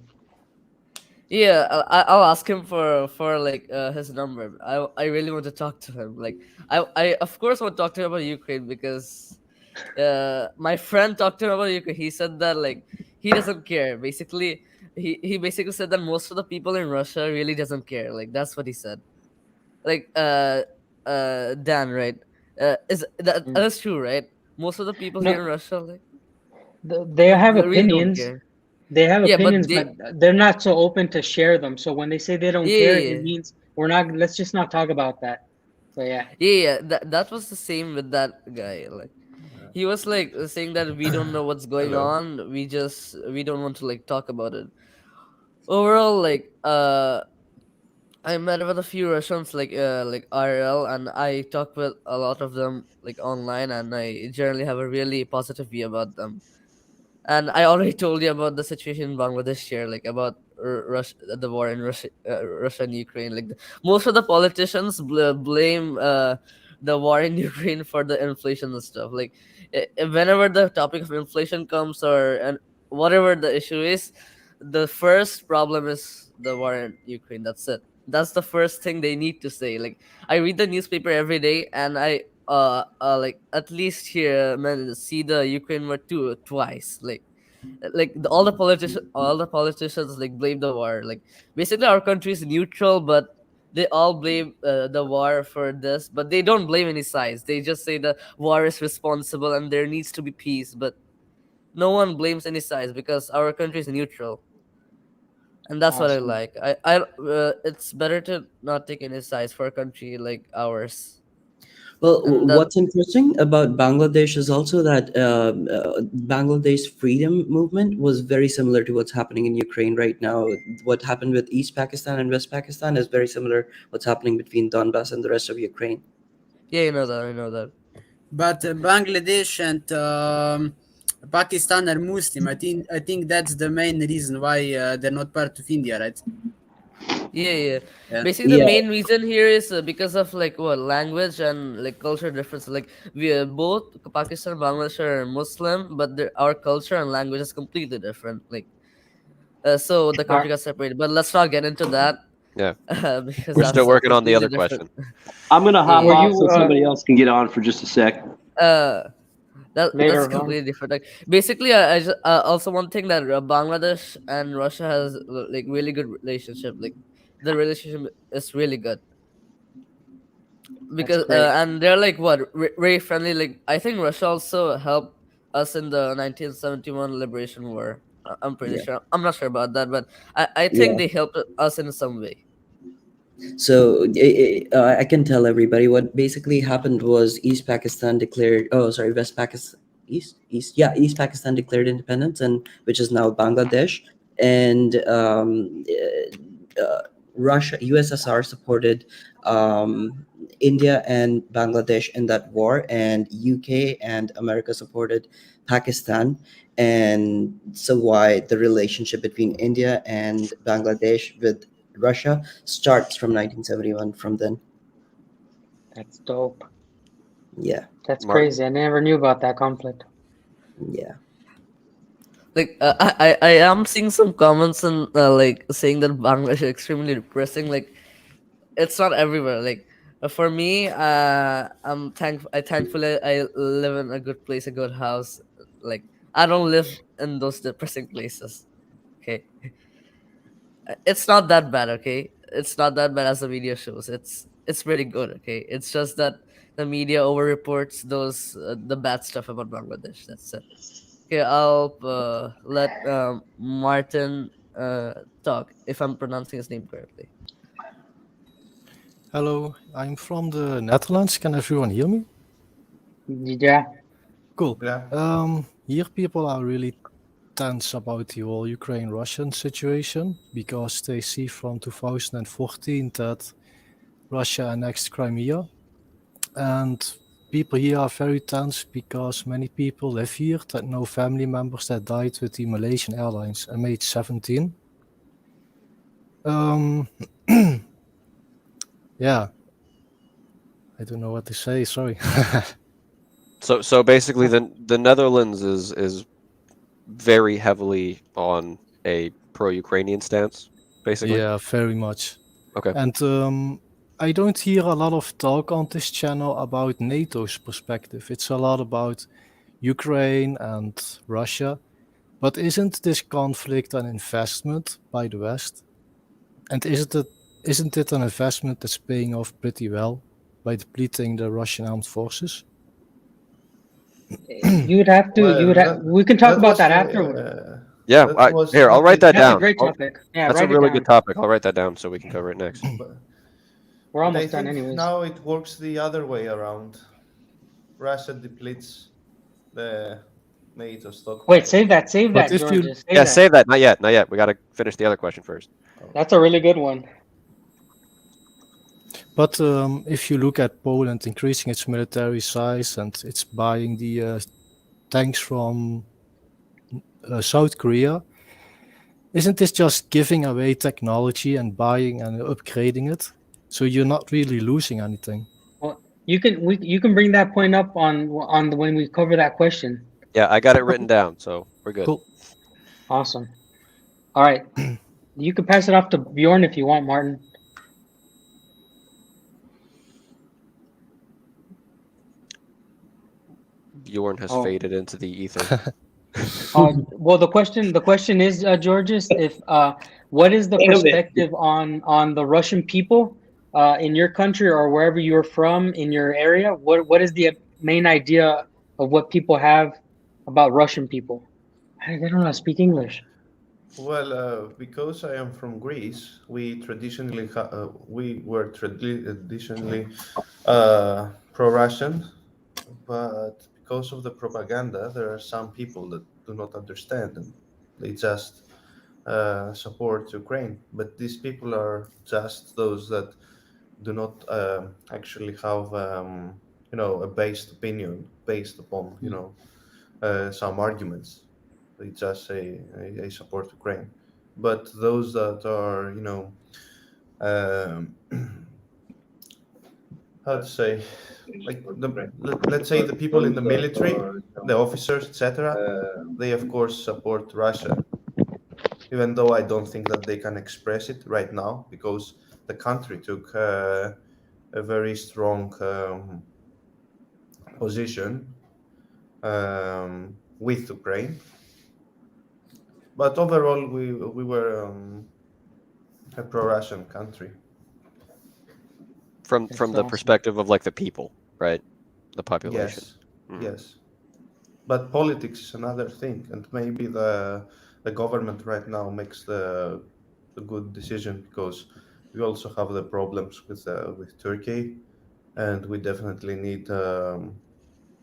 S6: Yeah, I'll ask him for like his number. I really want to talk to him. Like, I of course want to talk to him about Ukraine because my friend talked to him about Ukraine. He said that like he doesn't care. Basically, he basically said that most of the people in Russia really doesn't care. Like, that's what he said. Like Dan, right? Is that's true, right? Most of the people here in
S7: No,
S6: Russia like
S7: they have
S6: they really don't
S7: opinions.
S6: care.
S7: They have
S6: Yeah, but
S7: opinions, but they're not so open to share them. So when they say they don't care,
S6: yeah.
S7: it means we're not. Let's just not talk about that. So yeah.
S6: Yeah, that was the same with that guy. Like, he was like saying that we don't know what's going
S2: Hello.
S6: on. We don't want to like talk about it. Overall, like I met with a few Russians like IRL, and I talk with a lot of them like online, and I generally have a really positive view about them. And I already told you about the situation in Bangladesh here, like about the war in Russia and Ukraine. Like, most of the politicians blame the war in Ukraine for the inflation and stuff. Like, whenever the topic of inflation comes and whatever the issue is, the first problem is the war in Ukraine. That's it. That's the first thing they need to say. Like, I read the newspaper every day, and I like at least here see the Ukraine war twice. Like all the politicians like blame the war. Like, basically our country is neutral, but they all blame the war for this, but they don't blame any sides. They just say the war is responsible and there needs to be peace, but no one blames any sides because our country is neutral. And that's what I
S7: Awesome.
S6: like. It's better to not take any sides for a country like ours.
S3: Well,
S6: And that
S3: what's interesting about Bangladesh is also that Bangladesh freedom movement was very similar to what's happening in Ukraine right now. What happened with East Pakistan and West Pakistan is very similar. What's happening between Donbass and the rest of Ukraine.
S6: yeah, I know that.
S4: But Bangladesh and Pakistan are Muslim. I think that's the main reason why they're not part of India, right?
S6: Yeah.
S4: Yeah.
S6: Basically, the
S3: Yeah.
S6: main reason here is because of like language and like culture difference. Like, we are both Pakistan and Bangladesh are Muslim, but our culture and language is completely different. Like, so the country got separated. But let's not get into that.
S2: Yeah.
S6: Because
S2: We're still
S6: that's
S2: working on the
S6: completely
S2: other
S6: different.
S2: question.
S5: I'm gonna hop
S6: Yeah.
S5: off so somebody else can get on for just a sec.
S6: That's
S7: Later on.
S6: completely different. Like, basically, I just, also one thing that Bangladesh and Russia has like really good relationship. Like, the relationship is really good because
S7: great.
S6: and they're like very friendly. Like, I think Russia also helped us in the 1971 liberation war. I'm pretty
S3: Yeah.
S6: sure. I'm not sure about that, but I think
S3: Yeah.
S6: they helped us in some way.
S3: So I can tell everybody what basically happened was East Pakistan declared. Oh, sorry, West Pakistan. East Pakistan declared independence, and which is now Bangladesh, and Russia, USSR supported India and Bangladesh in that war, and UK and America supported Pakistan. And so why the relationship between India and Bangladesh with Russia starts from 1971 from then.
S7: That's dope.
S3: Yeah.
S7: That's
S2: Martin?
S7: crazy. I never knew about that conflict.
S3: Yeah.
S6: Like I am seeing some comments and like saying that Bangladesh is extremely depressing. Like it's not everywhere. Like for me, thankfully I live in a good place, a good house. Like I don't live in those depressing places. Okay, it's not that bad. Okay, it's not that bad as the media shows. It's pretty good. Okay, it's just that the media over reports those the bad stuff about Bangladesh. That's it. Okay, I'll let Martin talk if I'm pronouncing his name correctly.
S13: Hello, I'm from the Netherlands. Can everyone hear me?
S7: Yeah.
S13: Cool.
S11: Yeah.
S13: Here people are really tense about the whole Ukraine-Russian situation because they see from 2014 that Russia annexed Crimea, and people here are very tense because many people live here that know family members that died with the Malaysian Airlines on May 17. Yeah, I don't know what to say. Sorry.
S2: So basically, the Netherlands is very heavily on a pro-Ukrainian stance, basically.
S13: Yeah, very much.
S2: Okay.
S13: And I don't hear a lot of talk on this channel about NATO's perspective. It's a lot about Ukraine and Russia. But isn't this conflict an investment by the West? And isn't it an investment that's paying off pretty well by depleting the Russian armed forces?
S7: You'd have to. We can talk about that afterward.
S2: Yeah, here, I'll write that
S7: That's
S2: down.
S7: a great topic. Yeah,
S2: that's a
S7: write it
S2: really
S7: down.
S2: good topic. I'll write that down so we can cover it next.
S7: We're
S14: I
S7: almost done,
S14: think
S7: anyways.
S14: now it works the other way around. Russia depletes the NATO stock.
S7: Wait, save that,
S13: But if you-
S7: Georges.
S2: Yeah, save that. Not yet. Not yet. We got to finish the other question first.
S7: That's a really good one.
S13: But if you look at Poland increasing its military size and it's buying the tanks from South Korea, isn't this just giving away technology and buying and upgrading it? So you're not really losing anything.
S7: Well, you can bring that point up on when we cover that question.
S2: Yeah, I got it written down, so we're good.
S13: Cool.
S7: Awesome. All right, you can pass it off to Bjorn if you want, Martin.
S2: Bjorn has faded into the ether.
S7: Well, the question is, Georges, if what is the perspective on the Russian people in your country or wherever you're from in your area? What is the main idea of what people have about Russian people? They don't know how to speak English.
S14: Well, because I am from Greece, we were traditionally pro-Russian, but because of the propaganda, there are some people that do not understand and they just support Ukraine. But these people are just those that do not actually have, a based opinion based upon, some arguments. They just say I support Ukraine. But those that are, how to say, like let's say the people in the military, the officers, etc. They of course support Russia, even though I don't think that they can express it right now because the country took a very strong position with Ukraine. But overall, we were a pro-Russian country.
S2: From the perspective of like the people, right? The population.
S14: Yes, yes. But politics is another thing, and maybe the government right now makes the good decision because we also have the problems with Turkey, and we definitely need the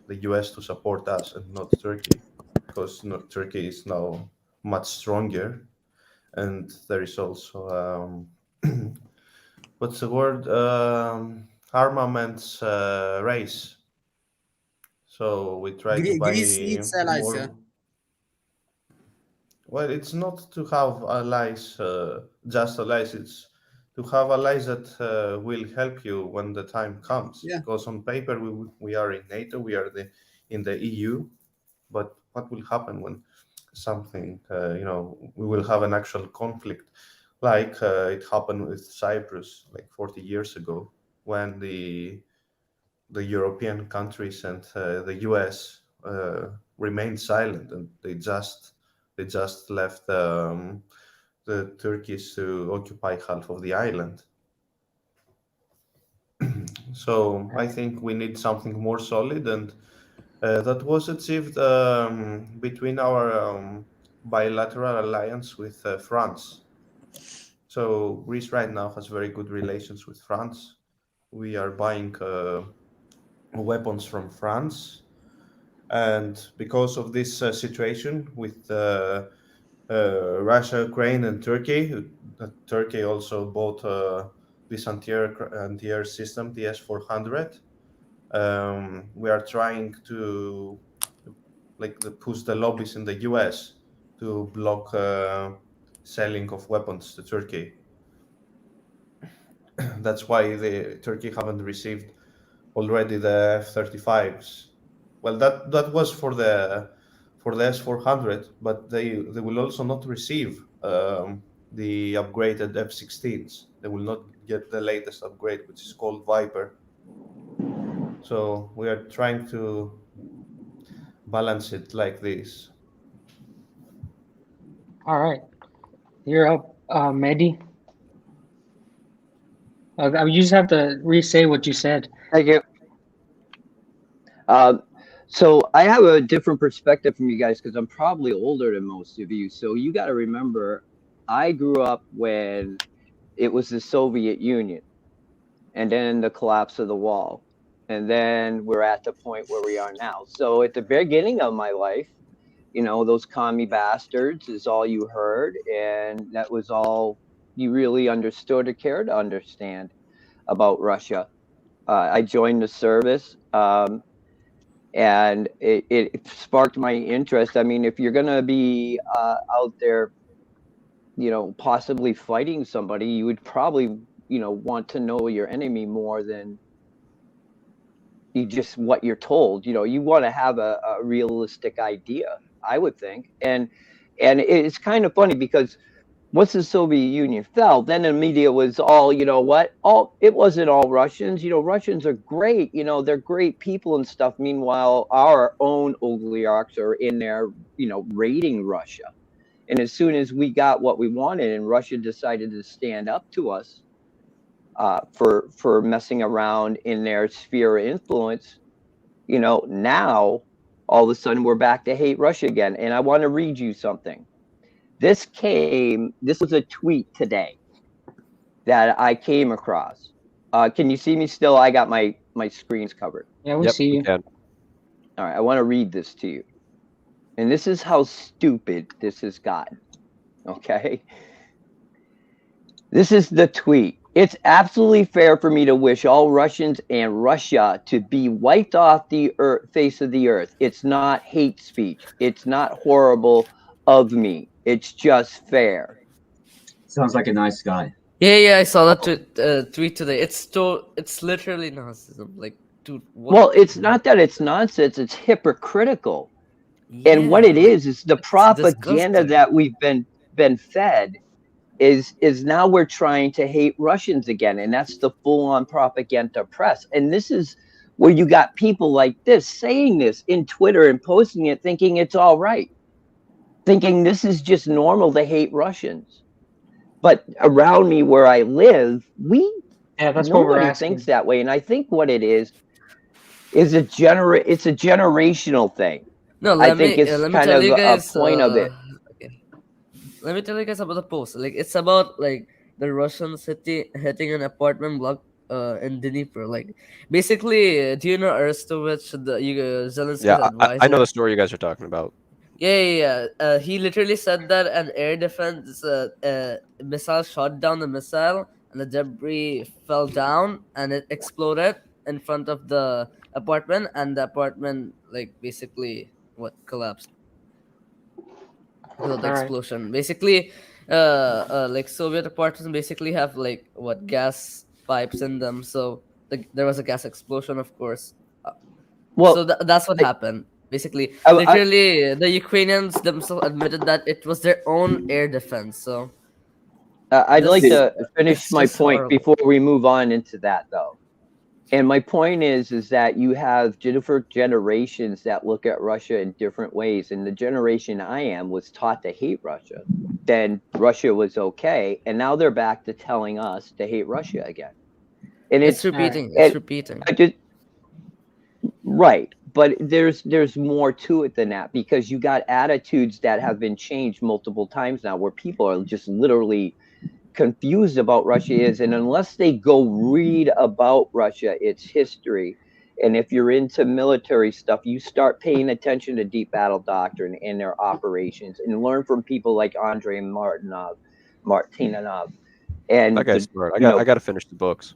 S14: US to support us and not Turkey, because Turkey is now much stronger, and there is also what's the word? armaments race. So we try to buy
S4: Greece needs allies.
S14: more. Well, it's not to have allies, just allies. It's to have allies that will help you when the time comes.
S4: Yeah.
S14: Because on paper we are in NATO, we are in the EU, but what will happen when something, we will have an actual conflict, like it happened with Cyprus like 40 years ago, when the European countries and the US remained silent, and they just left the Turkeys to occupy half of the island. So I think we need something more solid, and that was achieved between our bilateral alliance with France. So Greece right now has very good relations with France. We are buying weapons from France, and because of this situation with Russia, Ukraine, and Turkey, Turkey also bought this anti-air system, the S-400. We are trying to push the lobbies in the US to block selling of weapons to Turkey. That's why the Turkey haven't received already the F-35s. Well, that was for the S-400, but they will also not receive the upgraded F-16s. They will not get the latest upgrade, which is called Viper. So we are trying to balance it like this.
S7: All right, you're up, Mehdi. You just have to re-say what you said.
S12: Thank you. So I have a different perspective from you guys because I'm probably older than most of you. So you got to remember, I grew up when it was the Soviet Union, and then the collapse of the wall, and then we're at the point where we are now. So at the beginning of my life, those commie bastards is all you heard, and that was all you really understood or cared to understand about Russia. I joined the service, and it sparked my interest. I mean, if you're going to be out there, possibly fighting somebody, you would probably, want to know your enemy more than what you're told. You want to have a realistic idea, I would think. And it's kind of funny because once the Soviet Union fell, then the media was all, it wasn't all Russians. Russians are great. They're great people and stuff. Meanwhile, our own oligarchs are in there, raiding Russia. And as soon as we got what we wanted and Russia decided to stand up to us for messing around in their sphere of influence, now all of a sudden we're back to hate Russia again. And I want to read you something. This was a tweet today that I came across. Can you see me still? I got my screens covered.
S7: Yeah, we see you.
S12: All right, I want to read this to you. And this is how stupid this has gotten. Okay? This is the tweet. It's absolutely fair for me to wish all Russians and Russia to be wiped off the face of the earth. It's not hate speech. It's not horrible of me. It's just fair.
S10: Sounds like a nice guy.
S6: Yeah, I saw that tweet today. It's literally nonsense. Like, dude. What?
S12: Well, it's not that it's nonsense. It's hypocritical. Yeah, and what it is the propaganda that we've been fed is now we're trying to hate Russians again, and that's the full-on propaganda press. And this is where you got people like this saying this in Twitter and posting it, thinking it's all right, thinking this is just normal to hate Russians. But around me where I live,
S7: that's
S12: nobody
S7: what we're asking.
S12: thinks that way. And I think what it is it's a generational thing.
S6: No,
S12: I think it's kind of a point of it.
S6: Okay. Let me tell you guys about the post. Like, it's about like the Russian city hitting an apartment block in Dnieper. Like, basically, do you know Arestovich, Zelensky's advisor?
S2: I know the story you guys are talking about.
S6: Yeah. He literally said that an air defense missile shot down the missile, and the debris fell down and it exploded in front of the apartment, and the apartment like basically collapsed because of the
S7: All right.
S6: explosion. Basically, like Soviet apartments basically have like gas pipes in them, so there was a gas explosion, of course.
S12: Well,
S6: So that's what happened. Basically,
S12: I-
S6: literally, the Ukrainians themselves admitted that it was their own air defense. So
S12: I'd like
S6: this-
S12: to finish
S6: it's
S12: my
S6: just
S12: point
S6: horrible.
S12: before we move on into that, though. And my point is that you have different generations that look at Russia in different ways. And the generation I am was taught to hate Russia. Then Russia was okay, and now they're back to telling us to hate Russia again. And
S6: It's repeating. It's repeating.
S12: Right, but there's more to it than that, because you got attitudes that have been changed multiple times now, where people are just literally confused about Russia is, and unless they go read about Russia, its history, and if you're into military stuff, you start paying attention to deep battle doctrine and their operations, and learn from people like Andrei Martinov, and
S2: That guy's smart. I got to finish the books.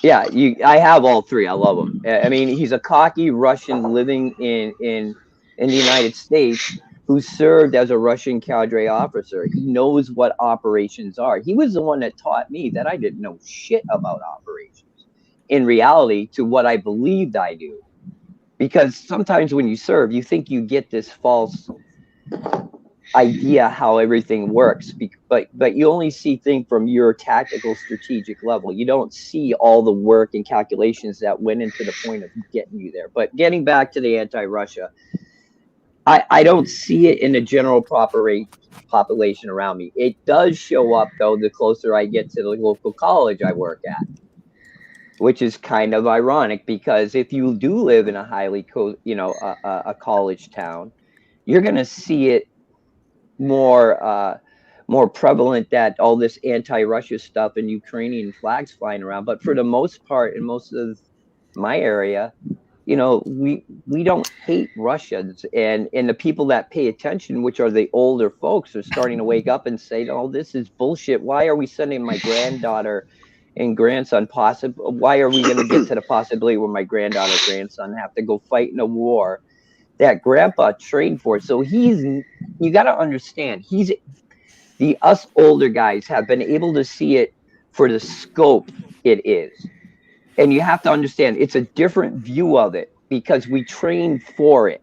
S12: Yeah, I have all three. I love him. I mean, he's a cocky Russian living in the United States who served as a Russian cadre officer. He knows what operations are. He was the one that taught me that I didn't know shit about operations in reality to what I believed I knew. Because sometimes when you serve, you think you get this false idea how everything works, but you only see things from your tactical strategic level. You don't see all the work and calculations that went into the point of getting you there. But getting back to the anti-Russia, I don't see it in the general population around me. It does show up, though, the closer I get to the local college I work at, which is kind of ironic, because if you do live in a highly a college town, you're going to see it more prevalent, that all this anti-Russia stuff and Ukrainian flags flying around. But for the most part, in most of my area, we don't hate Russians, and the people that pay attention, which are the older folks, are starting to wake up and say, "Oh, this is bullshit. Why are we sending my granddaughter and grandson why are we going to get to the possibility where my granddaughter and grandson have to go fight in a war that grandpa trained for?" So you got to understand, us older guys have been able to see it for the scope it is. And you have to understand, it's a different view of it because we train for it.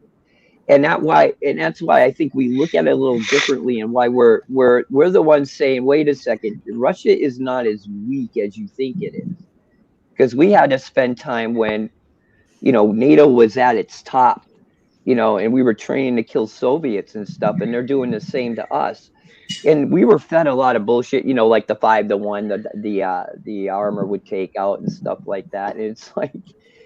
S12: And that's why I think we look at it a little differently, and why we're the ones saying, wait a second, Russia is not as weak as you think it is. Because we had to spend time when, NATO was at its top, and we were training to kill Soviets and stuff, and they're doing the same to us. And we were fed a lot of bullshit, like the 5-to-1, the armor would take out and stuff like that. And it's like,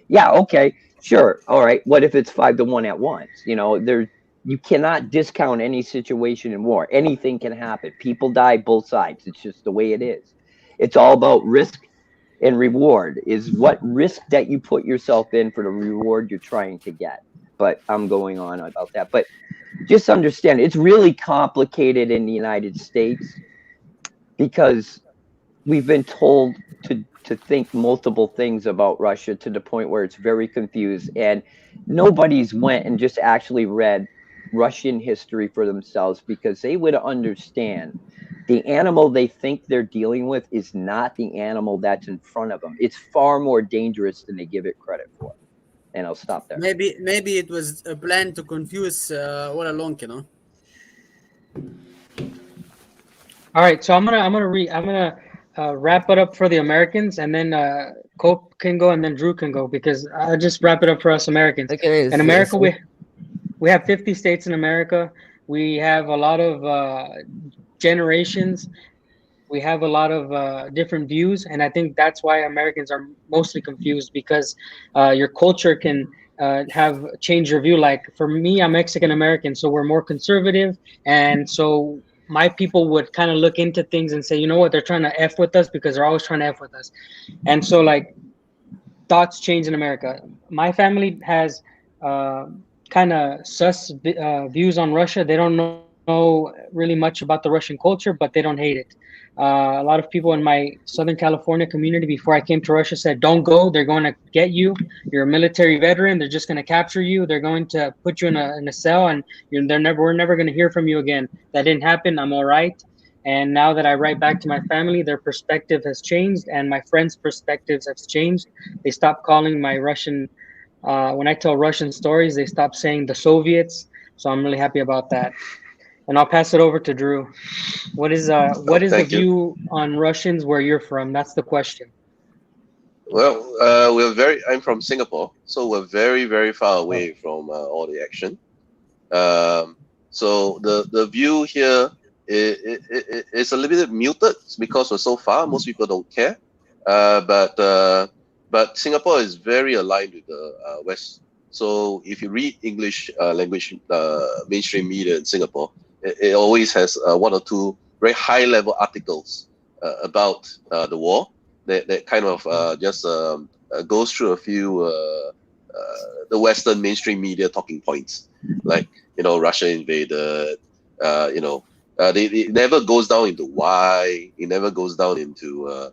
S12: yeah, okay, sure, all right. What if it's 5-to-1 at once? You cannot discount any situation in war. Anything can happen. People die both sides. It's just the way it is. It's all about risk and reward. Is what risk that you put yourself in for the reward you're trying to get. But I'm going on about that. But just understand, it's really complicated in the United States because we've been told to think multiple things about Russia to the point where it's very confused, and nobody's went and just actually read Russian history for themselves, because they would understand the animal they think they're dealing with is not the animal that's in front of them. It's far more dangerous than they give it credit for. And I'll stop there.
S4: Maybe it was a plan to confuse all along,
S7: All right, so I'm gonna wrap it up for the Americans, and then Cope can go, and then Drew can go, because I'll just wrap it up for us Americans.
S6: Okay,
S7: in America, we have 50 states in America. We have a lot of generations. We have a lot of different views, and I think that's why Americans are mostly confused, because your culture can have changed your view. Like for me, I'm Mexican American, so we're more conservative, and so my people would kind of look into things and say, you know what, they're trying to F with us because they're always trying to F with us. And so like thoughts change in America. My family has kind of sus views on Russia. They don't know know really much about the Russian culture, but they don't hate it. A lot of people in my Southern California community before I came to Russia said, "Don't go. They're going to get you. You're a military veteran. They're just going to capture you. They're going to put you in a cell, and we're never going to hear from you again." That didn't happen. I'm all right. And now that I write back to my family, their perspective has changed, and my friends' perspectives have changed. They stopped calling my Russian. When I tell Russian stories, they stop saying the Soviets. So I'm really happy about that. And I'll pass it over to Drew. What is the
S15: thank you.
S7: view on Russians where you're from? That's the question.
S15: Well, I'm from Singapore, so we're very, very far away from all the action. So the view here is a little bit muted because we're so far. Most people don't care. But Singapore is very aligned with the West. So if you read English language mainstream media in Singapore, it always has one or two very high-level articles about the war that kind of just goes through a few the Western mainstream media talking points, like Russia invaded. It never goes down into why. It never goes down into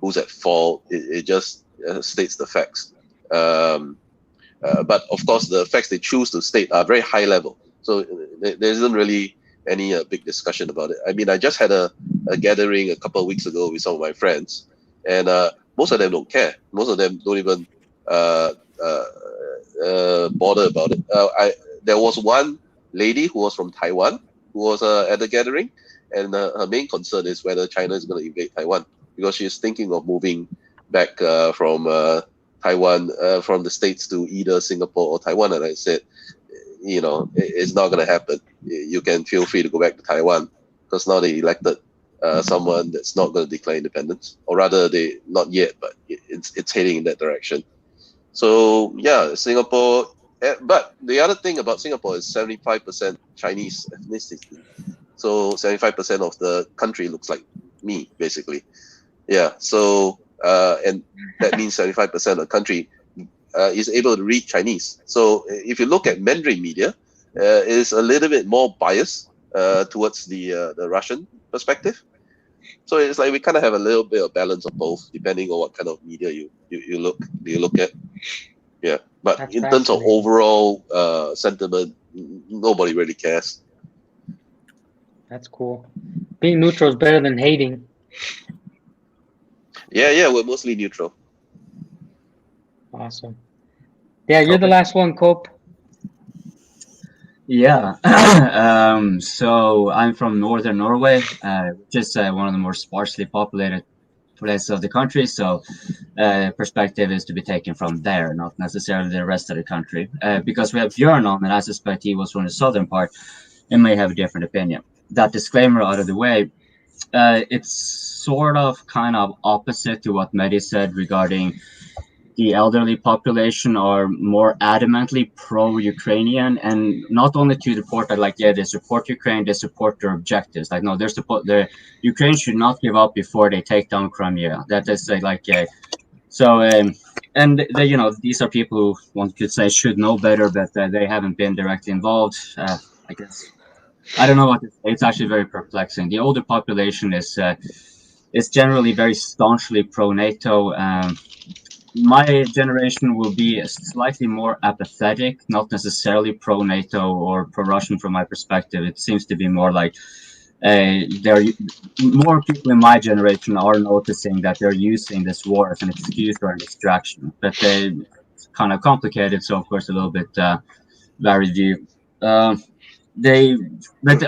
S15: who's at fault. It just states the facts. But of course, the facts they choose to state are very high level. So there isn't really any big discussion about it. I mean, I just had a gathering a couple of weeks ago with some of my friends, and most of them don't care. Most of them don't even bother about it. There was one lady who was from Taiwan who was at the gathering, and her main concern is whether China is going to invade Taiwan, because she is thinking of moving back from Taiwan, from the States to either Singapore or Taiwan. And I said, it's not going to happen. You can feel free to go back to Taiwan, because now they elected someone that's not going to declare independence, or rather, they not yet, but it's heading in that direction. So yeah, Singapore. But the other thing about Singapore is 75% Chinese ethnicity. So 75% of the country looks like me, basically. Yeah. So and that means 75% of the country is able to read Chinese. So if you look at Mandarin media, it's a little bit more biased towards the Russian perspective. So it's like we kind of have a little bit of balance of both, depending on what kind of media you look at. Yeah, but
S7: That's
S15: in terms of
S7: fascinating.
S15: overall sentiment, nobody really cares.
S7: That's cool. Being neutral is better than hating.
S15: Yeah, we're mostly neutral.
S7: Awesome. Yeah, you're the last one, Cope.
S10: Yeah. So I'm from northern Norway, which is one of the more sparsely populated places of the country. So perspective is to be taken from there, not necessarily the rest of the country. Because we have Björn on, and I suspect he was from the southern part and may have a different opinion. That disclaimer out of the way, it's sort of kind of opposite to what Mehdi said regarding the elderly population are more adamantly pro-Ukrainian, and not only to the point that they support Ukraine, they support their objectives. Like, no, the Ukraine should not give up before they take down Crimea. That is and they, these are people who one could say should know better, but they haven't been directly involved. I guess I don't know what to say. It's actually very perplexing. The older population is generally very staunchly pro-NATO. My generation will be slightly more apathetic, not necessarily pro-NATO or pro-Russian from my perspective. It seems to be more like more people in my generation are noticing that they're using this war as an excuse or a distraction. But it's kind of complicated, so of course a little bit varied view.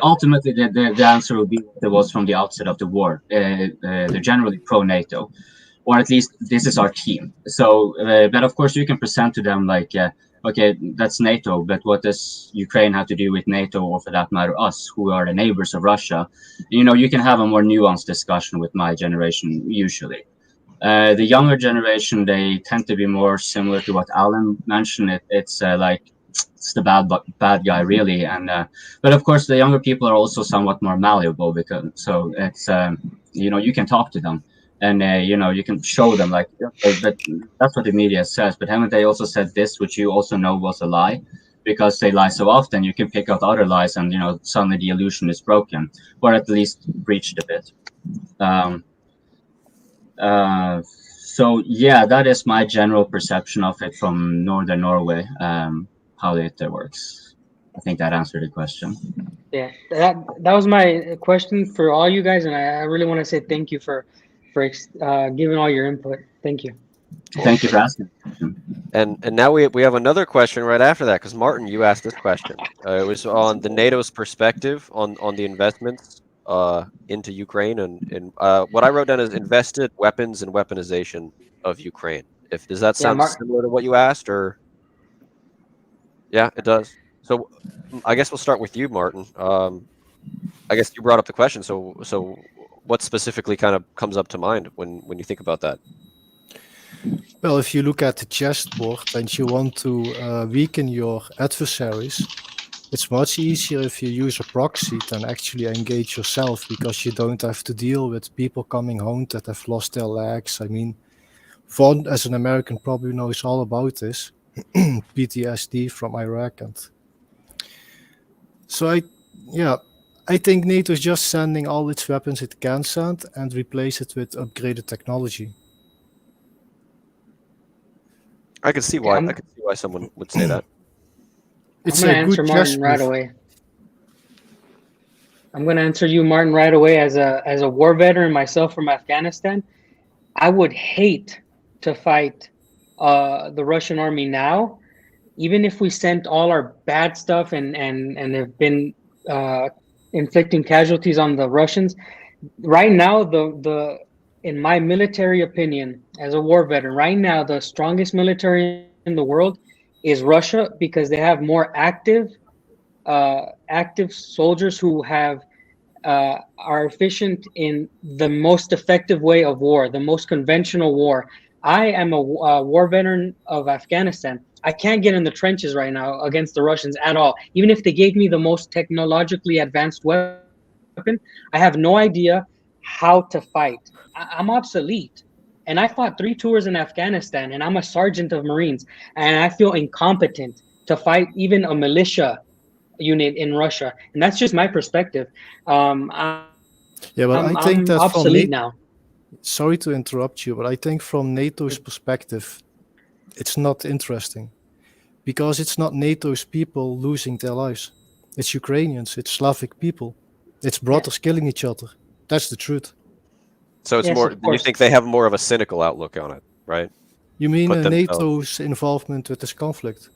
S10: Ultimately the answer will be what it was from the outset of the war. They're generally pro-NATO. Or at least this is our team. So, but of course you can present to them like, okay, that's NATO, but what does Ukraine have to do with NATO, or for that matter, us, who are the neighbors of Russia? You can have a more nuanced discussion with my generation usually. The younger generation, they tend to be more similar to what Alan mentioned. It's the bad guy really, and but of course the younger people are also somewhat more malleable, because so it's you can talk to them. And you can show them like, okay, but that's what the media says. But haven't they also said this, which you also know was a lie? because they lie so often. You can pick out other lies, and suddenly the illusion is broken, or at least breached a bit. So yeah, that is my general perception of it from Northern Norway. How it works. I think that answered the question.
S7: Yeah, that was my question for all you guys, and I really want to say thank you for giving all your input. Thank you.
S10: Thank you for asking.
S2: And now we have another question right after that, because Martin, you asked this question. It was on the NATO's perspective on the investments into Ukraine, and what I wrote down is invested weapons and weaponization of Ukraine. Does that sound similar to what you asked, or? Yeah, it does. So I guess we'll start with you, Martin. I guess you brought up the question. So what specifically kind of comes up to mind when you think about that?
S13: Well, if you look at the chessboard and you want to weaken your adversaries, it's much easier if you use a proxy than actually engage yourself, because you don't have to deal with people coming home that have lost their legs. I mean, Vaughn, as an American, probably knows all about this. PTSD from Iraq. And so I think NATO is just sending all its weapons it can send and replace it with upgraded technology.
S2: I can see why. I can see why someone would say that.
S7: I'm going to answer Martin right away. I'm going to answer you, Martin, right away. As a war veteran myself from Afghanistan, I would hate to fight the Russian army now, even if we sent all our bad stuff and have been inflicting casualties on the Russians. Right now, in my military opinion, as a war veteran, right now the strongest military in the world is Russia, because they have more active soldiers who are efficient in the most effective way of war, the most conventional war. I am a war veteran of Afghanistan. I can't get in the trenches right now against the Russians at all. Even if they gave me the most technologically advanced weapon, I have no idea how to fight. I'm obsolete. And I fought 3 tours in Afghanistan, and I'm a sergeant of Marines, and I feel incompetent to fight even a militia unit in Russia. And that's just my perspective.
S13: I think that
S7: obsolete now.
S13: Sorry to interrupt you, but I think from NATO's perspective, it's not interesting, because it's not NATO's people losing their lives. It's Ukrainians, it's Slavic people, it's brothers killing each other. That's the truth.
S2: So it's more. You think they have more of a cynical outlook on it, right?
S13: You mean NATO's involvement with this conflict?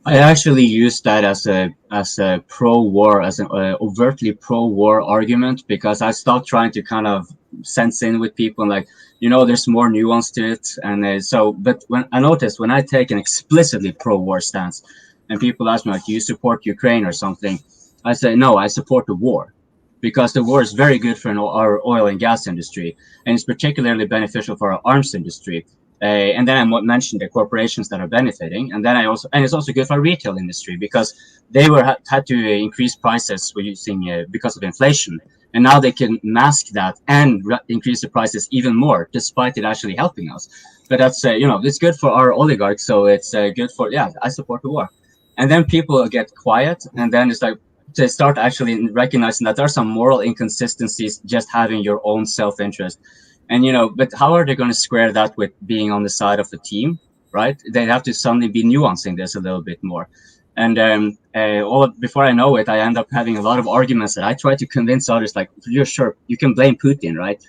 S10: I actually use that as a pro-war, as an overtly pro-war argument, because I stopped trying to kind of sense in with people and there's more nuance to it. And but when I noticed when I take an explicitly pro-war stance, and people ask me do you support Ukraine or something, I say no, I support the war, because the war is very good for our oil and gas industry, and it's particularly beneficial for our arms industry. And then I mentioned the corporations that are benefiting, and then it's also good for our retail industry, because they had to increase prices because of inflation, and now they can mask that and increase the prices even more, despite it actually helping us. But that's it's good for our oligarchs, so it's good for I support the war. And then people get quiet, and then it's they start actually recognizing that there are some moral inconsistencies just having your own self-interest. And but how are they going to square that with being on the side of the team, right? They have to suddenly be nuancing this a little bit more. And before I know it, I end up having a lot of arguments that I try to convince others, you're sure you can blame Putin, right?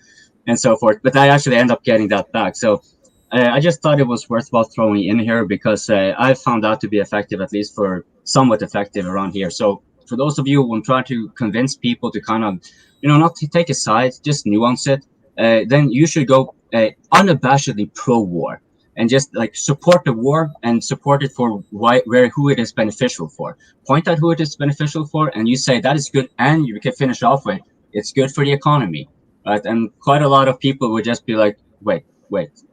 S10: And so forth. But I actually end up getting that back. So I just thought it was worthwhile throwing in here, because I found that to be effective, at least for somewhat effective around here. So for those of you who want to try to convince people to kind of, not to take a side, just nuance it, then you should go unabashedly pro-war and just support the war and support it for who it is beneficial for. Point out who it is beneficial for, and you say that is good, and you can finish off with it's good for the economy, right? And quite a lot of people would just be like, wait,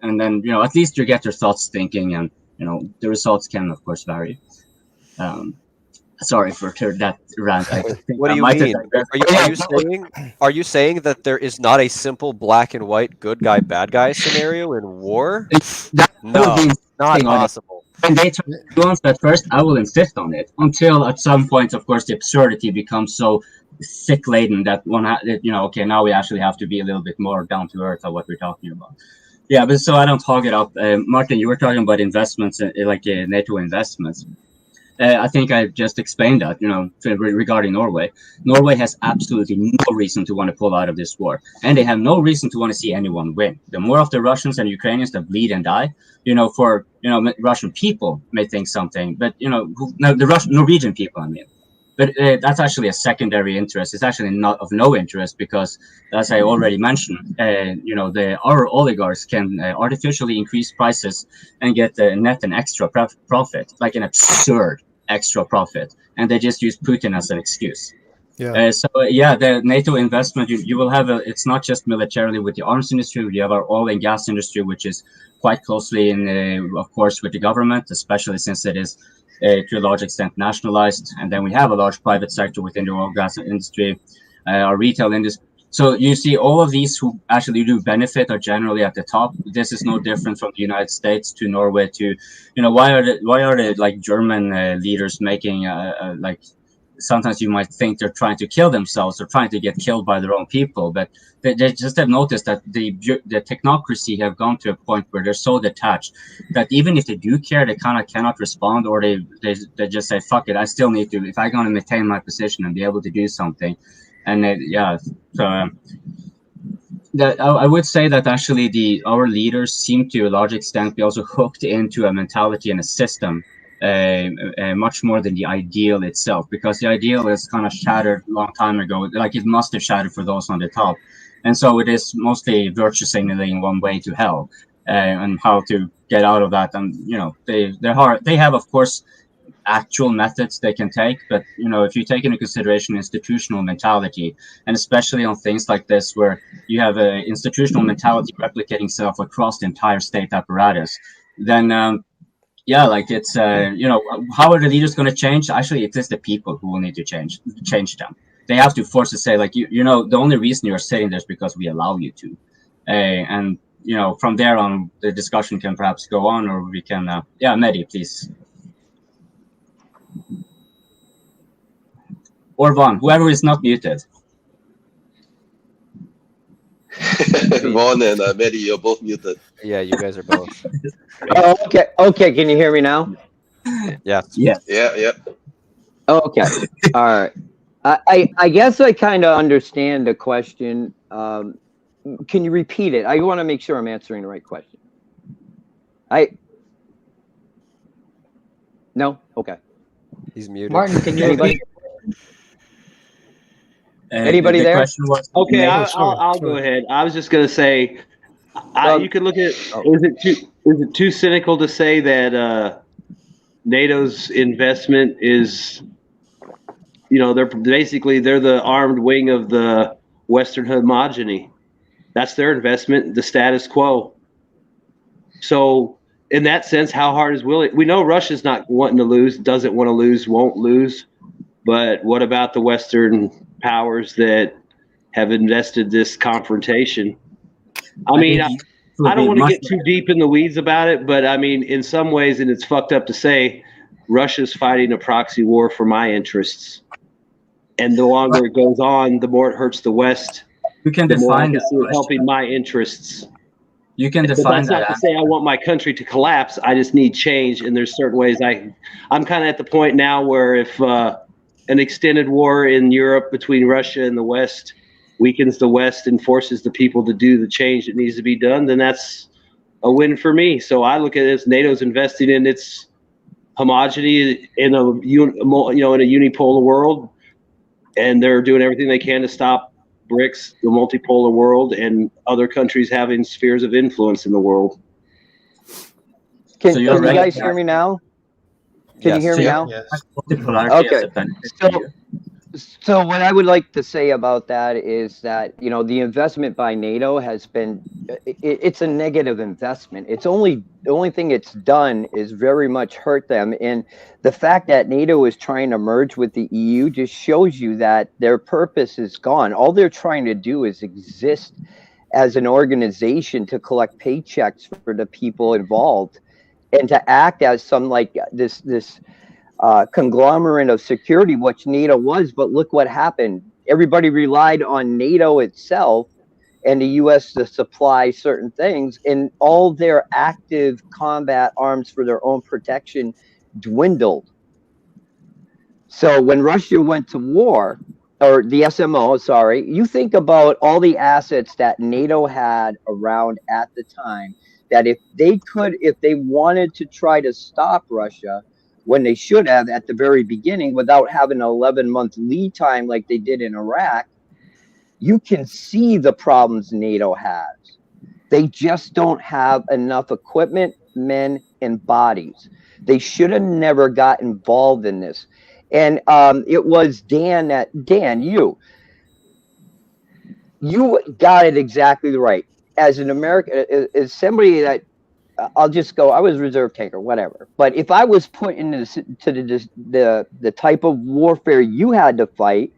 S10: and then at least you get your thoughts thinking, and the results can of course vary. Sorry for that rant.
S2: What do you mean? Are you saying that there is not a simple black and white good guy bad guy scenario in war? No, not possible.
S10: when they try to influence at first, I will insist on it until at some point, of course, the absurdity becomes so sick laden that okay, now we actually have to be a little bit more down to earth of what we're talking about. Yeah, but so I don't hog it up. Martin, you were talking about investments, like NATO investments. I think I just explained that, regarding Norway. Norway has absolutely no reason to want to pull out of this war, and they have no reason to want to see anyone win. The more of the Russians and Ukrainians that bleed and die, Russian people may think something, but the Norwegian people, I mean. But that's actually a secondary interest. It's actually not of no interest because, as I already mentioned, our oligarchs can artificially increase prices and get net an extra profit, like an absurd extra profit, and they just use Putin as an excuse.
S13: Yeah.
S10: The NATO investment, you will have it's not just militarily with the arms industry. You have our oil and gas industry, which is quite closely of course, with the government, especially since it is to a large extent nationalized. And then we have a large private sector within the oil and gas industry, our retail industry. So you see all of these who actually do benefit are generally at the top. This is no different from the United States to Norway to, why are the like German leaders making like, sometimes you might think they're trying to kill themselves or trying to get killed by their own people, but they just have noticed that the technocracy have gone to a point where they're so detached that even if they do care, they kind of cannot respond, or they just say, fuck it, I still need to, if I'm going to maintain my position and be able to do something. And I would say that actually our leaders seem to a large extent be also hooked into a mentality and a system much more than the ideal itself, because the ideal is kind of shattered a long time ago, like it must have shattered for those on the top, and so it is mostly virtue signaling one way to hell, and how to get out of that. And they have, of course, actual methods they can take, but if you take into consideration institutional mentality, and especially on things like this where you have an institutional mentality replicating itself across the entire state apparatus, then it's how are the leaders going to change? Actually, it is the people who will need to change them. They have to force to say, like, the only reason you're sitting there is because we allow you to, and from there on the discussion can perhaps go on, or we can Mehdi, please. Or Vaughn, whoever is not muted.
S15: Vaughn and Mehdi, you're both muted.
S2: Yeah, you guys are both.
S12: Oh, okay. Okay, can you hear me now?
S2: Yeah.
S15: Yeah.
S12: Okay. All right. I guess I kind of understand the question. Can you repeat it? I want to make sure I'm answering the right question. No? Okay.
S2: He's muted.
S7: Martin, can you
S12: Anybody? Anybody there?
S5: Okay, I'll go ahead. I was just going to say, you could look at. Is it too cynical to say that NATO's investment is, they're the armed wing of the Western homogeny. That's their investment, the status quo. So in that sense, how hard is willing? We know Russia's not wanting to lose, doesn't want to lose, won't lose. But what about the Western powers that have invested this confrontation? I mean, I don't want to get too deep in the weeds about it, but I mean, in some ways, and it's fucked up to say, Russia's fighting a proxy war for my interests. And the longer it goes on, the more it hurts the West.
S10: You can define that.
S5: Helping my interests.
S10: You can define
S5: that. That's not to say I want my country to collapse. I just need change. And there's certain ways I'm kind of at the point now where if an extended war in Europe between Russia and the West weakens the West and forces the people to do the change that needs to be done, then that's a win for me. So I look at it as NATO's investing in its homogeny in a unipolar world, and they're doing everything they can to stop BRICS, the multipolar world, and other countries having spheres of influence in the world.
S12: Can you guys hear me now? Can you hear me now?
S10: Yes.
S12: Okay. So what I would like to say about that is that, the investment by NATO has been, it's a negative investment. The only thing it's done is very much hurt them. And the fact that NATO is trying to merge with the EU just shows you that their purpose is gone. All they're trying to do is exist as an organization to collect paychecks for the people involved. and to act as some like this conglomerate of security, which NATO was. But look what happened. Everybody relied on NATO itself and the U.S. to supply certain things, and all their active combat arms for their own protection dwindled. So when Russia went to war, or the SMO, sorry, you think about all the assets that NATO had around at the time, that if they wanted to try to stop Russia, when they should have at the very beginning, without having an 11-month lead time like they did in Iraq, you can see the problems NATO has. They just don't have enough equipment, men, and bodies. They should have never got involved in this. And it was Dan, you got it exactly right. As an American, as somebody that I'll just go, I was reserve tanker, whatever. But if I was put into the type of warfare you had to fight,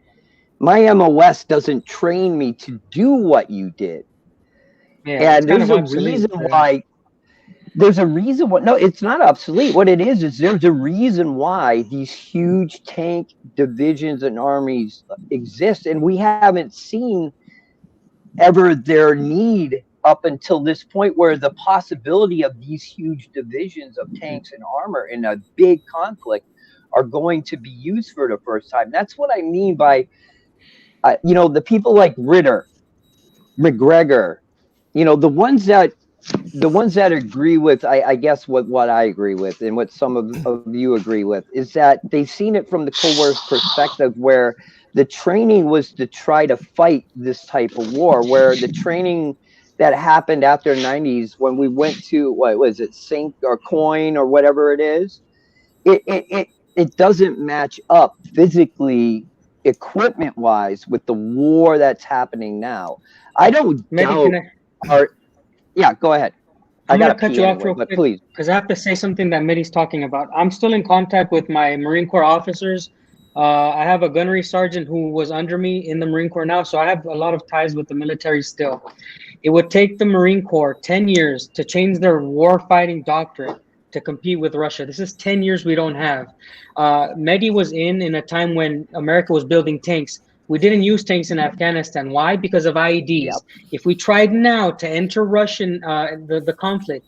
S12: my MOS doesn't train me to do what you did.
S7: Yeah,
S12: and there's a reason why. There's a reason why. No, it's not obsolete. What it is there's a reason why these huge tank divisions and armies exist, and we haven't seen ever their need up until this point, where the possibility of these huge divisions of tanks and armor in a big conflict are going to be used for the first time. That's what I mean by, the people like Ritter, McGregor, the ones that agree with, I guess what I agree with and what some of you agree with, is that they've seen it from the Cold War perspective, where the training was to try to fight this type of war, where the training that happened after the 90s, when we went to, what was it, Sync or Coin or whatever it is, it doesn't match up physically, equipment wise, with the war that's happening now. I don't doubt yeah, go ahead.
S7: I'm going to cut you off
S12: anyway,
S7: real
S12: but
S7: quick,
S12: please.
S7: because I have to say something that Mitty's talking about. I'm still in contact with my Marine Corps officers. I have a gunnery sergeant who was under me in the Marine Corps now, so I have a lot of ties with the military still. It would take the Marine Corps 10 years to change their war-fighting doctrine to compete with Russia. This is 10 years we don't have. Mehdi was in a time when America was building tanks. We didn't use tanks in Afghanistan. Why? Because of IEDs. Yep. If we tried now to enter Russian the conflict,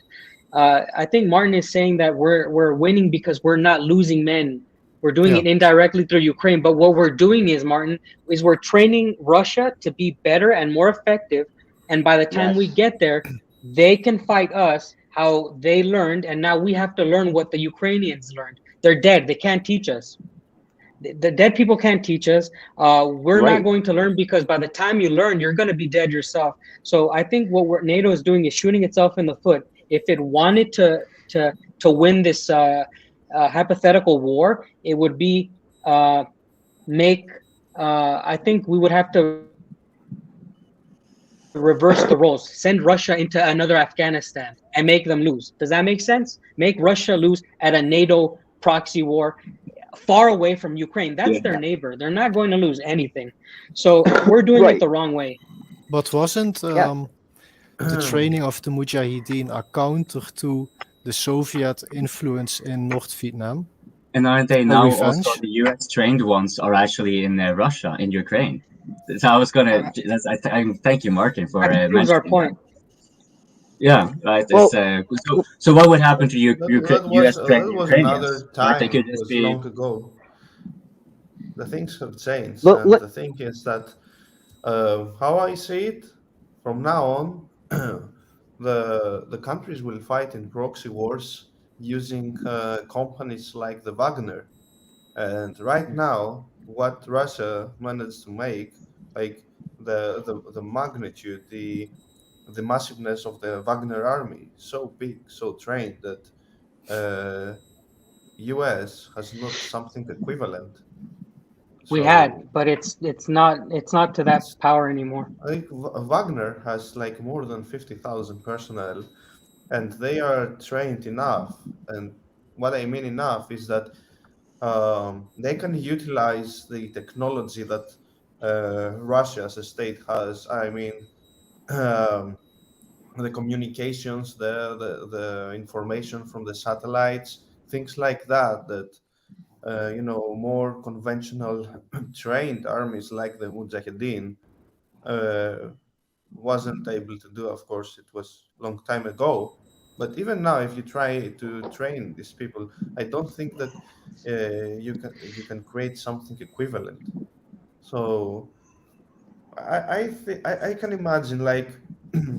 S7: I think Martin is saying that we're winning because we're not losing men. We're doing it indirectly through Ukraine. But what we're doing is, Martin, is we're training Russia to be better and more effective. And by the time we get there, they can fight us how they learned. And now we have to learn what the Ukrainians learned. They're dead. They can't teach us. The dead people can't teach us. We're not going to learn, because by the time you learn, you're going to be dead yourself. So I think what NATO is doing is shooting itself in the foot. If it wanted to win this hypothetical war, it would be I think we would have to reverse the roles, send Russia into another Afghanistan and make them lose. Does that make sense? Make Russia lose at a NATO proxy war far away from Ukraine. That's their neighbor. They're not going to lose anything. So we're doing it the wrong way.
S13: But wasn't the training of the Mujahideen a counter to the Soviet influence in North Vietnam?
S10: And aren't they now also the US trained ones are actually in Russia, in Ukraine? So I was gonna. Thank you, Martin, for mentioning
S7: our point.
S10: That. Yeah, right. Well, so what would happen to you? US trained Ukrainians?
S14: Time,
S10: they could just be
S14: long ago. The things have changed, and the thing is that how I see it, from now on, the countries will fight in proxy wars using companies like the Wagner. And right now, what Russia managed to make, like the magnitude, the massiveness of the Wagner army, so big, so trained, that US has not something equivalent.
S7: We had, but it's not to that power anymore.
S14: I think Wagner has like more than 50,000 personnel, and they are trained enough. And what I mean enough is that they can utilize the technology that Russia as a state has. I mean, the communications, the information from the satellites, things like that. More conventional trained armies like the Mujahideen wasn't able to do. Of course, it was a long time ago. But even now, if you try to train these people, I don't think that you can create something equivalent. So I can imagine like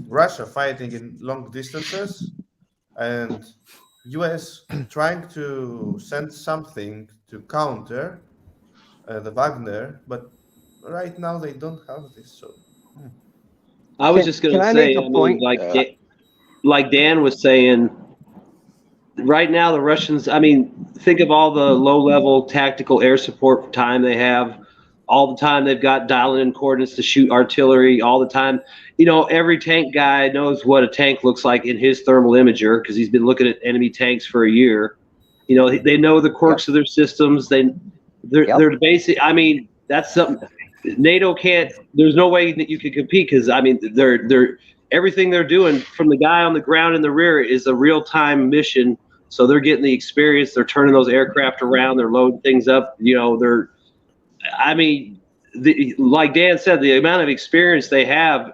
S14: Russia fighting in long distances and US trying to send something to counter the Wagner, but right now they don't have this. So
S5: I was just going to say, like Dan was saying, right now the Russians, I mean, think of all the low-level tactical air support time they have. All the time they've got dialing in coordinates to shoot artillery all the time. You know, every tank guy knows what a tank looks like in his thermal imager because he's been looking at enemy tanks for a year. You know, they know the quirks of their systems. They're basic. I mean, that's something NATO can't. There's no way that you can compete because I mean, they're everything they're doing from the guy on the ground in the rear is a real-time mission. So they're getting the experience. They're turning those aircraft around. They're loading things up. You know, I mean, like Dan said, the amount of experience they have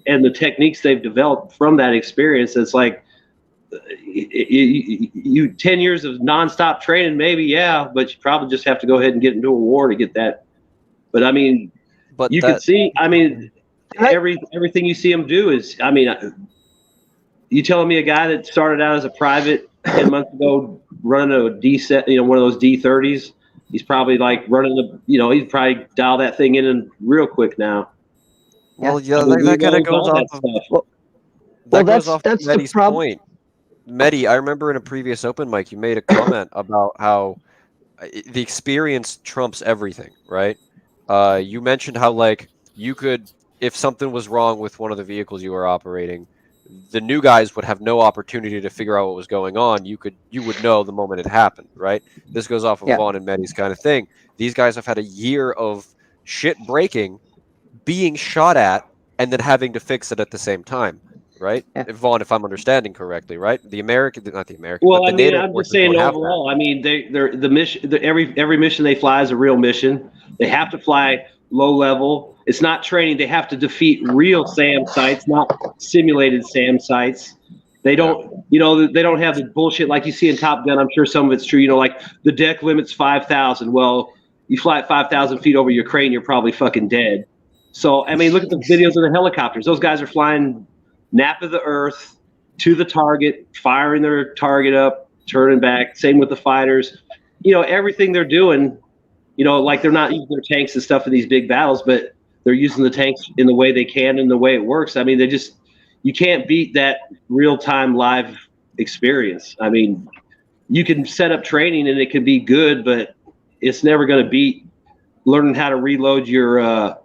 S5: and the techniques they've developed from that experience, it's like you 10 years of nonstop training, maybe, yeah, but you probably just have to go ahead and get into a war to get that. But I mean, can see, I mean, everything you see them do is, I mean, you telling me a guy that started out as a private 10 months ago running a one of those D30s, he's probably like running he'd probably dial that thing in and real quick now.
S2: Well, yeah, that kind of goes off of Mehdi's point. Mehdi, I remember in a previous open mic, you made a comment about how the experience trumps everything, right? You mentioned how, like, you could, if something was wrong with one of the vehicles you were operating, the new guys would have no opportunity to figure out what was going on. You would know the moment it happened, right? This goes off of Vaughn and Mehdi's kind of thing. These guys have had a year of shit breaking, being shot at, and then having to fix it at the same time, right? Vaughn, if I'm understanding correctly, right? Not the American,
S5: well,
S2: but the
S5: I mean,
S2: NATO
S5: I'm just saying overall. I mean, the mission, every mission they fly is a real mission. They have to fly low level. It's not training. They have to defeat real SAM sites, not simulated SAM sites. They don't, they don't have the bullshit like you see in Top Gun. I'm sure some of it's true. Like the deck limit's 5,000. Well, you fly at 5,000 feet over Ukraine, you're probably fucking dead. So, I mean, look at the videos of the helicopters. Those guys are flying nap of the earth to the target, firing their target up, turning back. Same with the fighters. Everything they're doing, like they're not using their tanks and stuff in these big battles, but they're using the tanks in the way they can and the way it works. I mean, you can't beat that real-time live experience. I mean, you can set up training and it can be good, but it's never going to beat learning how to reload your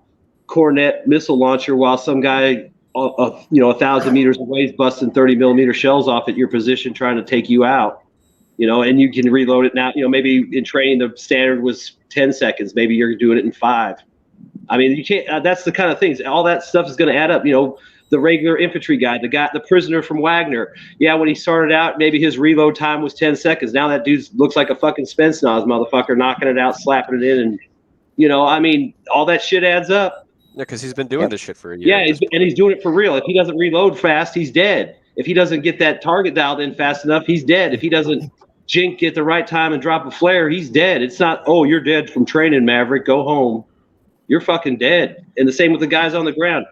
S5: Cornet missile launcher while some guy 1,000 meters away is busting 30 millimeter shells off at your position trying to take you out. And you can reload it now. Maybe in training the standard was 10 seconds. Maybe you're doing it in 5. I mean, you can't. That's the kind of things. All that stuff is going to add up. The regular infantry guy, the prisoner from Wagner. Yeah, when he started out, maybe his reload time was 10 seconds. Now that dude looks like a fucking Spence Nas motherfucker, knocking it out, slapping it in, and I mean, all that shit adds up.
S2: Yeah, because he's been doing this shit for a year.
S5: Yeah, and he's doing it for real. If he doesn't reload fast, he's dead. If he doesn't get that target dialed in fast enough, he's dead. If he doesn't jink at the right time and drop a flare, he's dead. It's not, oh, you're dead from training, Maverick, go home. You're fucking dead. And the same with the guys on the ground.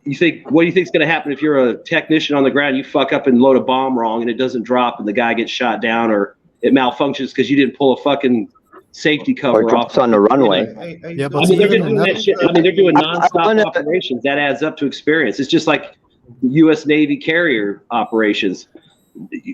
S5: What do you think is going to happen if you're a technician on the ground, you fuck up and load a bomb wrong and it doesn't drop and the guy gets shot down or it malfunctions because you didn't pull a fucking safety cover off
S12: on the runway.
S13: Yeah, but
S5: I mean, they're doing that shit. I mean, they're doing nonstop operations. That adds up to experience. It's just like U.S. Navy carrier operations.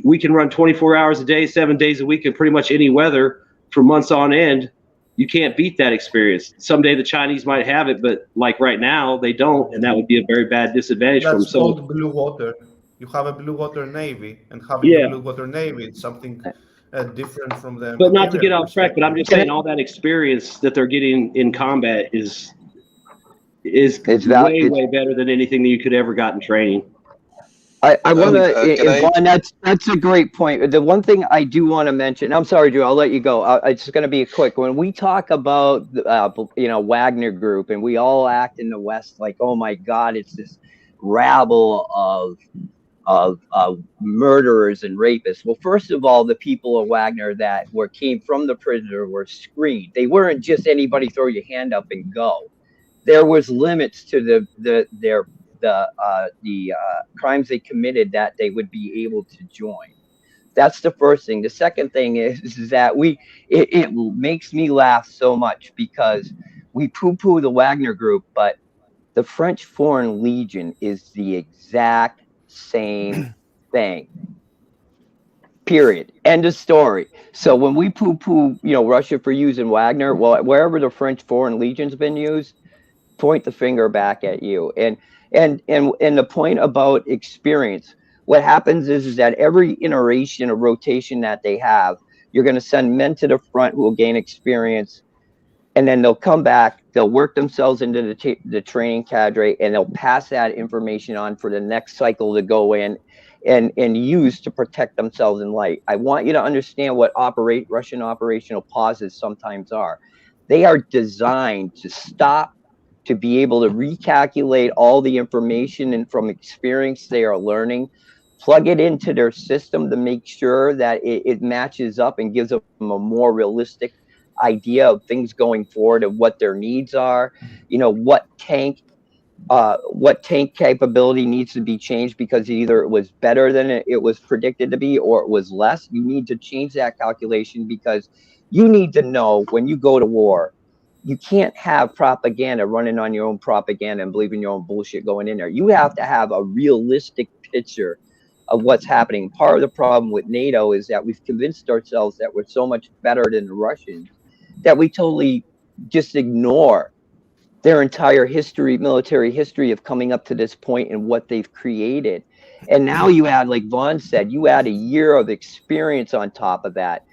S5: We can run 24 hours a day, 7 days a week in pretty much any weather for months on end. You can't beat that experience. Someday the Chinese might have it, but like right now they don't, and that would be a very bad disadvantage for them.
S14: That's called blue water. You have a blue water navy, and having a blue water navy, it's something different from them.
S5: But not to get off track, but I'm just saying all that experience that they're getting in combat is way better than anything that you could ever got in training.
S12: I want to,
S15: can I?
S12: Vaughn, that's a great point. The one thing I do want to mention, I'm sorry, Drew, I'll let you go. It's going to be quick. When we talk about, Wagner Group, and we all act in the West like, oh my God, it's this rabble of murderers and rapists. Well, first of all, the people of Wagner that came from the prisoner were screened. They weren't just anybody throw your hand up and go. There was limits to the crimes they committed that they would be able to join. That's the first thing. The second thing is that it makes me laugh so much because we poo-poo the Wagner Group, but the French Foreign Legion is the exact same thing. Period. End of story. So when we poo-poo, Russia for using Wagner, well, wherever the French Foreign Legion's been used, point the finger back at you. And the point about experience, what happens is that every iteration or rotation that they have, you're going to send men to the front who will gain experience, and then they'll come back, they'll work themselves into the training cadre, and they'll pass that information on for the next cycle to go in and use to protect themselves in light. I want you to understand what Russian operational pauses sometimes are. They are designed to stop, to be able to recalculate all the information and from experience they are learning, plug it into their system to make sure that it matches up and gives them a more realistic idea of things going forward, of what their needs are, what tank capability needs to be changed because either it was better than it was predicted to be or it was less. You need to change that calculation because you need to know when you go to war, you can't have propaganda running on your own propaganda and believing your own bullshit going in there. You have to have a realistic picture of what's happening. Part of the problem with NATO is that we've convinced ourselves that we're so much better than the Russians that we totally just ignore their entire history, military history of coming up to this point and what they've created. And now you add, like Vaughn said, you add a year of experience on top of that.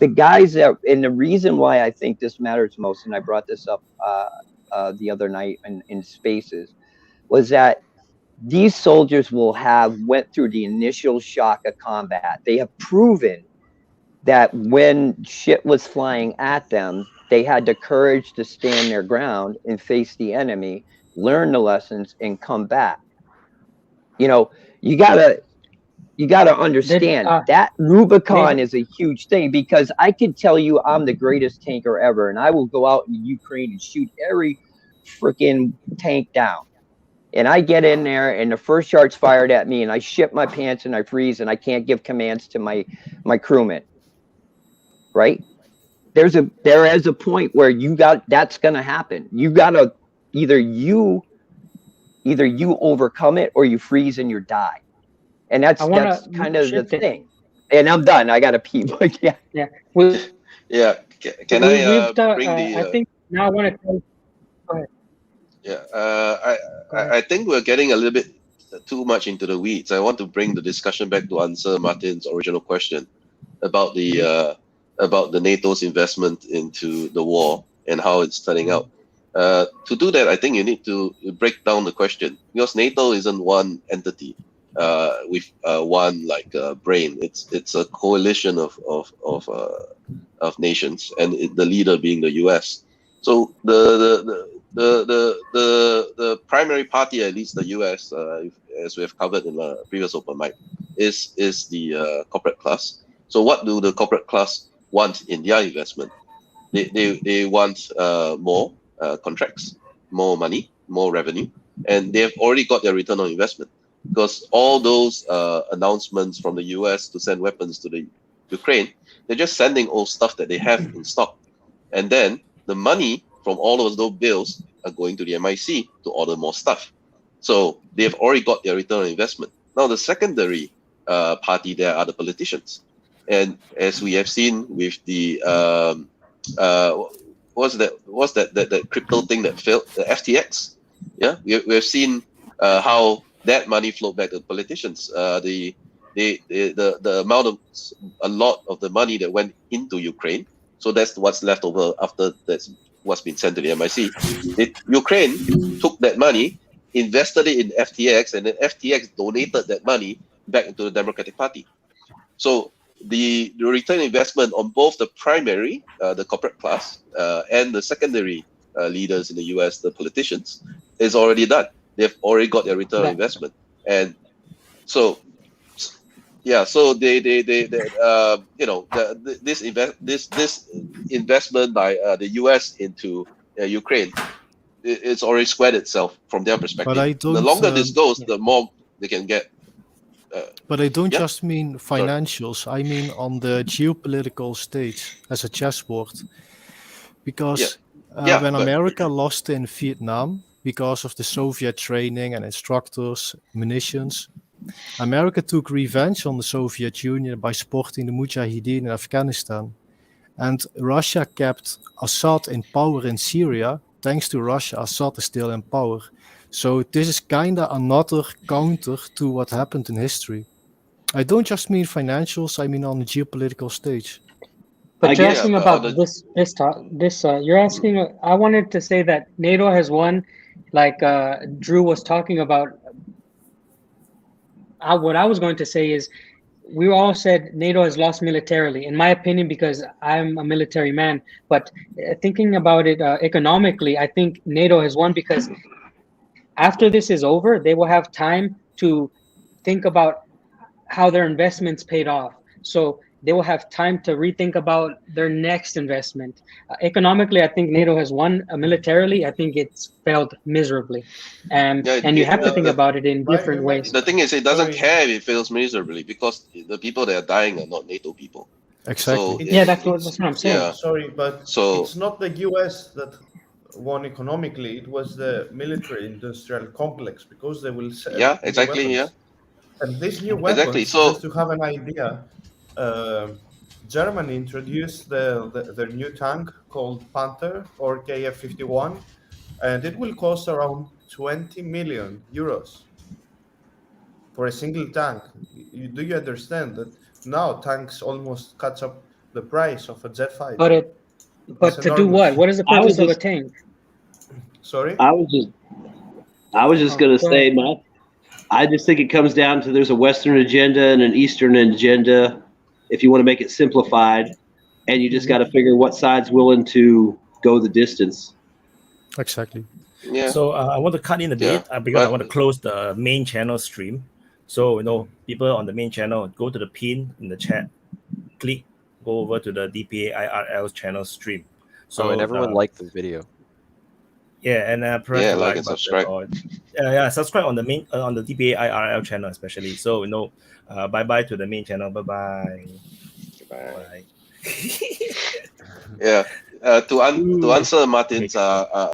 S12: The guys and the reason why I think this matters most, and I brought this up the other night in Spaces, was that these soldiers went through the initial shock of combat. They have proven that when shit was flying at them, they had the courage to stand their ground and face the enemy, learn the lessons, and come back. You gotta understand that Rubicon is a huge thing, because I can tell you I'm the greatest tanker ever, and I will go out in Ukraine and shoot every freaking tank down. And I get in there and the first shot's fired at me and I shit my pants and I freeze and I can't give commands to my crewmen. Right? There is a point where that's gonna happen. You gotta either you overcome it or you freeze and you die. And that's kind of the thing. And I'm done. I gotta pee. But yeah.
S7: Yeah.
S15: Yeah. Can I bring
S7: I think now I want to go ahead.
S15: Yeah, I think we're getting a little bit too much into the weeds. I want to bring the discussion back to answer Martin's original question about the NATO's investment into the war and how it's turning out. To do that, I think you need to break down the question, because NATO isn't one entity with one brain. It's a coalition of nations, and the leader being the US. So the primary party, at least the US, as we have covered in the previous open mic, is the corporate class. So what do the corporate class want in their investment? They want more contracts, more money, more revenue, and they have already got their return on investment, because all those announcements from the US to send weapons to the Ukraine, they're just sending all stuff that they have in stock, and then the money from all of those bills are going to the MIC to order more stuff. So they've already got their return on investment. Now the secondary party there are the politicians. And as we have seen with the what's that crypto thing that failed, the FTX? Yeah, we have seen how that money flowed back to the politicians. The amount of a lot of the money that went into Ukraine. So that's what's left over after that's what's been sent to the MIC. Ukraine took that money invested it in FTX, and then FTX donated that money back into the Democratic Party. So the return investment on both the primary, the corporate class, and the secondary leaders in the US, the politicians, is already done. They've already got their return on investment, and so so they this investment by the US into Ukraine, it's already squared itself from their perspective.
S13: But I don't.
S15: The longer this goes, the more they can get.
S13: But I don't just mean financials. I mean on the geopolitical stage as a chessboard, because when America lost in Vietnam because of the Soviet training and instructors, munitions, America took revenge on the Soviet Union by supporting the Mujahideen in Afghanistan. And Russia kept Assad in power in Syria. Thanks to Russia, Assad is still in power. So this is kind of another counter to what happened in history. I don't just mean financials, I mean on the geopolitical stage.
S7: But you're asking about this. You're asking. I wanted to say that NATO has won, like Drew was talking about. What I was going to say is, we all said NATO has lost militarily, in my opinion, because I'm a military man. But thinking about it economically, I think NATO has won because after this is over, they will have time to think about how their investments paid off. So they will have time to rethink about their next investment. Economically, I think NATO has won. Militarily, I think it's failed miserably. And you have to think about it in different ways.
S15: The thing is, it doesn't care if it fails miserably because the people that are dying are not NATO people.
S13: Exactly.
S15: So
S7: that's what I'm saying.
S15: Yeah.
S14: Sorry, but
S15: So
S14: it's not the US that won economically. It was the military-industrial complex because they will sell new
S15: exactly.
S14: weapons. And these new weapons,
S15: Exactly. So
S14: just to have an idea, Germany introduced their new tank called Panther or KF-51, and it will cost around 20 million euros for a single tank. Do you understand that now tanks almost catch up the price of a jet fighter?
S7: But to do what? What is the purpose of a tank?
S14: Sorry?
S5: I was just going to say, I just think it comes down to there's a Western agenda and an Eastern agenda, if you want to make it simplified, and you just got to figure what side's willing to go the distance.
S13: Exactly.
S15: Yeah.
S1: So I want to cut in a bit because I want to close the main channel stream. So people on the main channel, go to the pin in the chat, go over to the DPA IRL channel stream. So
S2: and everyone liked the video.
S1: Yeah, and press the
S15: like
S1: like
S15: and
S1: button.
S15: subscribe.
S1: Subscribe on the main on the DPA IRL channel especially. So bye bye to the main channel. Bye bye.
S15: Yeah. To answer Martin's